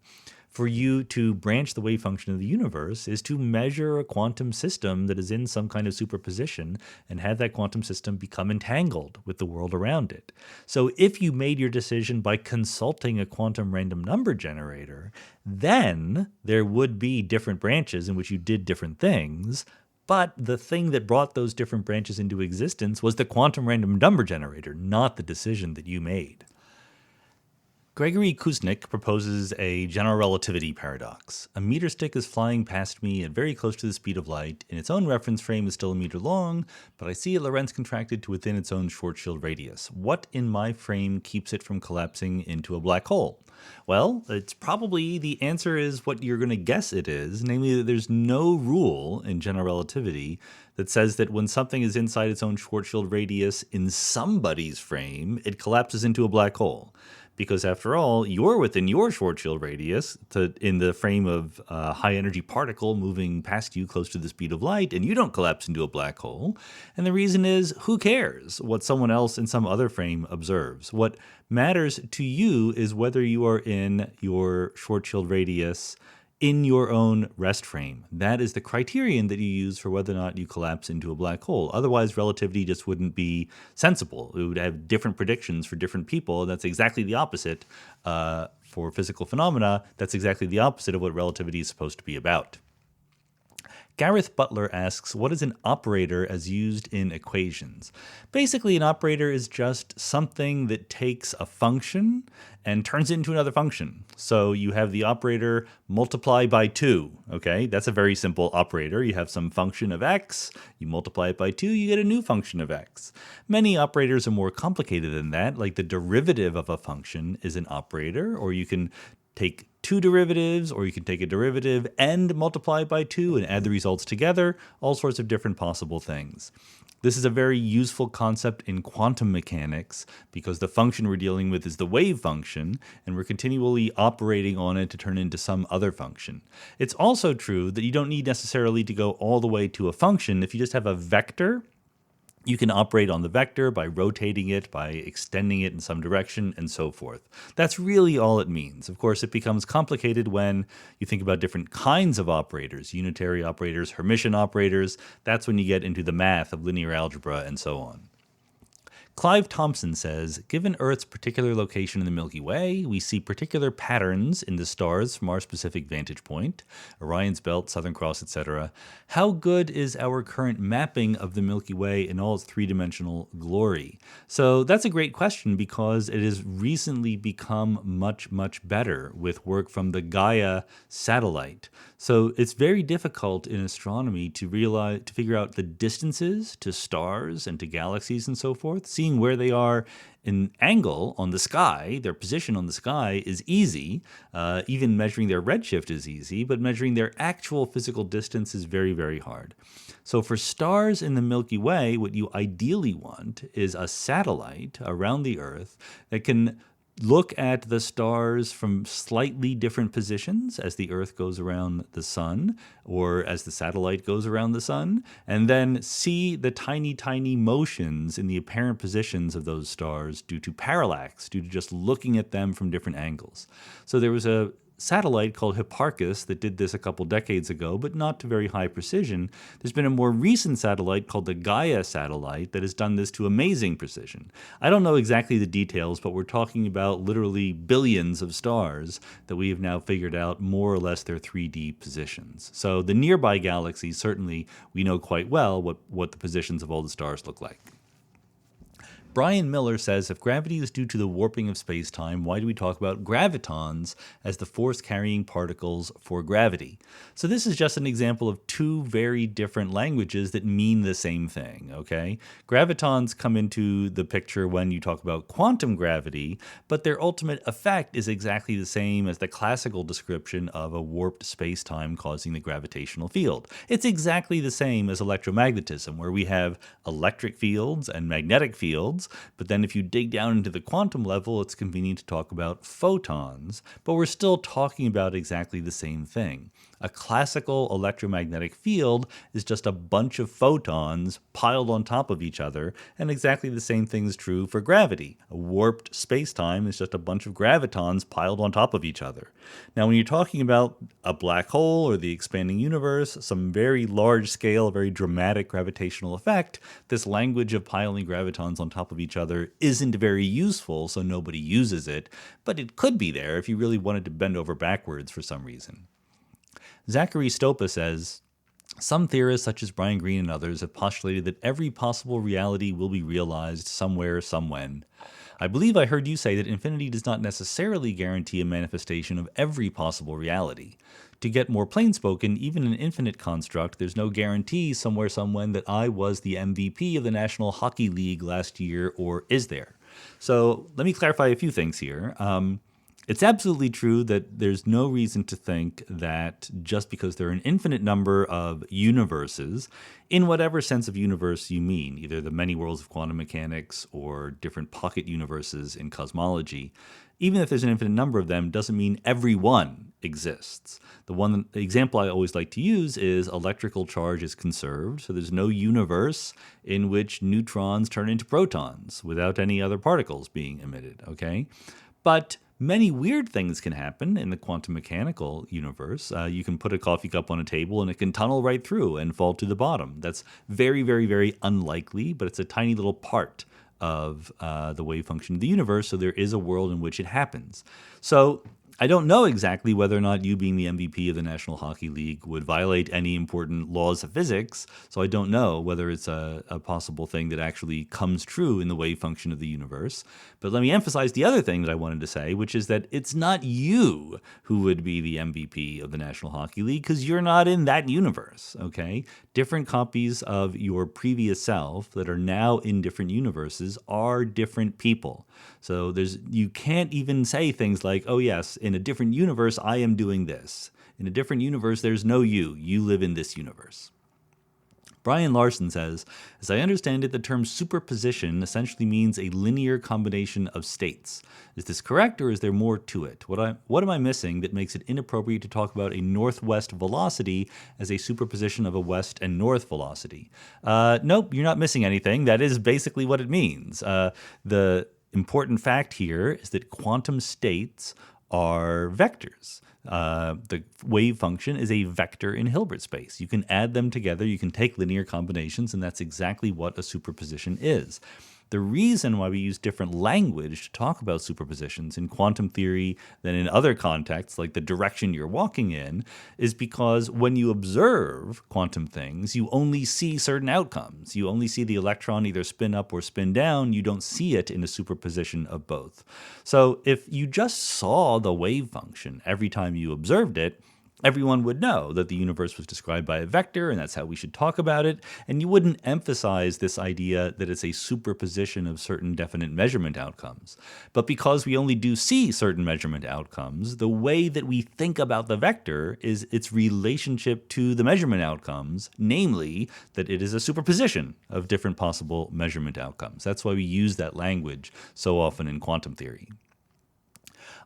Speaker 1: for you to branch the wave function of the universe is to measure a quantum system that is in some kind of superposition and have that quantum system become entangled with the world around it. So if you made your decision by consulting a quantum random number generator, then there would be different branches in which you did different things. But the thing that brought those different branches into existence was the quantum random number generator, not the decision that you made. Gregory Kuznick proposes a general relativity paradox. A meter stick is flying past me at very close to the speed of light. In its own reference frame is still a meter long, but I see a Lorentz contracted to within its own Schwarzschild radius. What in my frame keeps it from collapsing into a black hole? Well, it's probably the answer is what you're going to guess it is, namely that there's no rule in general relativity that says that when something is inside its own Schwarzschild radius in somebody's frame, it collapses into a black hole. because after all, you're within your Schwarzschild radius in the frame of a high energy particle moving past you close to the speed of light, and you don't collapse into a black hole. And the reason is, who cares what someone else in some other frame observes? What matters to you is whether you are in your Schwarzschild radius in your own rest frame. That is the criterion that you use for whether or not you collapse into a black hole. Otherwise, relativity just wouldn't be sensible. It would have different predictions for different people. That's exactly the opposite for physical phenomena. That's exactly the opposite of what relativity is supposed to be about. Gareth Butler asks, what is an operator as used in equations? Basically, an operator is just something that takes a function and turns it into another function. So you have the operator multiply by 2, okay? That's a very simple operator. You have some function of x, you multiply it by 2, you get a new function of x. Many operators are more complicated than that, like the derivative of a function is an operator, or you can take two derivatives, or you can take a derivative and multiply by 2 and add the results together, all sorts of different possible things. This is a very useful concept in quantum mechanics because the function we're dealing with is the wave function, and we're continually operating on it to turn into some other function. It's also true that you don't need necessarily to go all the way to a function. If you just have a vector, you can operate on the vector by rotating it, by extending it in some direction, and so forth. That's really all it means. Of course, it becomes complicated when you think about different kinds of operators, unitary operators, Hermitian operators. That's when you get into the math of linear algebra and so on. Clive Thompson says, given Earth's particular location in the Milky Way, we see particular patterns in the stars from our specific vantage point, Orion's Belt, Southern Cross, etc. How good is our current mapping of the Milky Way in all its three-dimensional glory? So that's a great question because it has recently become much, much better with work from the Gaia satellite. So it's very difficult in astronomy to figure out the distances to stars and to galaxies and so forth. Seeing where they are in angle on the sky, their position on the sky is easy. Even measuring their redshift is easy, but measuring their actual physical distance is very, very hard. So for stars in the Milky Way, what you ideally want is a satellite around the Earth that can look at the stars from slightly different positions as the Earth goes around the sun or as the satellite goes around the sun, and then see the tiny, tiny motions in the apparent positions of those stars due to parallax, due to just looking at them from different angles. So there was a satellite called Hipparchus that did this a couple decades ago, but not to very high precision. There's been a more recent satellite called the Gaia satellite that has done this to amazing precision. I don't know exactly the details, but we're talking about literally billions of stars that we have now figured out more or less their 3D positions. So the nearby galaxies, certainly we know quite well what the positions of all the stars look like. Brian Miller says, if gravity is due to the warping of space-time, why do we talk about gravitons as the force-carrying particles for gravity? So this is just an example of two very different languages that mean the same thing, okay? Gravitons come into the picture when you talk about quantum gravity, but their ultimate effect is exactly the same as the classical description of a warped space-time causing the gravitational field. It's exactly the same as electromagnetism, where we have electric fields and magnetic fields. But then if you dig down into the quantum level, it's convenient to talk about photons, but we're still talking about exactly the same thing. A classical electromagnetic field is just a bunch of photons piled on top of each other, and exactly the same thing is true for gravity. A warped space-time is just a bunch of gravitons piled on top of each other. Now, when you're talking about a black hole or the expanding universe, some very large-scale, very dramatic gravitational effect, this language of piling gravitons on top of each other isn't very useful, so nobody uses it, but it could be there if you really wanted to bend over backwards for some reason. Zachary Stopa says, some theorists, such as Brian Greene and others, have postulated that every possible reality will be realized somewhere, somewhen. I believe I heard you say that infinity does not necessarily guarantee a manifestation of every possible reality. To get more plain-spoken, even in an infinite construct, there's no guarantee somewhere, somewhen that I was the MVP of the National Hockey League last year, or is there? So let me clarify a few things here. It's absolutely true that there's no reason to think that just because there are an infinite number of universes, in whatever sense of universe you mean, either the many worlds of quantum mechanics or different pocket universes in cosmology, even if there's an infinite number of them, doesn't mean every one exists. The example I always like to use is electrical charge is conserved, so there's no universe in which neutrons turn into protons without any other particles being emitted, okay? But many weird things can happen in the quantum mechanical universe. You can put a coffee cup on a table and it can tunnel right through and fall to the bottom. That's very, very, very unlikely, but it's a tiny little part of the wave function of the universe, so there is a world in which it happens. So I don't know exactly whether or not you being the MVP of the National Hockey League would violate any important laws of physics, so I don't know whether it's a possible thing that actually comes true in the wave function of the universe. But let me emphasize the other thing that I wanted to say, which is that it's not you who would be the MVP of the National Hockey League, because you're not in that universe, okay? Different copies of your previous self that are now in different universes are different people. So you can't even say things like, oh yes, in a different universe, I am doing this. In a different universe, there's no you. You live in this universe. Brian Larson says, as I understand it, the term superposition essentially means a linear combination of states. Is this correct, or is there more to it? What am I missing that makes it inappropriate to talk about a northwest velocity as a superposition of a west and north velocity? Nope, you're not missing anything. That is basically what it means. The important fact here is that quantum states are vectors. The wave function is a vector in Hilbert space. You can add them together, you can take linear combinations, and that's exactly what a superposition is. The reason why we use different language to talk about superpositions in quantum theory than in other contexts, like the direction you're walking in, is because when you observe quantum things, you only see certain outcomes. You only see the electron either spin up or spin down. You don't see it in a superposition of both. So if you just saw the wave function every time you observed it, everyone would know that the universe was described by a vector, and that's how we should talk about it, and you wouldn't emphasize this idea that it's a superposition of certain definite measurement outcomes. But because we only do see certain measurement outcomes, the way that we think about the vector is its relationship to the measurement outcomes, namely that it is a superposition of different possible measurement outcomes. That's why we use that language so often in quantum theory.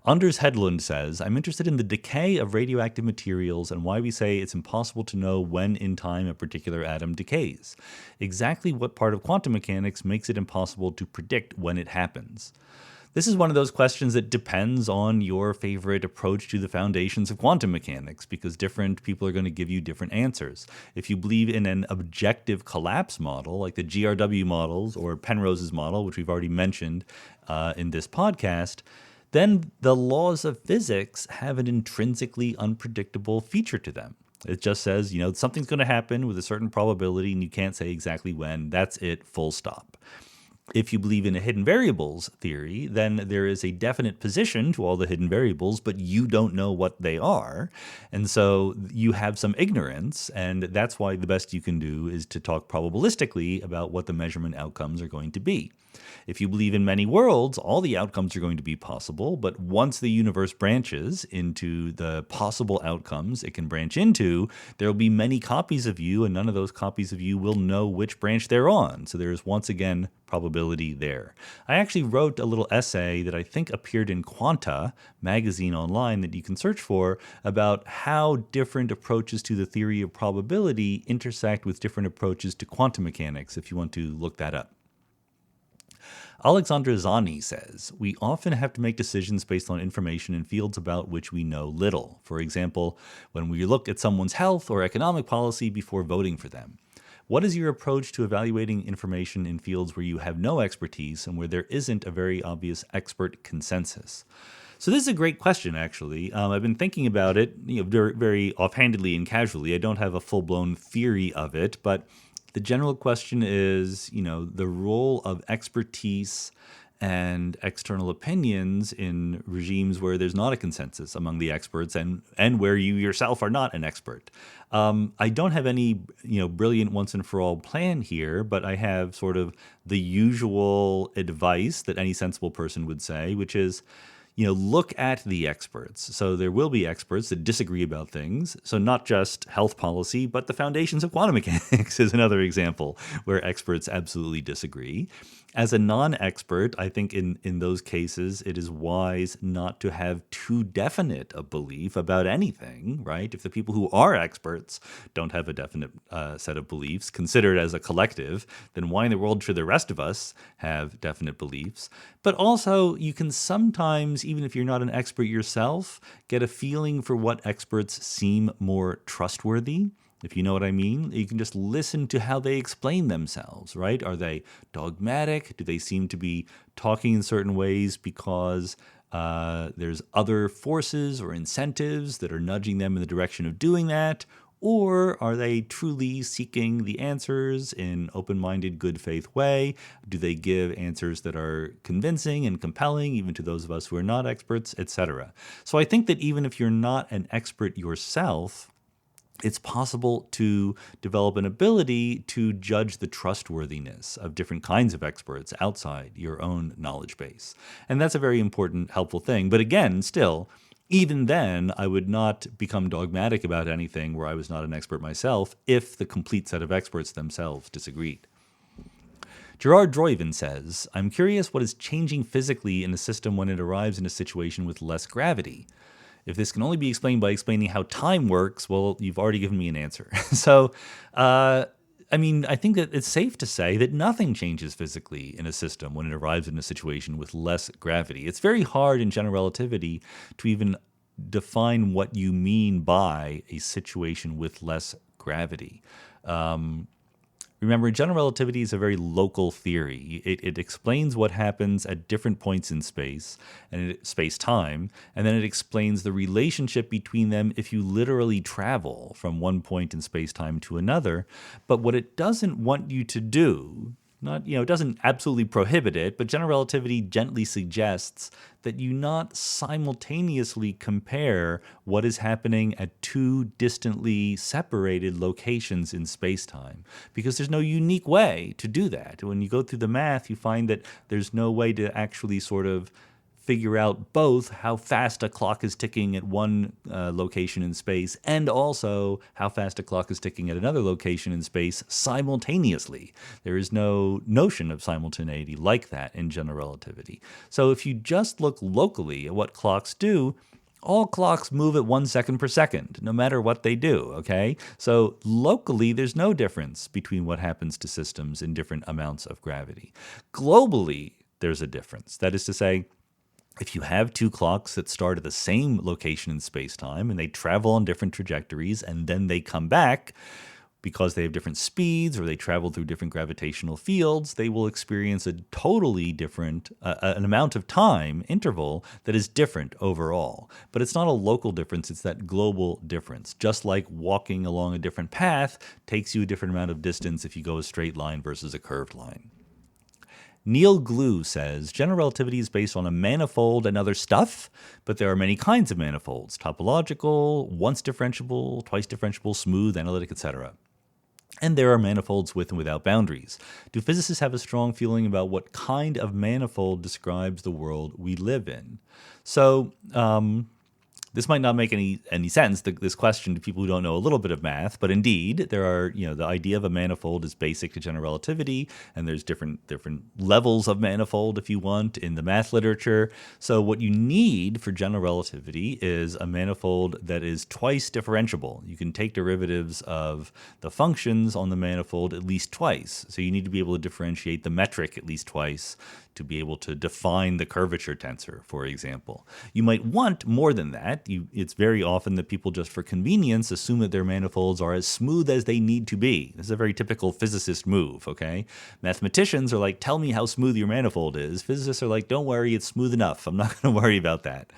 Speaker 1: Anders Hedlund says, I'm interested in the decay of radioactive materials and why we say it's impossible to know when in time a particular atom decays. Exactly what part of quantum mechanics makes it impossible to predict when it happens? This is one of those questions that depends on your favorite approach to the foundations of quantum mechanics, because different people are going to give you different answers. If you believe in an objective collapse model, like the GRW models or Penrose's model, which we've already mentioned in this podcast, then the laws of physics have an intrinsically unpredictable feature to them. It just says, something's going to happen with a certain probability and you can't say exactly when. That's it, full stop. If you believe in a hidden variables theory, then there is a definite position to all the hidden variables, but you don't know what they are. And so you have some ignorance, and that's why the best you can do is to talk probabilistically about what the measurement outcomes are going to be. If you believe in many worlds, all the outcomes are going to be possible, but once the universe branches into the possible outcomes it can branch into, there will be many copies of you, and none of those copies of you will know which branch they're on. So there's once again probability there. I actually wrote a little essay that I think appeared in Quanta magazine online that you can search for about how different approaches to the theory of probability intersect with different approaches to quantum mechanics, if you want to look that up. Alexandra Zani says, we often have to make decisions based on information in fields about which we know little. For example, when we look at someone's health or economic policy before voting for them. What is your approach to evaluating information in fields where you have no expertise and where there isn't a very obvious expert consensus? So this is a great question, actually. I've been thinking about it very, very offhandedly and casually. I don't have a full-blown theory of it, but the general question is, the role of expertise and external opinions in regimes where there's not a consensus among the experts and where you yourself are not an expert. I don't have any, brilliant once and for all plan here, but I have sort of the usual advice that any sensible person would say, which is, look at the experts. So there will be experts that disagree about things. So not just health policy, but the foundations of quantum mechanics is another example where experts absolutely disagree. As a non-expert, I think in those cases, it is wise not to have too definite a belief about anything, right? If the people who are experts don't have a definite set of beliefs considered as a collective, then why in the world should the rest of us have definite beliefs? But also, you can sometimes, even if you're not an expert yourself, get a feeling for what experts seem more trustworthy. If you know what I mean, you can just listen to how they explain themselves, right? Are they dogmatic? Do they seem to be talking in certain ways because there's other forces or incentives that are nudging them in the direction of doing that? Or are they truly seeking the answers in open-minded, good faith way? Do they give answers that are convincing and compelling, even to those of us who are not experts, etc.? So I think that even if you're not an expert yourself, it's possible to develop an ability to judge the trustworthiness of different kinds of experts outside your own knowledge base. And that's a very important, helpful thing. But again, still, even then, I would not become dogmatic about anything where I was not an expert myself if the complete set of experts themselves disagreed. Gerard Droyven says, I'm curious what is changing physically in a system when it arrives in a situation with less gravity. If this can only be explained by explaining how time works, well, you've already given me an answer. So, I think that it's safe to say that nothing changes physically in a system when it arrives in a situation with less gravity. It's very hard in general relativity to even define what you mean by a situation with less gravity. Remember, general relativity is a very local theory. It explains what happens at different points in space and space-time, and then it explains the relationship between them if you literally travel from one point in space-time to another. But what it doesn't want you to do, it doesn't absolutely prohibit it, but general relativity gently suggests that you not simultaneously compare what is happening at two distantly separated locations in space-time, because there's no unique way to do that. When you go through the math, you find that there's no way to actually sort of figure out both how fast a clock is ticking at one location in space and also how fast a clock is ticking at another location in space simultaneously. There is no notion of simultaneity like that in general relativity. So if you just look locally at what clocks do, all clocks move at 1 second per second, no matter what they do, okay? So locally, there's no difference between what happens to systems in different amounts of gravity. Globally, there's a difference. That is to say, if you have two clocks that start at the same location in space-time and they travel on different trajectories and then they come back because they have different speeds or they travel through different gravitational fields, they will experience a totally different, an amount of time interval that is different overall. But it's not a local difference, it's that global difference. Just like walking along a different path takes you a different amount of distance if you go a straight line versus a curved line. Neil Glue says, general relativity is based on a manifold and other stuff, but there are many kinds of manifolds: topological, once differentiable, twice differentiable, smooth, analytic, etc. And there are manifolds with and without boundaries. Do physicists have a strong feeling about what kind of manifold describes the world we live in? So, this might not make any sense, this question, to people who don't know a little bit of math, but indeed, there are, the idea of a manifold is basic to general relativity, and there's different levels of manifold, if you want, in the math literature. So what you need for general relativity is a manifold that is twice differentiable. You can take derivatives of the functions on the manifold at least twice. So you need to be able to differentiate the metric at least twice to be able to define the curvature tensor, for example. You might want more than that. It's very often that people just for convenience assume that their manifolds are as smooth as they need to be. This is a very typical physicist move, okay? Mathematicians are like, tell me how smooth your manifold is. Physicists are like, don't worry, it's smooth enough. I'm not going to worry about that.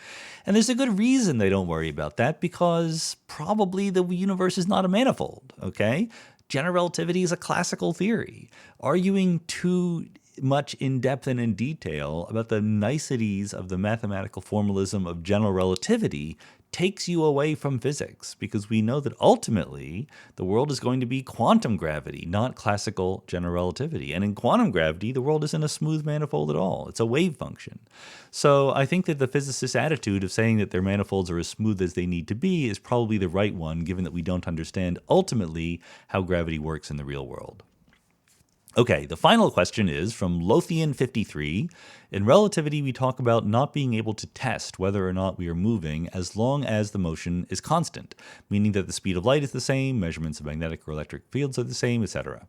Speaker 1: And there's a good reason they don't worry about that, because probably the universe is not a manifold, okay? General relativity is a classical theory. Arguing too much in depth and in detail about the niceties of the mathematical formalism of general relativity takes you away from physics, because we know that ultimately the world is going to be quantum gravity, not classical general relativity. And in quantum gravity, the world isn't a smooth manifold at all. It's a wave function. So I think that the physicist's attitude of saying that their manifolds are as smooth as they need to be is probably the right one, given that we don't understand ultimately how gravity works in the real world. Okay, the final question is from Lothian53. In relativity, we talk about not being able to test whether or not we are moving as long as the motion is constant, meaning that the speed of light is the same, measurements of magnetic or electric fields are the same, etc.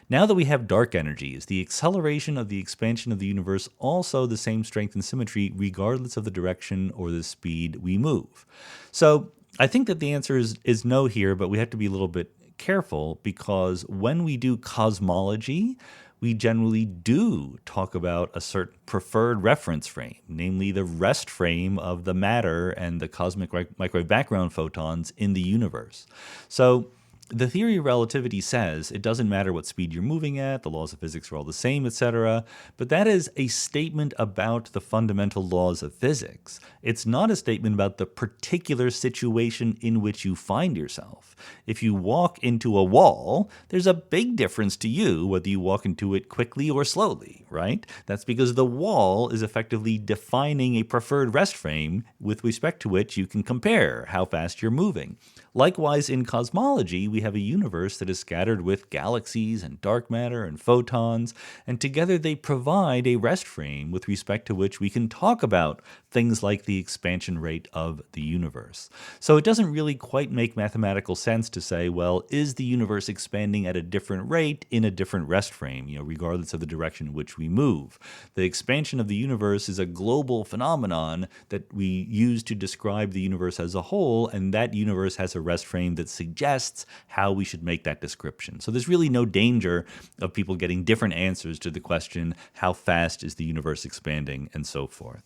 Speaker 1: Now that we have dark energy, is the acceleration of the expansion of the universe also the same strength and symmetry regardless of the direction or the speed we move? So I think that the answer is no here, but we have to be a little bit careful, because when we do cosmology, we generally do talk about a certain preferred reference frame, namely the rest frame of the matter and the cosmic microwave background photons in the universe. So the theory of relativity says it doesn't matter what speed you're moving at, the laws of physics are all the same, etc. But that is a statement about the fundamental laws of physics. It's not a statement about the particular situation in which you find yourself. If you walk into a wall, there's a big difference to you whether you walk into it quickly or slowly, right? That's because the wall is effectively defining a preferred rest frame with respect to which you can compare how fast you're moving. Likewise, in cosmology, we have a universe that is scattered with galaxies and dark matter and photons, and together they provide a rest frame with respect to which we can talk about things like the expansion rate of the universe. So it doesn't really quite make mathematical sense to say, well, is the universe expanding at a different rate in a different rest frame, regardless of the direction in which we move? The expansion of the universe is a global phenomenon that we use to describe the universe as a whole, and that universe has a rest frame that suggests how we should make that description. So there's really no danger of people getting different answers to the question, how fast is the universe expanding, and so forth.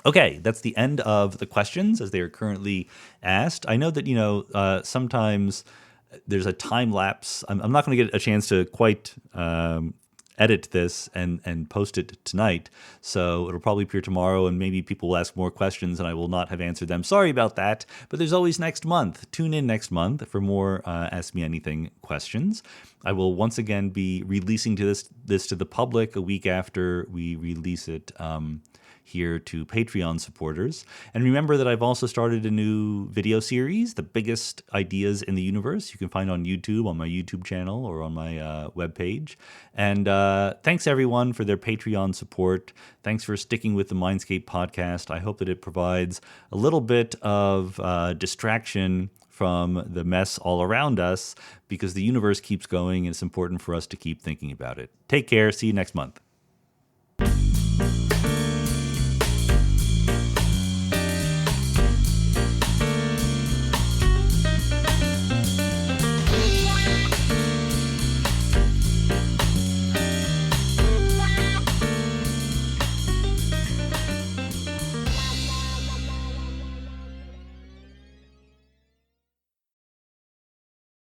Speaker 1: Okay, that's the end of the questions as they are currently asked. I know that, sometimes there's a time lapse. I'm not going to get a chance to quite edit this and post it tonight, so it'll probably appear tomorrow, and maybe people will ask more questions and I will not have answered them. Sorry about that, but there's always next month. Tune in next month for more Ask Me Anything questions. I will once again be releasing this to the public a week after we release it here to Patreon supporters. And remember that I've also started a new video series, The Biggest Ideas in the Universe. You can find on YouTube, on my YouTube channel, or on my webpage. And thanks everyone for their Patreon support. Thanks for sticking with the Mindscape podcast. I hope that it provides a little bit of distraction from the mess all around us, because the universe keeps going and it's important for us to keep thinking about it. Take care. See you next month.